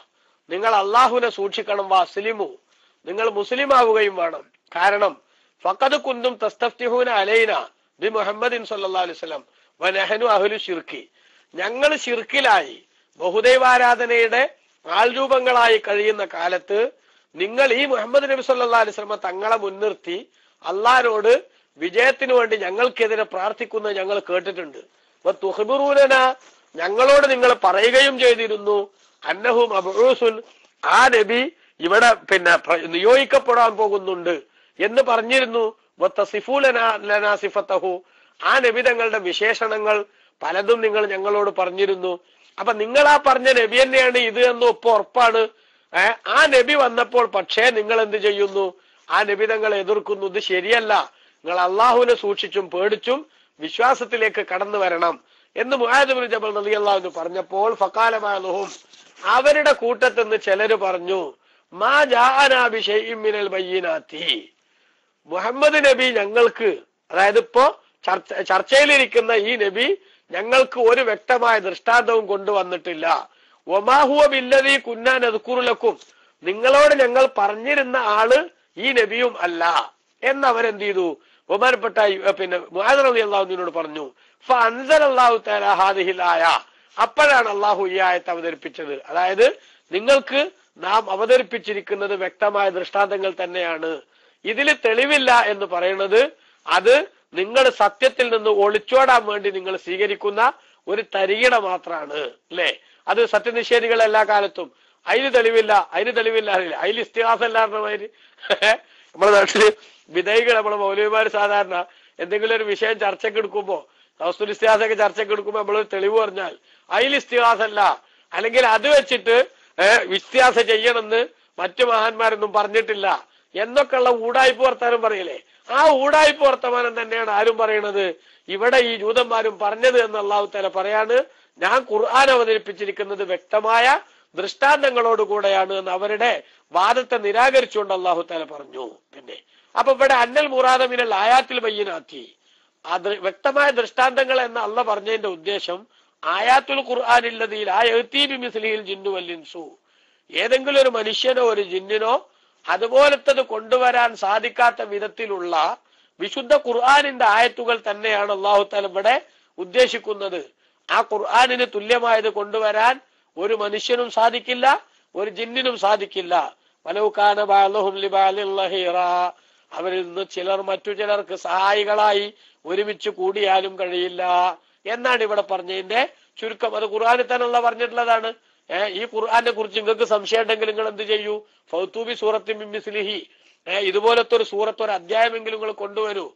നിങ്ങൾ അല്ലാഹുവിനെ സൂക്ഷിക്കണം, വഅസ്ലിമു, നിങ്ങൾ മുസ്ലിം ആവുകയും വേണം. കാരണം ഫഖദ് കുന്തും തസ്തഫ്തിഹൂന അലൈന ബി മുഹമ്മദിൻ സ്വല്ലല്ലാഹു അലൈഹി വസല്ലം വനഹനു അഹ്ലു ശിർക്ക്, ഞങ്ങൾ ശിർക്കിലായി ബഹുദൈവാരാധനയുടെ ആൾരൂപങ്ങളായി കഴിയുന്ന കാലത്ത് നിങ്ങൾ ഈ മുഹമ്മദ് നബി സല്ലല്ലാഹു അലൈഹി വസല്ലം തങ്ങളെ മുൻനിർത്തി അള്ളാഹിനോട് വിജയത്തിന് വേണ്ടി ഞങ്ങൾക്കെതിരെ പ്രാർത്ഥിക്കുന്നത് ഞങ്ങൾ കേട്ടിട്ടുണ്ട്. തുഖ്ബിറൂനന, ഞങ്ങളോട് നിങ്ങൾ പറയുകയും ചെയ്തിരുന്നു, അന്നഹു മബ്ഊസുൻ, ആ നബി ഇവിടെ നിയോഗിക്കപ്പെടാൻ പോകുന്നുണ്ട് എന്ന് പറഞ്ഞിരുന്നു. വതസിഫൂലനാ സിഫതഹു, ആ നബി തങ്ങളുടെ വിശേഷണങ്ങൾ പലതും നിങ്ങൾ ഞങ്ങളോട് പറഞ്ഞിരുന്നു. അപ്പൊ നിങ്ങൾ ആ പറഞ്ഞ നബി തന്നെയാണ് ഇത് എന്ന് ഉറപ്പാണ്. ആ നബി വന്നപ്പോൾ പക്ഷേ നിങ്ങൾ എന്ത് ചെയ്യുന്നു, ആ നബി തങ്ങളെ എതിർക്കുന്നു. ഇത് ശരിയല്ല, നിങ്ങൾ അള്ളാഹുവിനെ സൂക്ഷിച്ചും പേടിച്ചും വിശ്വാസത്തിലേക്ക് കടന്നു വരണം എന്ന് മുആദ് ഇബ്നു ജബൽ റളിയല്ലാഹു അൻഹു പറഞ്ഞപ്പോൾ ഫഖാല ബഅ്ദുഹും, അവരുടെ കൂട്ടത്തിൽ നിന്ന് ചിലര് പറഞ്ഞു, മാ ജാഅനാ ബിശൈഇൻ മിനൽ ബയ്യിനാത്തി, മുഹമ്മദ് നബി ഞങ്ങൾക്ക്, അതായത് ഇപ്പോ ചർച്ചയിലിരിക്കുന്ന ഈ നബി ഞങ്ങൾക്ക് ഒരു വ്യക്തമായ ദൃഷ്ടാന്തവും കൊണ്ടുവന്നിട്ടില്ല. വമാ ഹുവ ബില്ലദീ കുന്നാ നദ്കുറു ലക്കും, നിങ്ങളോട് ഞങ്ങൾ പറഞ്ഞിരുന്ന ആള് ഈ നബിയും അല്ല എന്നവരെന്ത് ചെയ്തു, ബഹുമാനപ്പെട്ട മുആദ് റളിയല്ലാഹു അൻഹുവിനോട് പറഞ്ഞു. ഫഅൻസലല്ലാഹു തആല ഹാദിഹിൽ ആയ, അപ്പോഴാണ് അള്ളാഹു ഈ ആയത്ത് അവതരിപ്പിച്ചത്. അതായത് നിങ്ങൾക്ക് നാം അവതരിപ്പിച്ചിരിക്കുന്നത് വ്യക്തമായ ദൃഷ്ടാന്തങ്ങൾ തന്നെയാണ്, ഇതിൽ തെളിവില്ല എന്ന് പറയുന്നത് അത് നിങ്ങൾ സത്യത്തിൽ നിന്ന് ഒളിച്ചോടാൻ വേണ്ടി നിങ്ങൾ സ്വീകരിക്കുന്ന ഒരു തരികിട മാത്രമാണ്, അല്ലെ? അത് സത്യനിഷേധികൾ എല്ലാ കാലത്തും അതിന് തെളിവില്ല അറിയില്ല, അതിൽ ഇസ്തിഹാസ എല്ലാമാതിരി നമ്മുടെ നാട്ടില് വിധേയികൾ, നമ്മളെ മൗലവിമാര് സാധാരണ എന്തെങ്കിലും ഒരു വിഷയം ചർച്ചയ്ക്ക് എടുക്കുമ്പോ, തവസ്സുൽ ഇസ്തിഹാസൊക്കെ ചർച്ചയ്ക്ക് എടുക്കുമ്പോ നമ്മളൊരു തെളിവ് പറഞ്ഞാൽ അതിൽ ഇസ്തിഹാസല്ല, അല്ലെങ്കിൽ അത് വെച്ചിട്ട് ഇസ്തിഹാസ ചെയ്യണമെന്ന് മറ്റു മഹാന്മാരൊന്നും പറഞ്ഞിട്ടില്ല എന്നൊക്കെയുള്ള ഊടായ്പ വർത്താനം പറയില്ലേ, ആ ഊടായ്പ വർത്തമാനം തന്നെയാണ് ആരും പറയണത്, ഇവിടെ ഈ ജൂതന്മാരും പറഞ്ഞത് എന്ന് അല്ലാഹു തആല പറയാണ്. ഞാൻ ഖുർആൻ അവതരിപ്പിച്ചിരിക്കുന്നത് വ്യക്തമായ ദൃഷ്ടാന്തങ്ങളോടുകൂടെയാണ് എന്ന് അവരുടെ വാദത്തെ നിരാകരിച്ചുകൊണ്ട് അല്ലാഹു തആല പറഞ്ഞു. പിന്നെ അപ്പൊ ഇവിടെ അന്നൽ മുറാദമിനൽ ആയാത്തിൽ ബയ്യിനാത്തി, അത് വ്യക്തമായ ദൃഷ്ടാന്തങ്ങൾ എന്ന് അള്ള പറഞ്ഞതിന്റെ ഉദ്ദേശം ആയാത്തുൽ ഖുർആനില്ലതിൽ ആ യഅ്തീബി മിസ്ലിഹിൽ ജിന്നു വൽ ഇൻസു, ഏതെങ്കിലും ഒരു മനുഷ്യനോ ഒരു ജിന്നിനോ അതുപോലത്തത് കൊണ്ടുവരാൻ സാധിക്കാത്ത വിധത്തിലുള്ള വിശുദ്ധ ഖുർആനിന്റെ ആയത്തുകൾ തന്നെയാണ് അല്ലാഹു തആല ഇവിടെ ഉദ്ദേശിക്കുന്നത്. ആ ഖുർആനിന് തുല്യമായത് കൊണ്ടുവരാൻ ഒരു മനുഷ്യനും സാധിക്കില്ല, ഒരു ജിന്നിനും സാധിക്കില്ല. വലൗ കാന ബഅ്ദുഹും ലിബഅദിൻ ലഹീറാ, അവരിൽ നിന്ന് ചിലർ മറ്റു ചിലർക്ക് സഹായികളായി ഒരുമിച്ച് കൂടിയാലും കഴിയില്ല എന്നാണ് ഇവിടെ പറഞ്ഞതിന്റെ ചുരുക്കം. അത് ഖുർആനിൽ തന്നെയുള്ള പറഞ്ഞിട്ടുള്ളതാണ്. ഈ ഖുർആനെ കുറിച്ച് നിങ്ങൾക്ക് സംശയം ഉണ്ടെങ്കിൽ നിങ്ങൾ എന്ത് ചെയ്യൂ? ഫൗതൂബി സൂറത്തിൻ മിൻ മിസ്ലിഹി, ഇതുപോലത്തെ ഒരു സൂറത്ത്, ഒരു അധ്യായമെങ്കിലും നിങ്ങൾ കൊണ്ടുവരൂ.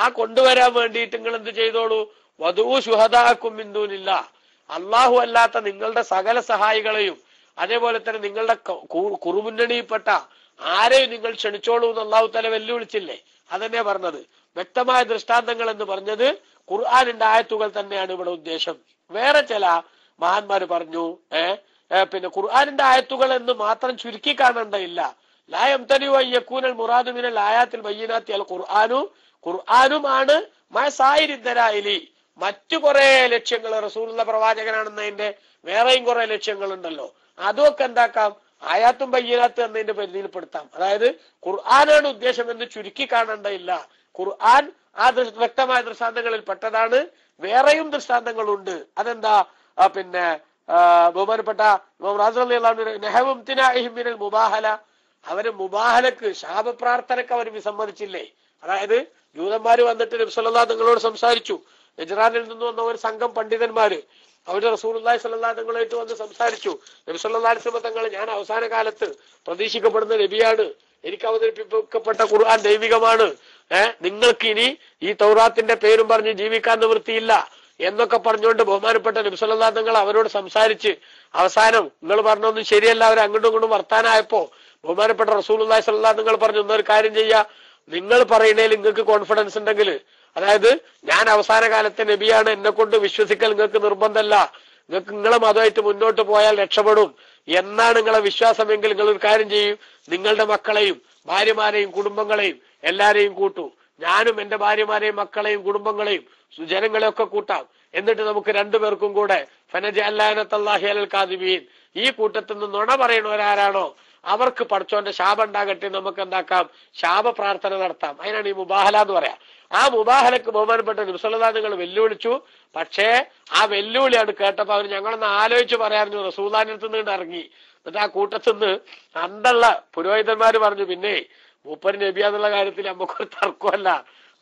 ആ കൊണ്ടുവരാൻ വേണ്ടിയിട്ട് നിങ്ങൾ എന്ത് ചെയ്തോളൂ? വദൂ ശുഹദാഅക്കും മിൻ ദൂനില്ലാഹ്, അള്ളാഹു അല്ലാത്ത നിങ്ങളുടെ സകല സഹായികളെയും അതേപോലെ തന്നെ നിങ്ങളുടെ കുറുമുന്നണിയിൽപ്പെട്ട ആരെയും നിങ്ങൾ ക്ഷണിച്ചോളൂ എന്ന് അള്ളാഹു തആല വെല്ലുവിളിച്ചില്ലേ? അതന്നെ പറഞ്ഞത്. വ്യക്തമായ ദൃഷ്ടാന്തങ്ങൾ എന്ന് പറഞ്ഞത് ഖുർആനിന്റെ ആയത്തുകൾ തന്നെയാണ് ഇവിടെ ഉദ്ദേശം. വേറെ ചില മഹാന്മാര് പറഞ്ഞു പിന്നെ ഖുർആനിന്റെ ആയത്തുകൾ എന്ന് മാത്രം ചുരുക്കി കാണേണ്ടയില്ല. ലാ യംതനിഉ അൻ യകൂനൽ മുറാദു മിനൽ ആയാത്തിൽ ബയ്യിനാത്തി അൽ ഖുർആനു, ഖുർആനുമാണ് മഅസായിരി ദലായിലി, മറ്റു കുറെ ലക്ഷ്യങ്ങൾ, റസൂലുള്ള പ്രവാചകനാണെന്നതിന്റെ വേറെയും കുറെ ലക്ഷ്യങ്ങൾ ഉണ്ടല്ലോ, അതൊക്കെ എന്താക്കാം? ആയാത്തും ബയ്യിനാത്ത് എന്നതിന്റെ പരിധിയിൽപ്പെടുത്താം. അതായത് ഖുർആനാണ് ഉദ്ദേശം എന്ന് ചുരുക്കി കാണേണ്ടയില്ല. ഖുർആൻ ആ വ്യക്തമായ ദൃഷ്ടാന്തങ്ങളിൽ പെട്ടതാണ്. വേറെയും ദൃഷ്ടാന്തങ്ങളുണ്ട്. അതെന്താ? പിന്നെ ബഹുമാനപ്പെട്ട മുബാഹല, അവര് മുബാഹലക്ക്, ശാപപ്രാർത്ഥനക്ക് അവർ വിസമ്മതിച്ചില്ലേ? അതായത് ജൂതന്മാര് വന്നിട്ട് നബി സല്ലല്ലാഹു അലൈഹി തങ്ങളോട് സംസാരിച്ചു. നജ്റാനിൽ നിന്ന് വന്ന ഒരു സംഘം പണ്ഡിതന്മാര് അവര് റസൂലുള്ളാഹി സ്വല്ലല്ലാഹു അലൈഹി തങ്ങളായിട്ട് വന്ന് സംസാരിച്ചു. നബി സല്ലല്ലാഹു അലൈഹി വസല്ലം തങ്ങൾ, ഞാൻ അവസാന കാലത്ത് പ്രതീക്ഷിക്കപ്പെടുന്ന നബിയാണ്, എനിക്ക് അവതരിപ്പിക്കപ്പെട്ട ഖുർആൻ ദൈവികമാണ്, നിങ്ങൾക്ക് ഇനി ഈ തൗറാത്തിന്റെ പേരും പറഞ്ഞ് ജീവിക്കാൻ നിവൃത്തിയില്ല എന്നൊക്കെ പറഞ്ഞുകൊണ്ട് ബഹുമാനപ്പെട്ട നബി സല്ലല്ലാഹു അലൈഹി തങ്ങൾ അവരോട് സംസാരിച്ച് അവസാനം നിങ്ങൾ പറഞ്ഞൊന്നും ശരിയല്ല, അവർ അങ്ങോട്ടും ഇങ്ങോട്ടും വർത്താനായപ്പോ ബഹുമാനപ്പെട്ട റസൂലുള്ളാഹി സ്വല്ലല്ലാഹു അലൈഹി തങ്ങൾ പറഞ്ഞു, ഒന്നൊരു കാര്യം ചെയ്യാ, നിങ്ങൾ പറയുന്നതിൽ നിങ്ങൾക്ക് കോൺഫിഡൻസ് ഉണ്ടെങ്കിൽ, അതായത് ഞാൻ അവസാന കാലത്തെ നബിയാണ്, എന്നെ കൊണ്ട് വിശ്വസിക്കൽ നിങ്ങൾക്ക് നിർബന്ധമല്ല, നിങ്ങൾക്ക് നിങ്ങളെ മതമായിട്ട് മുന്നോട്ട് പോയാൽ രക്ഷപ്പെടും എന്നാണ് നിങ്ങളെ വിശ്വാസമെങ്കിൽ നിങ്ങൾ ഒരു കാര്യം ചെയ്യും, നിങ്ങളുടെ മക്കളെയും ഭാര്യമാരെയും കുടുംബങ്ങളെയും എല്ലാരെയും കൂട്ടൂ, ഞാനും എന്റെ ഭാര്യമാരെയും മക്കളെയും കുടുംബങ്ങളെയും ജനങ്ങളെയും ഒക്കെ കൂട്ടാം, എന്നിട്ട് നമുക്ക് രണ്ടുപേർക്കും കൂടെ ഫനജഅല്ലാനത്തല്ലാഹി അലൽ കാദിബീൻ, ഈ കൂട്ടത്തിൽ നിന്ന് നുണ പറയുന്നവരാരാണോ അവർക്ക് പടച്ചോന്റെ ശാപം ഉണ്ടാകട്ടെ, നമുക്ക് എന്താക്കാം? ശാപ പ്രാർത്ഥന നടത്താം. അതിനാണ് ഈ മുബാഹല എന്ന് പറയാം. ആ മുബാഹലക്ക് ബഹുമാനപ്പെട്ട നബി സല്ലല്ലാഹു അലൈഹി വസല്ലം വെല്ലുവിളിച്ചു. പക്ഷേ ആ വെല്ലുവിളിയാണ് കേട്ടപ്പോ അവർ ഞങ്ങളൊന്ന് ആലോചിച്ച് പറയാറുണ്ട്, റസൂലുള്ളാഹിന്റെ അടുത്ത് നിന്ന് ഇറങ്ങി. എന്നിട്ട് ആ കൂട്ടത്തിൽ നിന്ന് അന്നുള്ള പുരോഹിതന്മാര് പറഞ്ഞു, പിന്നെ മൂപ്പര് നബിയാന്നുള്ള കാര്യത്തിൽ നമുക്കൊരു തർക്കമല്ല,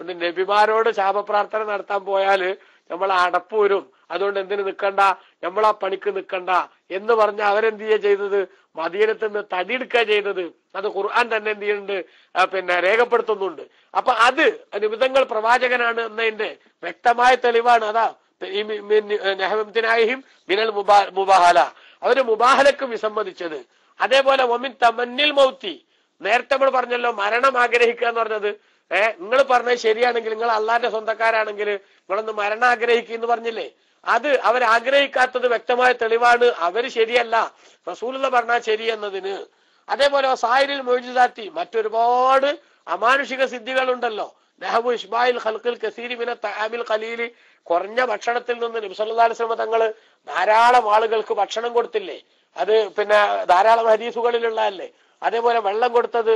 ഒന്ന് നബിമാരോട് ശാപപ്രാർത്ഥന നടത്താൻ പോയാല് നമ്മൾ അടപ്പ് വരും, അതുകൊണ്ട് എന്തിനു നിൽക്കണ്ട, നമ്മൾ ആ പണിക്ക് നിൽക്കണ്ട എന്ന് പറഞ്ഞ അവരെന്ത് ചെയ്യുക ചെയ്തത്? മദീനത്ത് നിന്ന് തടിയെടുക്കുക ചെയ്തത്. അത് ഖുർആൻ തന്നെ എന്ത് ചെയ്യുന്നുണ്ട്? പിന്നെ രേഖപ്പെടുത്തുന്നുണ്ട്. അപ്പൊ അത് നിബിധങ്ങൾ പ്രവാചകനാണ് എന്നതിന്റെ വ്യക്തമായ തെളിവാണ്. അതാ മിനൽ മുബാഹല, അവര് മുബാഹലക്ക് വിസമ്മതിച്ചത്. അതേപോലെ ഒമിൻ തമന്നിൽ മൗത്തി, നേരത്തെ നമ്മൾ പറഞ്ഞല്ലോ മരണം ആഗ്രഹിക്കുക എന്ന് പറഞ്ഞത്. നിങ്ങൾ പറഞ്ഞത് ശരിയാണെങ്കിൽ, നിങ്ങൾ അള്ളാന്റെ സ്വന്തക്കാരാണെങ്കിൽ നിങ്ങളൊന്ന് മരണം ആഗ്രഹിക്കുക എന്ന് പറഞ്ഞില്ലേ? അത് അവരാഗ്രഹിക്കാത്തത് വ്യക്തമായ തെളിവാണ്. അവര് ശരിയല്ല, റസൂലുള്ള പറഞ്ഞാൽ ശരി എന്നതിന്. അതേപോലെ സായിരിൽ മുഅ്ജിസാത്തി, മറ്റൊരുപാട് അമാനുഷിക സിദ്ധികളുണ്ടല്ലോ. നഹബു ഇസ്മായിൽ ഖൽഖിൽ കസീരി മിന തആമിൽ ഖലീലി, കുറഞ്ഞ ഭക്ഷണത്തിൽ നിന്ന് നബി സല്ലല്ലാഹു അലൈഹി വസല്ലം തങ്ങള് ധാരാളം ആളുകൾക്ക് ഭക്ഷണം കൊടുത്തില്ലേ? അത് പിന്നെ ധാരാളം ഹദീസുകളിലുള്ളതല്ലേ. അതേപോലെ വെള്ളം കൊടുത്തത്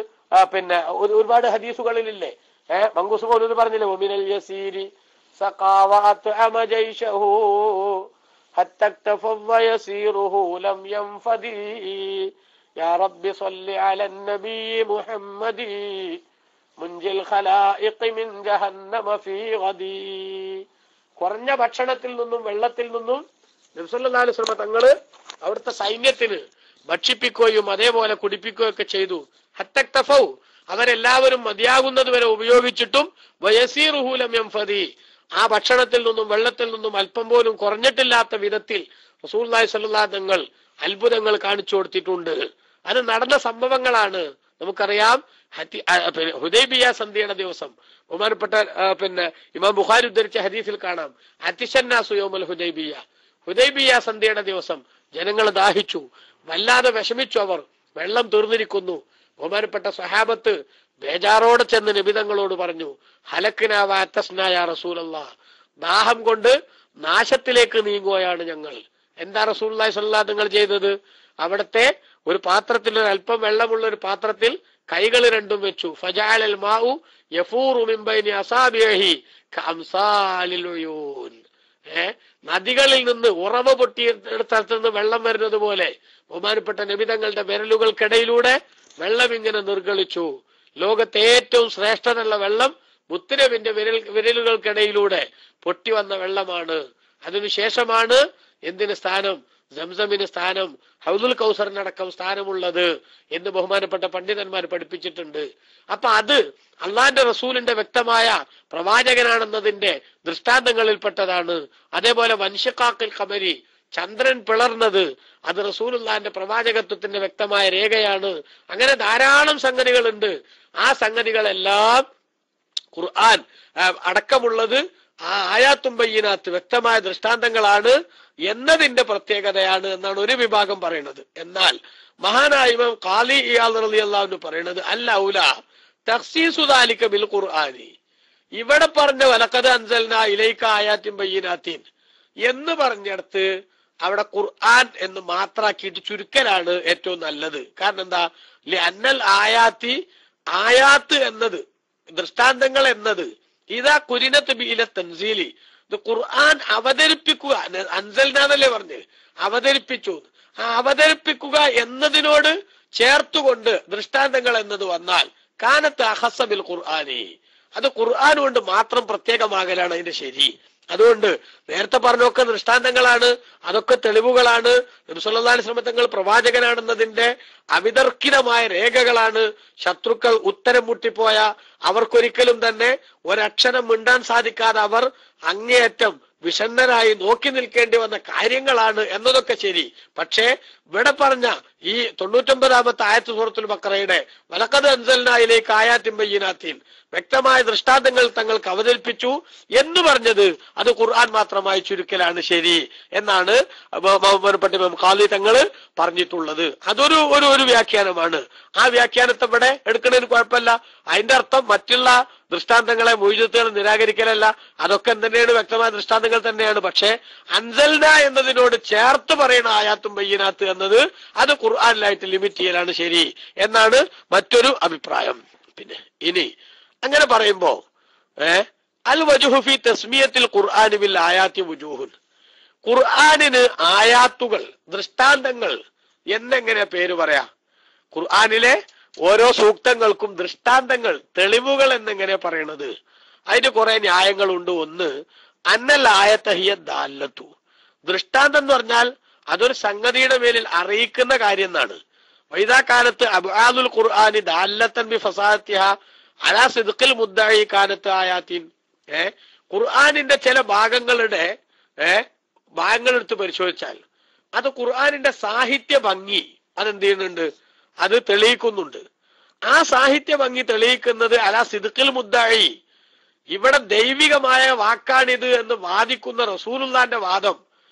പിന്നെ ഒരുപാട് ഹദീസുകളിലില്ലേ? മങ്കൂസ് പോലും പറഞ്ഞില്ലേ, ഒമിനൽ യസീരി സഖാവഅത് അമജൈശഹു ഹത്തക്തഫവ യസീറുഹു ലം യൻഫദി യാ റബ്ബി സ്വല്ലി അലൻ നബി മുഹമ്മദി മുൻജിൽ ഖലായിഖ് മിൻ ജഹന്നമ ഫീ ഗദി. കുറഞ്ഞ ഭക്ഷണത്തിൽ നിന്നും വെള്ളത്തിൽ നിന്നും നബി സല്ലല്ലാഹു അലൈഹി വസല്ലം തങ്ങള് അവിടുത്തെ സൈന്യത്തിന് ഭക്ഷിപ്പിക്കുകയും അതേപോലെ കുടിപ്പിക്കുകയും ഒക്കെ ചെയ്തു. ഹത്തക്തഫൗ, അവരെല്ലാവരും മതിയാകുന്നത് വരെ ഉപയോഗിച്ചിട്ടും വയസീറുഹു ലം യൻഫദി, ആ ഭക്ഷണത്തിൽ നിന്നും വെള്ളത്തിൽ നിന്നും അല്പം പോലും കുറഞ്ഞിട്ടില്ലാത്ത വിധത്തിൽ റസൂലുള്ളാഹി സ്വല്ലല്ലാഹു അലൈഹി തങ്ങൾ അത്ഭുതങ്ങൾ കാണിച്ചു കൊടുത്തിട്ടുണ്ട്. അത് നടന്ന സംഭവങ്ങളാണ്. നമുക്കറിയാം ഹുദൈബിയ സന്ധിയുടെ ദിവസം ബഹുമാനപ്പെട്ട പിന്നെ ഇമാം ബുഖാരി ഉദ്ധരിച്ച ഹദീസിൽ കാണാം, അതിശന്നാസു യൗമൽ ഹുദൈബിയ, ഹുദൈബിയ സന്ധിയുടെ ദിവസം ജനങ്ങൾ ദാഹിച്ചു, വല്ലാതെ വിഷമിച്ചു, അവർ വെള്ളം തീർന്നിരിക്കുന്നു. ബഹുമാനപ്പെട്ട സഹാബത്ത് ബേജാറോടെ ചെന്ന് നബി തങ്ങളോട് പറഞ്ഞു, ഹലക്കിനാ വഅത്തസ്നായ റസൂലല്ലാഹ്, ദാഹം കൊണ്ട് നാശത്തിലേക്ക് നീങ്ങുകയാണ് ഞങ്ങൾ. എന്താ റസൂലുള്ളാഹി സ്വല്ലല്ലാഹു അലൈഹി വസല്ലം ചെയ്തത്? അവിടത്തെ ഒരു പാത്രത്തിൽ, ഒരു അല്പം വെള്ളമുള്ള ഒരു പാത്രത്തിൽ കൈകൾ രണ്ടും വെച്ചു. ഫജഅലൽ മാഉ യഫൂറു മിൻ ബൈനി അസാബിഹി കഅംസാലിൽ ഉയൂൻ. നദികളിൽ നിന്ന് ഉറവ പൊട്ടിയെടുത്ത് നിന്ന് വെള്ളം വരുന്നത് പോലെ ബഹുമാനപ്പെട്ട നബി തങ്ങളുടെ വിരലുകൾക്കിടയിലൂടെ വെള്ളം ഇങ്ങനെ നിർഗളിച്ചു. ലോകത്തെ ഏറ്റവും ശ്രേഷ്ഠതയുള്ള വെള്ളം മുത്തുനബിന്റെ വിരലുകൾക്കിടയിലൂടെ പൊട്ടി വന്ന വെള്ളമാണ്. അതിനുശേഷമാണ് എന്തിന് സ്ഥാനം? സംസമിന് സ്ഥാനം, ഹൗദുൽ കൗസറിനടക്കം സ്ഥാനമുള്ളത് എന്ന് ബഹുമാനപ്പെട്ട പണ്ഡിതന്മാർ പഠിപ്പിച്ചിട്ടുണ്ട്. അപ്പൊ അത് അള്ളാന്റെ റസൂലിന്റെ വ്യക്തമായ പ്രവാചകനാണെന്നതിന്റെ ദൃഷ്ടാന്തങ്ങളിൽപ്പെട്ടതാണ്. അതേപോലെ വൻഷിഖാഖിൽ ഖമരി, ചന്ദ്രൻ പിളർന്നത്, അത് റസൂലുള്ളാഹിന്റെ പ്രവാചകത്വത്തിന്റെ വ്യക്തമായ രേഖയാണ്. അങ്ങനെ ധാരാളം സംഗതികളുണ്ട്. ആ സംഗതികളെല്ലാം ഖുർആൻ അടക്കമുള്ളത് ആ ആയാത്തും ബയ്യിനാത്ത് വ്യക്തമായ ദൃഷ്ടാന്തങ്ങളാണ് എന്നതിന്റെ പ്രത്യേകതയാണ് എന്നാണ് ഒരു വിഭാഗം പറയുന്നത്. എന്നാൽ മഹാനായ ഇമാം ഖാലി ഇയാദ് റളിയല്ലാഹു അൻഹു പറയുന്നത് അൽ ഔല തഖ്സീസു ദാലിക ബിൽ ഖുർആനി, ഇവിടെ പറഞ്ഞ വലഖദ് അൻസൽനാ ഇലൈക ആയാത്തിൻ ബയ്യിനാത്തിൻ എന്ന് പറഞ്ഞെടുത്ത് അവിടെ ഖുർആൻ എന്ന് മാത്രാക്കിയിട്ട് ചുരുക്കലാണ് ഏറ്റവും നല്ലത്. കാരണം എന്താ? അന്നൽ ആയാത്തി, ആയാത്ത് എന്നത്, ദൃഷ്ടാന്തങ്ങൾ എന്നത്, ഇതാ കുരിനത്ത് ബിഇല തൻസീലി, ഇത് ഖുർആൻ അവതരിപ്പിക്കുക, അൻസൽനാന്നല്ലേ പറഞ്ഞ്, അവതരിപ്പിച്ചു. ആ അവതരിപ്പിക്കുക എന്നതിനോട് ചേർത്തുകൊണ്ട് ദൃഷ്ടാന്തങ്ങൾ എന്നത് വന്നാൽ കാനത്ത് അഖസ്സ ബിൽ ഖുർആനി, അത് ഖുർആൻ കൊണ്ട് മാത്രം പ്രത്യേകമാകലാണ് അതിന്റെ ശരി. അതുകൊണ്ട് നേരത്തെ പറഞ്ഞൊക്കെ ദൃഷ്ടാന്തങ്ങളാണ്, അതൊക്കെ തെളിവുകളാണ്. നബി സല്ലല്ലാഹു അലൈഹി വസല്ലം തങ്ങൾ പ്രവാചകനാണെന്നതിന്റെ അവിതർക്കിതമായ രേഖകളാണ്. ശത്രുക്കൾ ഉത്തരം മുട്ടിപ്പോയ, അവർക്കൊരിക്കലും തന്നെ ഒരക്ഷരം മിണ്ടാൻ സാധിക്കാതെ അവർ അങ്ങേയറ്റം വിഷണ്ണരായി നോക്കി നിൽക്കേണ്ടി വന്ന കാര്യങ്ങളാണ് എന്നതൊക്കെ ശരി. പക്ഷേ ഇവിടെ പറഞ്ഞ ഈ 99-ാമത്തെ ആയത്ത് സൂറത്തുൽ ബഖറയുടെ വലഖദ് അൻസൽനാ ഇലൈക ആയാത്തിൻ ബയ്യിനാത്തിൻ, വ്യക്തമായ ദൃഷ്ടാന്തങ്ങൾ തങ്ങൾക്ക് അവതരിപ്പിച്ചു എന്ന് പറഞ്ഞത് അത് ഖുർആൻ മാത്രമായി ചുരുക്കലാണ് ശരി എന്നാണ് ബഹുമാനപ്പെട്ട ഇമാം ഖാലി തങ്ങൾ പറഞ്ഞിട്ടുള്ളത്. അതൊരു ഒരു വ്യാഖ്യാനമാണ്. ആ വ്യാഖ്യാനത്തെ ഇവിടെ എടുക്കുന്നതിന് കുഴപ്പമില്ല. അതിന്റെ അർത്ഥം മറ്റുള്ള ദൃഷ്ടാന്തങ്ങളെ മുഅ്ജിസുകൾ നിരാകരിക്കലല്ല, അതൊക്കെ തന്നെയാണ്, വ്യക്തമായ ദൃഷ്ടാന്തങ്ങൾ തന്നെയാണ്. പക്ഷെ അൻസൽന എന്നതിനോട് ചേർത്ത് പറയുന്ന ആയാത്തും ബയ്യിനാത്ത് എന്നത് അത് ഖുർആനിലായിട്ട് ലിമിറ്റ് ചെയ്യലാണ് ശരി എന്നാണ് മറ്റൊരു അഭിപ്രായം. പിന്നെ ഇനി അങ്ങനെ പറയുമ്പോ അൽ വജ്ഹു ഫി തസ്മിയത്തിൽ ഖുർആനി ബിൽ ആയാത്തി വുജൂഹുൻ, ഖുർആനിന് ആയാത്തുകൾ, ദൃഷ്ടാന്തങ്ങൾ എന്നെങ്ങനെ പേര് പറയാ? ഖുർആനിലെ ഓരോ സൂക്തങ്ങൾക്കും ദൃഷ്ടാന്തങ്ങൾ, തെളിവുകൾ എന്നെങ്ങനെ പറയണത്? അതിന് കുറെ ന്യായങ്ങളുണ്ട്. ഒന്ന്, അന്നൽ ആയത്ത ഹിയ ദാല്ലത്തു, ദൃഷ്ടാന്തം എന്ന് പറഞ്ഞാൽ അതൊരു സംഗതിയുടെ മേലിൽ അറിയിക്കുന്ന കാര്യം എന്നാണ്. വൈദാകാലത്ത് അബ്ആദുൽ ഖുർആനി ദാല്ലത്തൻ ബി ഫസാഹത്തിഹ അലാ സിദ്ഖിൽ മുദ്ദഈ കാനത്ത് ആയാത്തിൻ. ഖുർആനിന്റെ ചില ഭാഗങ്ങളുടെ ഭാഗങ്ങളെടുത്ത് പരിശോധിച്ചാൽ അത് ഖുർആനിന്റെ സാഹിത്യ ഭംഗി അതെന്ത് ചെയ്യുന്നുണ്ട്? അത് തെളിയിക്കുന്നുണ്ട്. ആ സാഹിത്യ ഭംഗി തെളിയിക്കുന്നത് അലാ സിദ്ഖിൽ മുദ്ദഈ, ഇവിടെ ദൈവികമായ വാക്കാണിത് എന്ന് വാദിക്കുന്ന റസൂലുള്ളാന്റെ വാദം,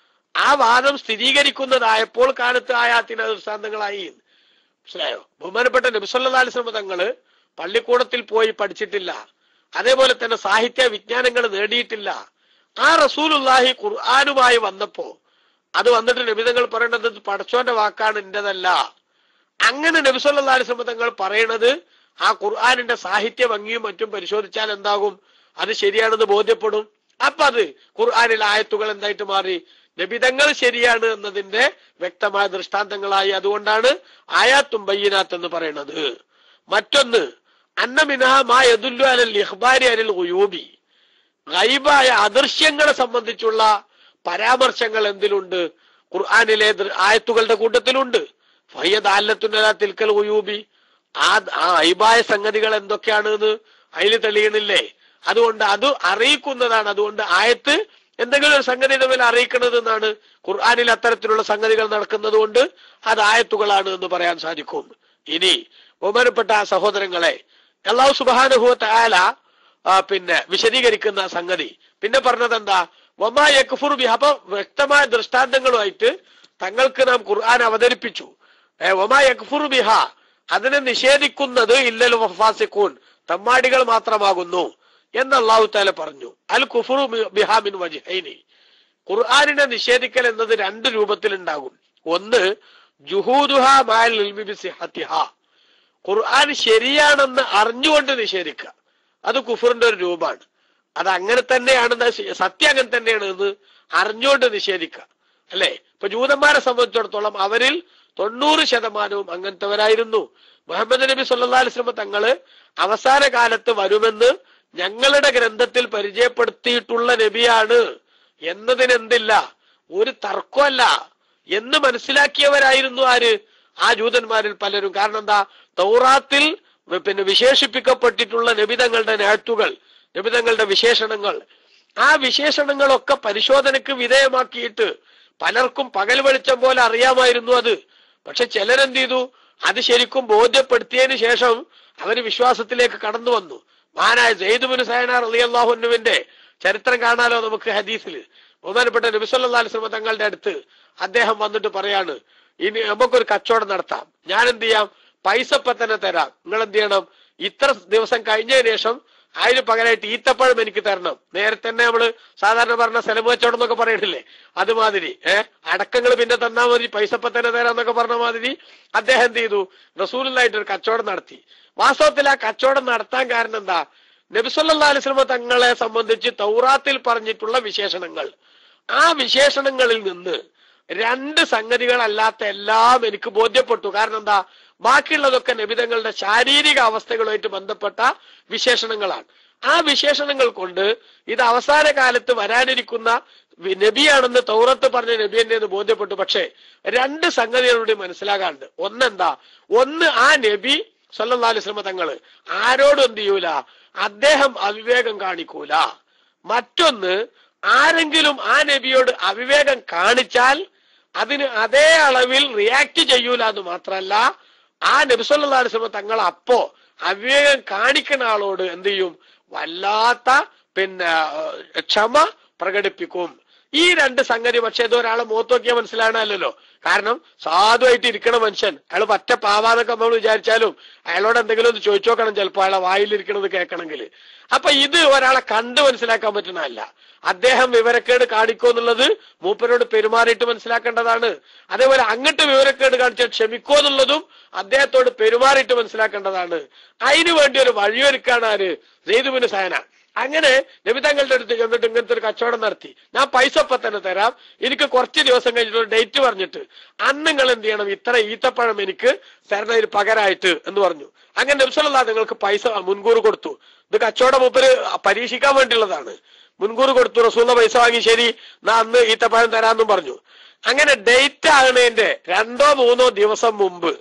ആ വാദം സ്ഥിരീകരിക്കുന്നതായപ്പോൾ കാലത്ത് ആയാത്തിന് ദൃഷ്ടാന്തങ്ങളായി. മനസ്സിലായോ? ബഹുമാനപ്പെട്ട നബി സല്ലല്ലാഹു അലൈഹി വസല്ലം തങ്ങള് പള്ളിക്കൂടത്തിൽ പോയി പഠിച്ചിട്ടില്ല, അതേപോലെ തന്നെ സാഹിത്യ വിജ്ഞാനങ്ങൾ നേടിയിട്ടില്ല. ആ റസൂലുള്ളാഹി ഖുർആനുമായി വന്നപ്പോ അത് വന്നിട്ട് നബി തങ്ങൾ പറയേണ്ടത് പടച്ചോന്റെ വാക്കാണ്, എന്റേതല്ല. അങ്ങനെ നബി സല്ലല്ലാഹു അലൈഹി വസല്ലം തങ്ങൾ പറയണത് ആ ഖുർആനിന്റെ സാഹിത്യ ഭംഗിയും മറ്റും പരിശോധിച്ചാൽ എന്താകും? അത് ശരിയാണെന്ന് ബോധ്യപ്പെടും. അപ്പൊ അത് ഖുർആനിലെ ആയത്തുകൾ എന്തായിട്ട് മാറി? നബിതങ്ങൾ ശരിയാണ് എന്നതിന്റെ വ്യക്തമായ ദൃഷ്ടാന്തങ്ങളായി. അതുകൊണ്ടാണ് ആയാത്തും ബയ്യിനാത്ത് എന്ന് പറയുന്നത്. മറ്റൊന്ന്, അന്ന മിൻഹാ മാ യദുല്ലു അലൽ ഇഖ്ബാരി അനിൽ ഗുയൂബി, ഗൈബായ അദൃശ്യങ്ങളെ സംബന്ധിച്ചുള്ള പരാമർശങ്ങൾ എന്തിലുണ്ട്? ഖുർആനിലെ ആയത്തുകളുടെ കൂട്ടത്തിലുണ്ട്. ഫഹിയ ദാല്ലത്തുൻ അലാ തിൽക്കൽ ഗുയൂബി, ആ ഗൈബായ സംഗതികൾ എന്തൊക്കെയാണ് എന്ന് അതിൽ തെളിയണില്ലേ? അതുകൊണ്ട് അത് അറിയിക്കുന്നതാണ്. അതുകൊണ്ട് ആയത്ത് എന്തെങ്കിലും ഒരു സംഗതിയുടെ മേൽ അറിയിക്കുന്നത് എന്നാണ്. ഖുർആനിൽ അത്തരത്തിലുള്ള സംഗതികൾ നടക്കുന്നത് കൊണ്ട് അത് ആയത്തുകളാണ് എന്ന് പറയാൻ സാധിക്കും. ഇനി ബഹുമാനപ്പെട്ട സഹോദരങ്ങളെ, അല്ലാഹു സുബ്ഹാനഹു വ തആല പിന്നെ വിശദീകരിക്കുന്ന സംഗതി പിന്നെ പറഞ്ഞത് എന്താ? വമാ യക്ഫുറു ബിഹ, വ്യക്തമായ ദൃഷ്ടാന്തങ്ങളുമായിട്ട് തങ്ങൾക്ക് നാം ഖുർആൻ അവതരിപ്പിച്ചു. വമാ യക്ഫുറു ബിഹ, അതിനെ നിഷേധിക്കുന്നത് ഇല്ലൽ ഫാസിഖൂൻ, തമ്മാടികൾ മാത്രമാകുന്നു എന്ന് അല്ലാഹു തആല പറഞ്ഞു. അൽ കുഫ്റു ബിഹാ മിൻ വജ്ഹൈനി, ഖുർആനിനെ നിഷേധിക്കൽ എന്നത് രണ്ട് രൂപത്തിൽ ഉണ്ടാകും. ഒന്ന് ജുഹൂദുഹാ മഅൽ ഇൽമി ബിസിഹത്തിഹാ, ഖുർആൻ ശരിയാണെന്ന് അറിഞ്ഞുകൊണ്ട് നിഷേധിക്കുക, അത് കുഫറിന്റെ ഒരു രൂപമാണ്. അത് അങ്ങനെ തന്നെയാണെന്ന്, സത്യം അങ്ങനെ തന്നെയാണ് എന്ന് അറിഞ്ഞുകൊണ്ട് നിഷേധിക്കുക, അല്ലെ? ഇപ്പൊ ജൂതന്മാരെ സംബന്ധിച്ചിടത്തോളം അവരിൽ 90% അങ്ങനത്തെവരായിരുന്നു. മുഹമ്മദ് നബി സല്ലല്ലാഹു അലൈഹി വസല്ലം തങ്ങള് അവസാന കാലത്ത് വരുമെന്ന് ഞങ്ങളുടെ ഗ്രന്ഥത്തിൽ പരിചയപ്പെടുത്തിയിട്ടുള്ള നബിയാണ് എന്നതിനെന്തില്ല, ഒരു തർക്കമല്ല എന്ന് മനസ്സിലാക്കിയവരായിരുന്നു ആര്? ആ ജൂതന്മാരിൽ പലരും. കാരണം എന്താ? തൗറാത്തിൽ വിശേഷിപ്പിക്കപ്പെട്ടിട്ടുള്ള നബിതങ്ങളുടെ നാറ്റുകൾ, നബിതങ്ങളുടെ വിശേഷണങ്ങൾ, ആ വിശേഷണങ്ങളൊക്കെ പരിശോധനയ്ക്ക് വിധേയമാക്കിയിട്ട് പലർക്കും പകൽ വെളിച്ചം പോലെ അറിയാമായിരുന്നു അത്. പക്ഷെ ചിലരെന്ത് ചെയ്തു? അത് ശരിക്കും ബോധ്യപ്പെടുത്തിയതിനു ശേഷം അവര് വിശ്വാസത്തിലേക്ക് കടന്നു വന്നു. മഹാനായ സെയ്ദ് ഇബ്നു സഅന റളിയല്ലാഹു അൻഹുവിന്റെ ചരിത്രം കാണാലോ നമുക്ക് ഹദീസിൽ. ബഹുമാനപ്പെട്ട നബി സല്ലല്ലാഹു അലൈഹി വസല്ലം തങ്ങളുടെ അടുത്ത് അദ്ദേഹം വന്നിട്ട് പറയാണ്, ഇനി നമുക്കൊരു കച്ചവടം നടത്താം, ഞാൻ എന്ത് ചെയ്യാം, പൈസ ഇപ്പൊ തന്നെ തരാം, നിങ്ങൾ എന്ത് ചെയ്യണം, ഇത്ര ദിവസം കഴിഞ്ഞതിന് ശേഷം അതിന് പകരമായിട്ട് ഈത്തപ്പഴം എനിക്ക് തരണം. നേരത്തെ തന്നെ നമ്മള് സാധാരണ പറഞ്ഞ സ്ഥലം കച്ചവടം എന്നൊക്കെ പറയണില്ലേ, അതുമാതിരി അടക്കങ്ങൾ പിന്നെ തന്നാ മതി, പൈസ ഇപ്പൊ തന്നെ തരാന്നൊക്കെ പറഞ്ഞ മാതിരി അദ്ദേഹം എന്ത് ചെയ്തു, റസൂലുള്ളാഹിന്റെ ഒരു കച്ചവടം നടത്തി. വാസ്തവത്തിൽ ആ കച്ചവടം നടത്താൻ കാരണം എന്താ? നബി സല്ലല്ലാഹു അലൈഹി വസല്ലം തങ്ങളെ സംബന്ധിച്ച് തൗറാത്തിൽ പറഞ്ഞിട്ടുള്ള വിശേഷണങ്ങൾ, ആ വിശേഷണങ്ങളിൽ നിന്ന് രണ്ട് സംഗതികളല്ലാത്ത എല്ലാം എനിക്ക് ബോധ്യപ്പെട്ടു. കാരണം എന്താ? ബാക്കിയുള്ളതൊക്കെ നബിതങ്ങളുടെ ശാരീരിക അവസ്ഥകളുമായിട്ട് ബന്ധപ്പെട്ട വിശേഷണങ്ങളാണ്. ആ വിശേഷണങ്ങൾ കൊണ്ട് ഇത് അവസാന കാലത്ത് വരാനിരിക്കുന്ന നബിയാണെന്ന് തൗറത്ത് പറഞ്ഞ നബി എന്നെ ബോധ്യപ്പെട്ടു. പക്ഷെ രണ്ട് സംഗതികളൂടെ മനസ്സിലാകാണ്ട്. ഒന്നെന്താ? ഒന്ന്, ആ നബി സല്ലല്ലാഹു അലൈഹി വസല്ലം തങ്ങള് ആരോടും എന്ത് ചെയ്യൂല, അദ്ദേഹം അവിവേകം കാണിക്കൂല. മറ്റൊന്ന്, ആരെങ്കിലും ആ നബിയോട് അവിവേകം കാണിച്ചാൽ അതിന് അതേ അളവിൽ റിയാക്ട് ചെയ്യൂല എന്ന് മാത്രല്ല, ആ നബി സല്ലല്ലാഹു അലൈഹി വസല്ലം തങ്ങൾ അപ്പോ അവിവേകം കാണിക്കുന്ന ആളോട് എന്ത് ചെയ്യും, വല്ലാത്ത ക്ഷമ പ്രകടിപ്പിക്കും. ഈ രണ്ട് സംഗതി പക്ഷെ ഇത് ഒരാളെ മുഖത്ത് നോക്കിയാൽ മനസ്സിലാണല്ലോ. കാരണം സാധുവായിട്ട് ഇരിക്കണ മനുഷ്യൻ, അയാൾ പറ്റ പാവാന്നൊക്കെ നമ്മൾ വിചാരിച്ചാലും അയാളോട് എന്തെങ്കിലും ഒന്ന് ചോദിച്ചു നോക്കണം, ചിലപ്പോൾ അയാളെ വായിലിരിക്കണത് കേൾക്കണമെങ്കിൽ. അപ്പൊ ഇത് ഒരാളെ കണ്ട് മനസ്സിലാക്കാൻ പറ്റുന്നതല്ല. അദ്ദേഹം വിവരക്കേട് കാണിക്കോ എന്നുള്ളത് മൂപ്പരോട് പെരുമാറിയിട്ട് മനസ്സിലാക്കേണ്ടതാണ്. അതേപോലെ അങ്ങോട്ട് വിവരക്കേട് കാണിച്ചാൽ ക്ഷമിക്കോ എന്നുള്ളതും അദ്ദേഹത്തോട് പെരുമാറിയിട്ട് മനസ്സിലാക്കേണ്ടതാണ്. അതിനു വേണ്ടി ഒരു വഴിയൊരുക്കാണ് ആര്? സെയ്ദ് ഇബ്നു സഅന. അങ്ങനെ നബി തങ്ങളുടെ അടുത്ത് ചെന്നിട്ട് ഇങ്ങനത്തെ ഒരു കച്ചവടം നടത്തി, ഞാൻ പൈസ ഇപ്പൊ തന്നെ തരാം, എനിക്ക് കുറച്ച് ദിവസം കഴിഞ്ഞിട്ട് ഒരു ഡേറ്റ് പറഞ്ഞിട്ട് അന്ന് നിങ്ങൾ എന്ത് ചെയ്യണം, ഇത്ര ഈത്തപ്പഴം എനിക്ക് തരണതിന് പകരമായിട്ട് എന്ന് പറഞ്ഞു. അങ്ങനെ നബി സല്ലല്ലാഹു അലൈഹി നിങ്ങൾക്ക് പൈസ മുൻകൂർ കൊടുത്തു. ഇത് കച്ചവടം മൂപ്പര് പരീക്ഷിക്കാൻ വേണ്ടിയുള്ളതാണ്. മുൻകൂർ കൊടുത്തു, റസൂലുള്ള പൈസ വാങ്ങി, ശരി എന്നാ അന്ന് ഈത്തപ്പഴം തരാമെന്നും പറഞ്ഞു. അങ്ങനെ ഡേറ്റ് ആകണേന്റെ 2-3 ദിവസം മുമ്പ്,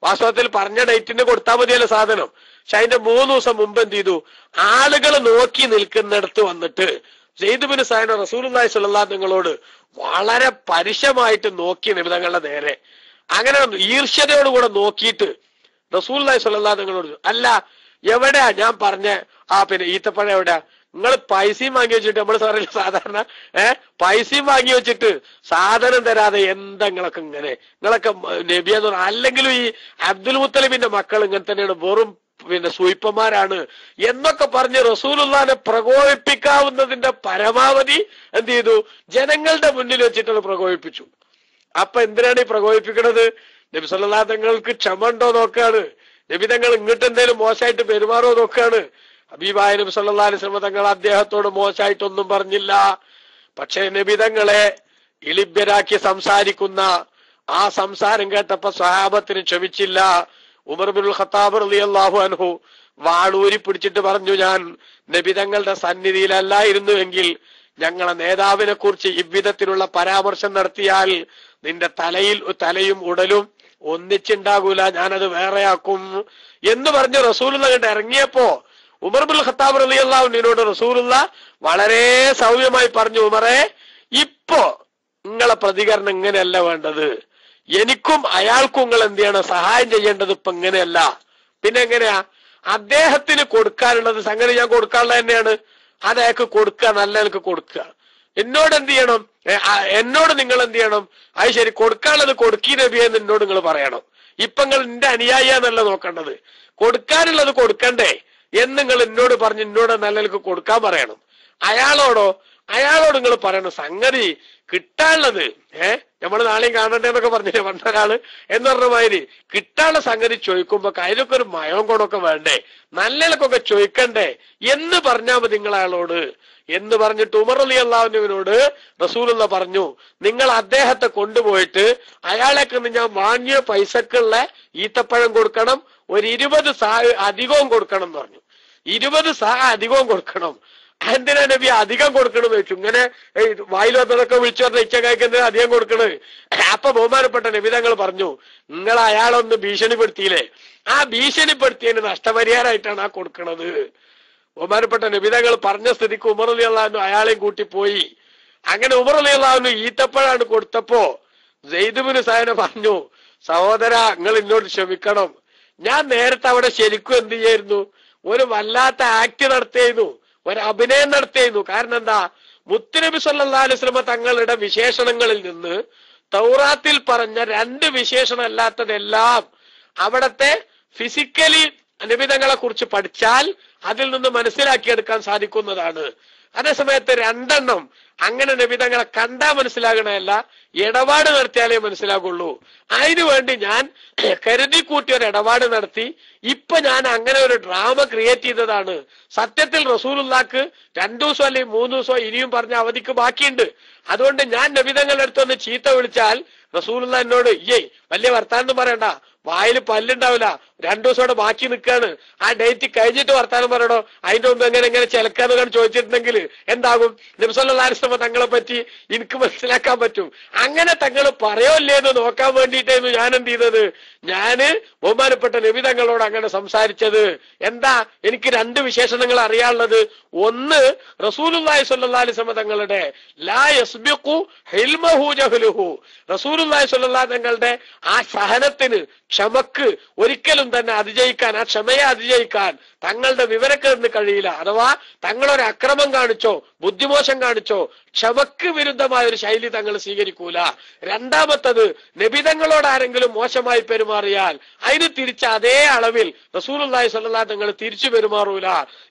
വാസ്തവത്തിൽ പറഞ്ഞ ഡേറ്റിന് കൊടുത്താൽ മതിയല്ലോ സാധനം, പക്ഷെ അതിന്റെ 3 ദിവസം മുമ്പ് എന്ത് ചെയ്തു, ആളുകൾ നോക്കി നിൽക്കുന്നിടത്ത് വന്നിട്ട് സെയ്ദ് ഇബ്നു സഅന റസൂലുള്ളാഹി സ്വല്ലല്ലാഹു അലൈഹി വസല്ലമയോട് വളരെ പരുഷമായിട്ട് നോക്കി നബി തങ്ങളുടെ നേരെ. അങ്ങനെ ഈർഷ്യതയോടുകൂടെ നോക്കിയിട്ട് റസൂലുള്ളാഹി സ്വല്ലല്ലാഹു അലൈഹി വസല്ലമയോട്, അല്ല എവിടെയാ ഞാൻ പറഞ്ഞ ഈത്തപ്പഴം എവിടെയാ? നിങ്ങൾ പൈസയും വാങ്ങി വെച്ചിട്ട്, നമ്മൾ സാറില്ല സാധാരണ പൈസയും വാങ്ങി വെച്ചിട്ട് സാധനം തരാതെ എന്താ നിങ്ങളൊക്കെ ഇങ്ങനെ, നിങ്ങളൊക്കെ നബിയെന്ന് പറഞ്ഞ, അല്ലെങ്കിലും ഈ അബ്ദുൽ മുത്തലിബിന്റെ മക്കൾ ഇങ്ങനെ തന്നെയാണ്, വെറും സൂയിപ്പന്മാരാണ് എന്നൊക്കെ പറഞ്ഞ് റസൂലുള്ളാഹിനെ പ്രകോപിപ്പിക്കാവുന്നതിന്റെ പരമാവധി എന്ത് ചെയ്തു, ജനങ്ങളുടെ മുന്നിൽ വെച്ചിട്ട് പ്രകോപിപ്പിച്ചു. അപ്പൊ എന്തിനാണ് ഈ പ്രകോപിപ്പിക്കണത്? നബി സല്ലല്ലാഹു അലൈഹി തങ്ങൾക്ക് ക്ഷമ ഉണ്ടോ നോക്കാണ്, നബി തങ്ങൾ ഇങ്ങോട്ട് എന്തേലും മോശമായിട്ട് പെരുമാറോ നോക്കാണ്. ഹബീബായ നബി സല്ലല്ലാഹു അലൈഹി വസല്ലം തങ്ങൾ അദ്ദേഹത്തോട് മോശമായിട്ടൊന്നും പറഞ്ഞില്ല. പക്ഷേ നബി തങ്ങളെ ഇളിഭ്യരാക്കി സംസാരിക്കുന്ന ആ സംസാരം കേട്ടപ്പോ സ്വഹാബത്തിന് ക്ഷമിച്ചില്ല. ഉമർ ഇബ്നുൽ ഖത്താബ് റളിയല്ലാഹു അൻഹു വാളൂരി പിടിച്ചിട്ട് പറഞ്ഞു, ഞാൻ നബി തങ്ങളുടെ സന്നിധിയിലല്ലായിരുന്നുവെങ്കിൽ ഞങ്ങളെ നേതാവിനെ കുറിച്ച് ഇவ்விധത്തിലുള്ള പരാമർശം നടത്തിയാൽ നിന്റെ തലയും ഉടലും ഒന്നിച്ചുണ്ടാകൂല, ഞാനത് വേറെയാക്കും എന്ന് പറഞ്ഞ് റസൂലുള്ളാഹി കണ്ട് ഇറങ്ങിയപ്പോ ഉമർ ഇബ്നുൽ ഖത്താബ് റളിയല്ലാഹു അൻഹുവിനോട് റസൂലുള്ളാഹി വളരെ സൗമ്യമായി പറഞ്ഞു, ഉമറേ, ഇപ്പോ നിങ്ങളെ പ്രതികരണം ഇങ്ങനെയല്ല വേണ്ടത്, എനിക്കും അയാൾക്കും നിങ്ങൾ എന്ത് ചെയ്യണം, സഹായം ചെയ്യേണ്ടത് ഇപ്പൊ ഇങ്ങനെയല്ല. പിന്നെ എങ്ങനെയാ? അദ്ദേഹത്തിന് കൊടുക്കാനുള്ളത് സംഗതി ഞാൻ കൊടുക്കാനുള്ളത് തന്നെയാണ്, അത് അയാൾക്ക് കൊടുക്കുക, നല്ല എനിക്ക് കൊടുക്കുക. എന്നോട് എന്ത് ചെയ്യണം, എന്നോട് നിങ്ങൾ എന്ത് ചെയ്യണം, അത് ശരി കൊടുക്കാനുള്ളത് കൊടുക്കി നബിയെന്ന് എന്നോട് നിങ്ങൾ പറയണം. ഇപ്പൊ നിങ്ങൾ എന്റെ അനുയായിയാന്നല്ല നോക്കേണ്ടത്, കൊടുക്കാനുള്ളത് കൊടുക്കണ്ടേ എന്ന് നിങ്ങൾ എന്നോട് പറഞ്ഞ് എന്നോട് നല്ലതിലേക്ക് കൊടുക്കാൻ പറയണം. അയാളോട് നിങ്ങൾ പറയണം സംഗതി കിട്ടാനുള്ളത് നമ്മൾ നാളെയും കാണണ്ടേ എന്നൊക്കെ പറഞ്ഞില്ലേ പണ്ടൊരാള് എന്ന് പറഞ്ഞ മാതിരി കിട്ടാനുള്ള സംഗതി ചോദിക്കുമ്പോ അതിലൊക്കെ ഒരു മയം കൊണ്ടൊക്കെ വേണ്ടേ, നല്ലതൊക്കെ ചോദിക്കണ്ടേ എന്ന് പറഞ്ഞാൽ മതി നിങ്ങൾ അയാളോട് എന്ന് പറഞ്ഞിട്ട് ഉമർ റളിയല്ലാഹുവിനോട് റസൂലുള്ള പറഞ്ഞു, നിങ്ങൾ അദ്ദേഹത്തെ കൊണ്ടുപോയിട്ട് അയാളേക്ക് ഞാൻ വാങ്ങിയ പൈസക്കുള്ള ഈത്തപ്പഴം കൊടുക്കണം, ഒരു 20 സാ അധികവും കൊടുക്കണം എന്ന് പറഞ്ഞു. 20 സാ അധികവും കൊടുക്കണം. എന്തിനാ നബി അധികം കൊടുക്കണം വെച്ചു? ഇങ്ങനെ വായിൽ വന്നതൊക്കെ വിളിച്ചു പറഞ്ഞ ഇച്ചക്കായ്ക്ക് എന്തിനാ അധികം കൊടുക്കണത്? അപ്പൊ ബഹുമാനപ്പെട്ട നബി തങ്ങൾ പറഞ്ഞു, നിങ്ങൾ അയാളൊന്ന് ഭീഷണിപ്പെടുത്തിയില്ലേ, ആ ഭീഷണിപ്പെടുത്തിയതിന് നഷ്ടപരിഹാരമായിട്ടാണ് ആ കൊടുക്കണത്. ബഹുമാനപ്പെട്ട നബി തങ്ങൾ പറഞ്ഞ സ്ഥിതിക്ക് ഉമർ റളിയല്ലാഹു അയാളെയും കൂട്ടി പോയി. അങ്ങനെ ഉമർ റളിയല്ലാഹു ഈത്തപ്പഴാണ് കൊടുത്തപ്പോ സെയ്ദ് ഇബ്നു സഅന പറഞ്ഞു, സഹോദര നിങ്ങൾ എന്നോട് ക്ഷമിക്കണം, ഞാൻ നേരത്തെ അവിടെ ശരിക്കും എന്ത് ചെയ്യായിരുന്നു, ഒരു വല്ലാത്ത ആക്ട് നടത്തിയിരുന്നു, ഒരു അഭിനയം നടത്തിയിരുന്നു. കാരണം എന്താ, മുത്തുനബി സല്ലല്ലാഹു അലൈഹി വസല്ലം തങ്ങളുടെ വിശേഷണങ്ങളിൽ നിന്ന് തൗറാത്തിൽ പറഞ്ഞ 2 വിശേഷണം അല്ലാത്തതെല്ലാം അവിടത്തെ ഫിസിക്കലി നബിതങ്ങളെ കുറിച്ച് പഠിച്ചാൽ അതിൽ നിന്ന് മനസ്സിലാക്കിയെടുക്കാൻ സാധിക്കുന്നതാണ്. അതേസമയത്ത് 2 അങ്ങനെ നബിതങ്ങളെ കണ്ടാ മനസ്സിലാകണമല്ല, ഇടപാട് നടത്തിയാലേ മനസ്സിലാകുള്ളൂ. അതിനുവേണ്ടി ഞാൻ കരുതി കൂട്ടി ഒരു ഇടപാട് നടത്തി. ഇപ്പൊ ഞാൻ അങ്ങനെ ഒരു ഡ്രാമ ക്രിയേറ്റ് ചെയ്തതാണ്. സത്യത്തിൽ റസൂലുള്ളാക്ക് 2 ദിവസം അല്ലെങ്കിൽ 3 ദിവസം ഇനിയും പറഞ്ഞ അവധിക്ക് ബാക്കിയുണ്ട്. അതുകൊണ്ട് ഞാൻ നബിതങ്ങളുടെ അടുത്തൊന്ന് ചീത്ത വിളിച്ചാൽ റസൂലുള്ള എന്നോട് വലിയ വർത്താനം പറയണ്ട, വായിൽ പല്ലുണ്ടാവില്ല, 2 ദിവസത്തോടെ ബാക്കി നിൽക്കാണ്, ആ ഡേറ്റ് കഴിഞ്ഞിട്ട് വർത്താനം പറയണോ, അതിന്റെ മുമ്പ് എങ്ങനെ ചിലക്കാന്ന് ചോദിച്ചിട്ടുണ്ടെങ്കിൽ എന്താകും? നബി സല്ലല്ലാഹു അലൈഹി വസല്ലം തങ്ങളെ പറ്റി എനിക്ക് മനസ്സിലാക്കാൻ പറ്റും. അങ്ങനെ തങ്ങൾ പറയോ ഇല്ലേന്ന് നോക്കാൻ വേണ്ടിയിട്ടായിരുന്നു ഞാൻ എന്ത് ചെയ്തത്, ഞാന് ബഹുമാനപ്പെട്ട നബി തങ്ങളോട് അങ്ങനെ സംസാരിച്ചത്. എന്താ എനിക്ക് 2 വിശേഷണങ്ങൾ അറിയാനുള്ളത്. ഒന്ന്, റസൂലുള്ളാഹി സ്വല്ലല്ലാഹു അലൈഹി വസല്ലം തങ്ങളുടെ ലാ യസ്ബിഖു ഹിൽമഹു ജഹ്ലുഹു, റസൂലുള്ളാഹി സ്വല്ലല്ലാഹു തങ്ങളുടെ ആ സഹനത്തിന്, ക്ഷമക്ക് ഒരിക്കലും തന്നെ അതിജയിക്കാൻ, ആ ക്ഷമയെ അതിജയിക്കാൻ തങ്ങളുടെ വിവരക്കേടിന് കഴിയില്ല. അഥവാ തങ്ങളൊരു അക്രമം കാണിച്ചോ ബുദ്ധിമോശം കാണിച്ചോ ക്ഷമക്ക് വിരുദ്ധമായ ഒരു ശൈലി തങ്ങൾ സ്വീകരിക്കൂല. രണ്ടാമത്തത്, നബിതങ്ങളോട് ആരെങ്കിലും മോശമായി പെരുമാറിയാൽ അതിന് തിരിച്ച അതേ അളവിൽ റസൂലുള്ളാഹി സ്വല്ലല്ലാഹു തങ്ങൾ തിരിച്ചു പെരുമാറൂല.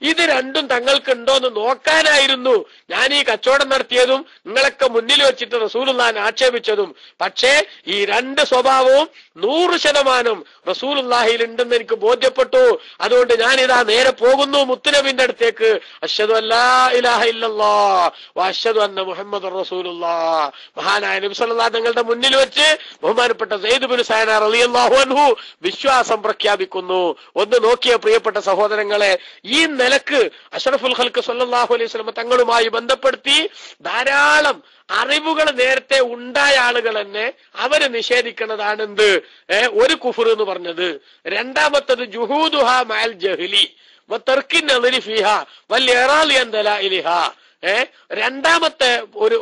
ഇത് 2 തങ്ങൾക്ക് ഉണ്ടോന്ന് നോക്കാനായിരുന്നു ഞാൻ ഈ കച്ചവടം നടത്തിയതും നിങ്ങളൊക്കെ മുന്നിൽ വെച്ചിട്ട് റസൂലുള്ളാഹിനെ ആക്ഷേപിച്ചതും. പക്ഷേ ഈ 2 സ്വഭാവവും 100% റസൂലുള്ളാഹിയിൽ ഉണ്ടെന്ന് എനിക്ക് ബോധ്യപ്പെട്ടു. അതുകൊണ്ട് ഞാനിതാ നേരെ പോകുന്നു മുത്തുനബിന്റെ അടുത്തേക്ക്. അശ്ഹദു അല്ലാ ഇലാഹ ഇല്ലല്ലാഹ് വ അശ്ഹദു അന്ന മുഹമ്മദുർ റസൂലുള്ളാഹ്. മഹാനായ നബി സല്ലല്ലാഹു തങ്ങളുടെ മുന്നിൽ വെച്ച് ബഹുമാനപ്പെട്ട സെയ്ദ് ഇബ്നു സഅന റളിയല്ലാഹു അൻഹു വിശ്വാസം പ്രഖ്യാപിക്കുന്നു. ഒന്ന് നോക്കിയ പ്രിയപ്പെട്ട സഹോദരങ്ങളെ, ഈ നിലക്ക് അഷ്റഫുൽ ഖൽഖ് സല്ലല്ലാഹു അലൈഹി വസല്ലം തങ്ങളുമായി ബന്ധപ്പെടുത്തി ധാരാളം അറിവുകൾ നേരത്തെ ഉണ്ടായ ആളുകൾ തന്നെ അവര് നിഷേധിക്കുന്നതാണ് എന്ത്, ഒരു കുഫർ എന്ന് പറഞ്ഞത്. രണ്ടാമത്തത് ജുഹൂദുഹ മഅൽ ജഹ്ലി വതർക്കിൻ നദരി ഫീഹാ വൽ ഇറാദി അൻ ദലാഇലിഹാ. രണ്ടാമത്തെ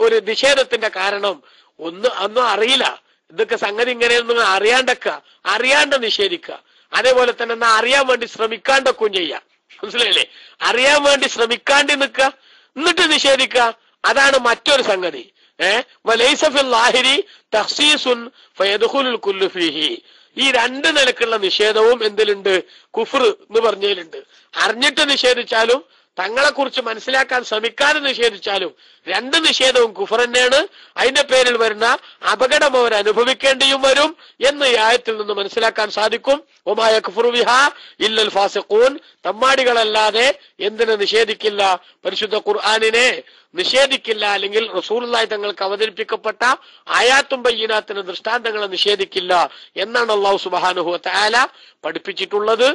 ഒരു നിഷേധത്തിന്റെ കാരണം ഒന്നും അറിയില്ല, ഇതൊക്കെ സംഗതി ഇങ്ങനെയൊന്നും അറിയാണ്ട് നിഷേധിക്കുക. അതേപോലെ തന്നെ എന്നാ അറിയാൻ വേണ്ടി ശ്രമിക്കാണ്ടൊക്കെ ചെയ്യാം. മനസ്സിലായില്ലേ? അറിയാൻ വേണ്ടി ശ്രമിക്കാണ്ടി നിൽക്കുക എന്നിട്ട് നിഷേധിക്കുക, അതാണ് മറ്റൊരു സംഗതി. വലൈസ ഫിൽ ലാഹിരി തഖ്സീസുൻ ഫയദ്ഖുലുൽ കുല്ലു ഫീഹി. ഈ 2 നിലക്കുള്ള നിഷേധവും എന്തിലുണ്ട്? കുഫർ എന്ന് പറഞ്ഞതിലുണ്ട്. അറിഞ്ഞിട്ട് നിഷേധിച്ചാലും തങ്ങളെ കുറിച്ച് മനസ്സിലാക്കാൻ ശ്രമിക്കാതെ നിഷേധിച്ചാലും 2 നിഷേധവും കുഫർ തന്നെയാണ്. അതിന്റെ പേരിൽ വരുന്ന അപകടം അവർ അനുഭവിക്കേണ്ടിയും വരും എന്ന് ഈ ആയത്തിൽ നിന്ന് മനസ്സിലാക്കാൻ സാധിക്കും. വമാ യക്ഫുറു ബിഹാ ഇല്ലൽ ഫാസിഖൂൻ, തമ്മാടികളല്ലാതെ എന്തിനെ നിഷേധിക്കില്ല? പരിശുദ്ധ ഖുർആനിനെ നിഷേധിക്കില്ല, അല്ലെങ്കിൽ റസൂലുള്ളാഹി തങ്ങൾക്ക് അവതരിപ്പിക്കപ്പെട്ട ആയാത്തും ബയ്യിനാത്തിന് ദൃഷ്ടാന്തങ്ങളെ നിഷേധിക്കില്ല എന്നാണ് അല്ലാഹു സുബ്ഹാനഹു വ തആല പഠിപ്പിച്ചിട്ടുള്ളത്.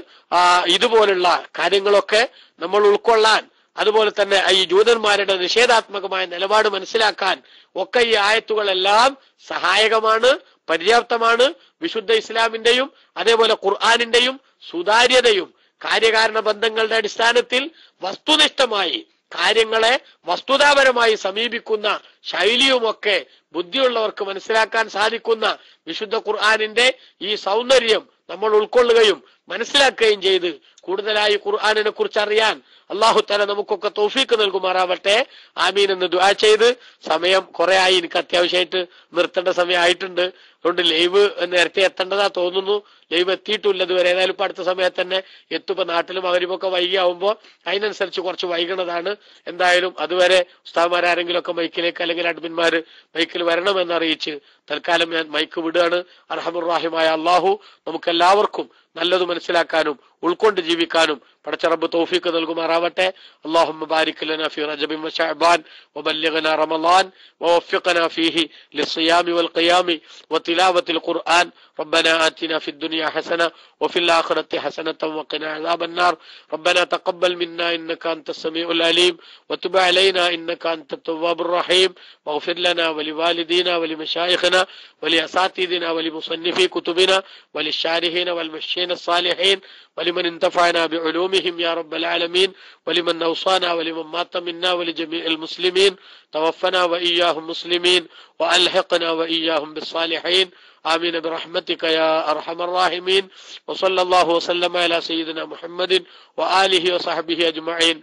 ഇതുപോലുള്ള കാര്യങ്ങളൊക്കെ നമ്മൾ ഉൾക്കൊള്ളാൻ, അതുപോലെ തന്നെ ഈ ജൂതന്മാരുടെ നിഷേധാത്മകമായ നിലപാട് മനസ്സിലാക്കാൻ ഒക്കെ ഈ ആയത്തുകളെല്ലാം സഹായകമാണ്, പര്യാപ്തമാണ്. വിശുദ്ധ ഇസ്ലാമിന്റെയും അതേപോലെ ഖുർആനിന്റെയും സുതാര്യതയും കാര്യകാരണ ബന്ധങ്ങളുടെ അടിസ്ഥാനത്തിൽ വസ്തുനിഷ്ഠമായി കാര്യങ്ങളെ വസ്തുതാപരമായി സമീപിക്കുന്ന ശൈലിയുമൊക്കെ ബുദ്ധിയുള്ളവർക്ക് മനസ്സിലാക്കാൻ സാധിക്കുന്ന വിശുദ്ധ ഖുർആനിന്റെ ഈ സൗന്ദര്യം നമ്മൾ ഉൾക്കൊള്ളുകയും മനസ്സിലാക്കുകയും ചെയ്ത് കൂടുതലായി ഖുർആനിനെ കുറിച്ച് അറിയാൻ അല്ലാഹു തആല നമുക്കൊക്കെ തൗഫീഖ് നൽകുമാറാവട്ടെ. ആമീൻ എന്ന് ദുആ ചെയ്ത്, സമയം കുറെ ആയി, എനിക്ക് അത്യാവശ്യമായിട്ട് നിർത്തേണ്ട സമയമായിട്ടുണ്ട്. അതുകൊണ്ട് ലൈവ് നേരത്തെ എത്തേണ്ടതാ തോന്നുന്നു. ലൈവ് എത്തിയിട്ടില്ല ഇതുവരെ. ഏതായാലും ഇപ്പൊ അടുത്ത സമയത്ത് തന്നെ എത്തും. ഇപ്പൊ നാട്ടിലും അവരുമൊക്കെ വൈകിയാവുമ്പോ അതിനനുസരിച്ച് കുറച്ച് വൈകണതാണ്. എന്തായാലും അതുവരെ ഉസ്താദ്മാരാരെങ്കിലും ഒക്കെ മൈക്കിലേക്ക് അല്ലെങ്കിൽ അഡ്മിന്മാര് മൈക്കിൽ വരണമെന്ന് അറിയിച്ച് തൽക്കാലം ഞാൻ മൈക്ക് വിടുകയാണ്. അർഹമുർ-റഹീമായ അള്ളാഹു നമുക്കെല്ലാവർക്കും നല്ലത് മനസ്സിലാക്കാനും ഉൾക്കൊണ്ട് ജീവിക്കാനും പടച്ച റബ്ബ് തൗഫീഖ് നൽകുമാറാവട്ടെ. അല്ലാഹുമ്മ ബാരിക് ലനാ ഫീ റജബിൻ വശഅബാൻ വബല്ലിഗ്നാ റമളാൻ വവഫിഖ്നാ ഫീഹി ലിസ്സിയാമി വൽഖിയാമി വതിലാവത്തിൽ ഖുർആൻ. ربنا آتنا في الدنيا حسنة وفي الآخرة حسنة وقنا عذاب النار. ربنا تقبل منا إنك أنت السميع العليم وتب علينا إنك أنت التواب الرحيم واغفر لنا ولوالدينا ولمشايخنا ولأساتذتنا ولمصنفي كتبنا وللشارحين والمشين الصالحين ولمن انتفعنا بعلومهم يا رب العالمين ولمن أوصانا ولمن مات منا ولجميع المسلمين. توفنا وإياهم مسلمين وألحقنا وإياهم بالصالحين. آمين برحمتك يا أرحم الراحمين. وصلى الله وسلم على سيدنا محمد وآله وصحبه أجمعين.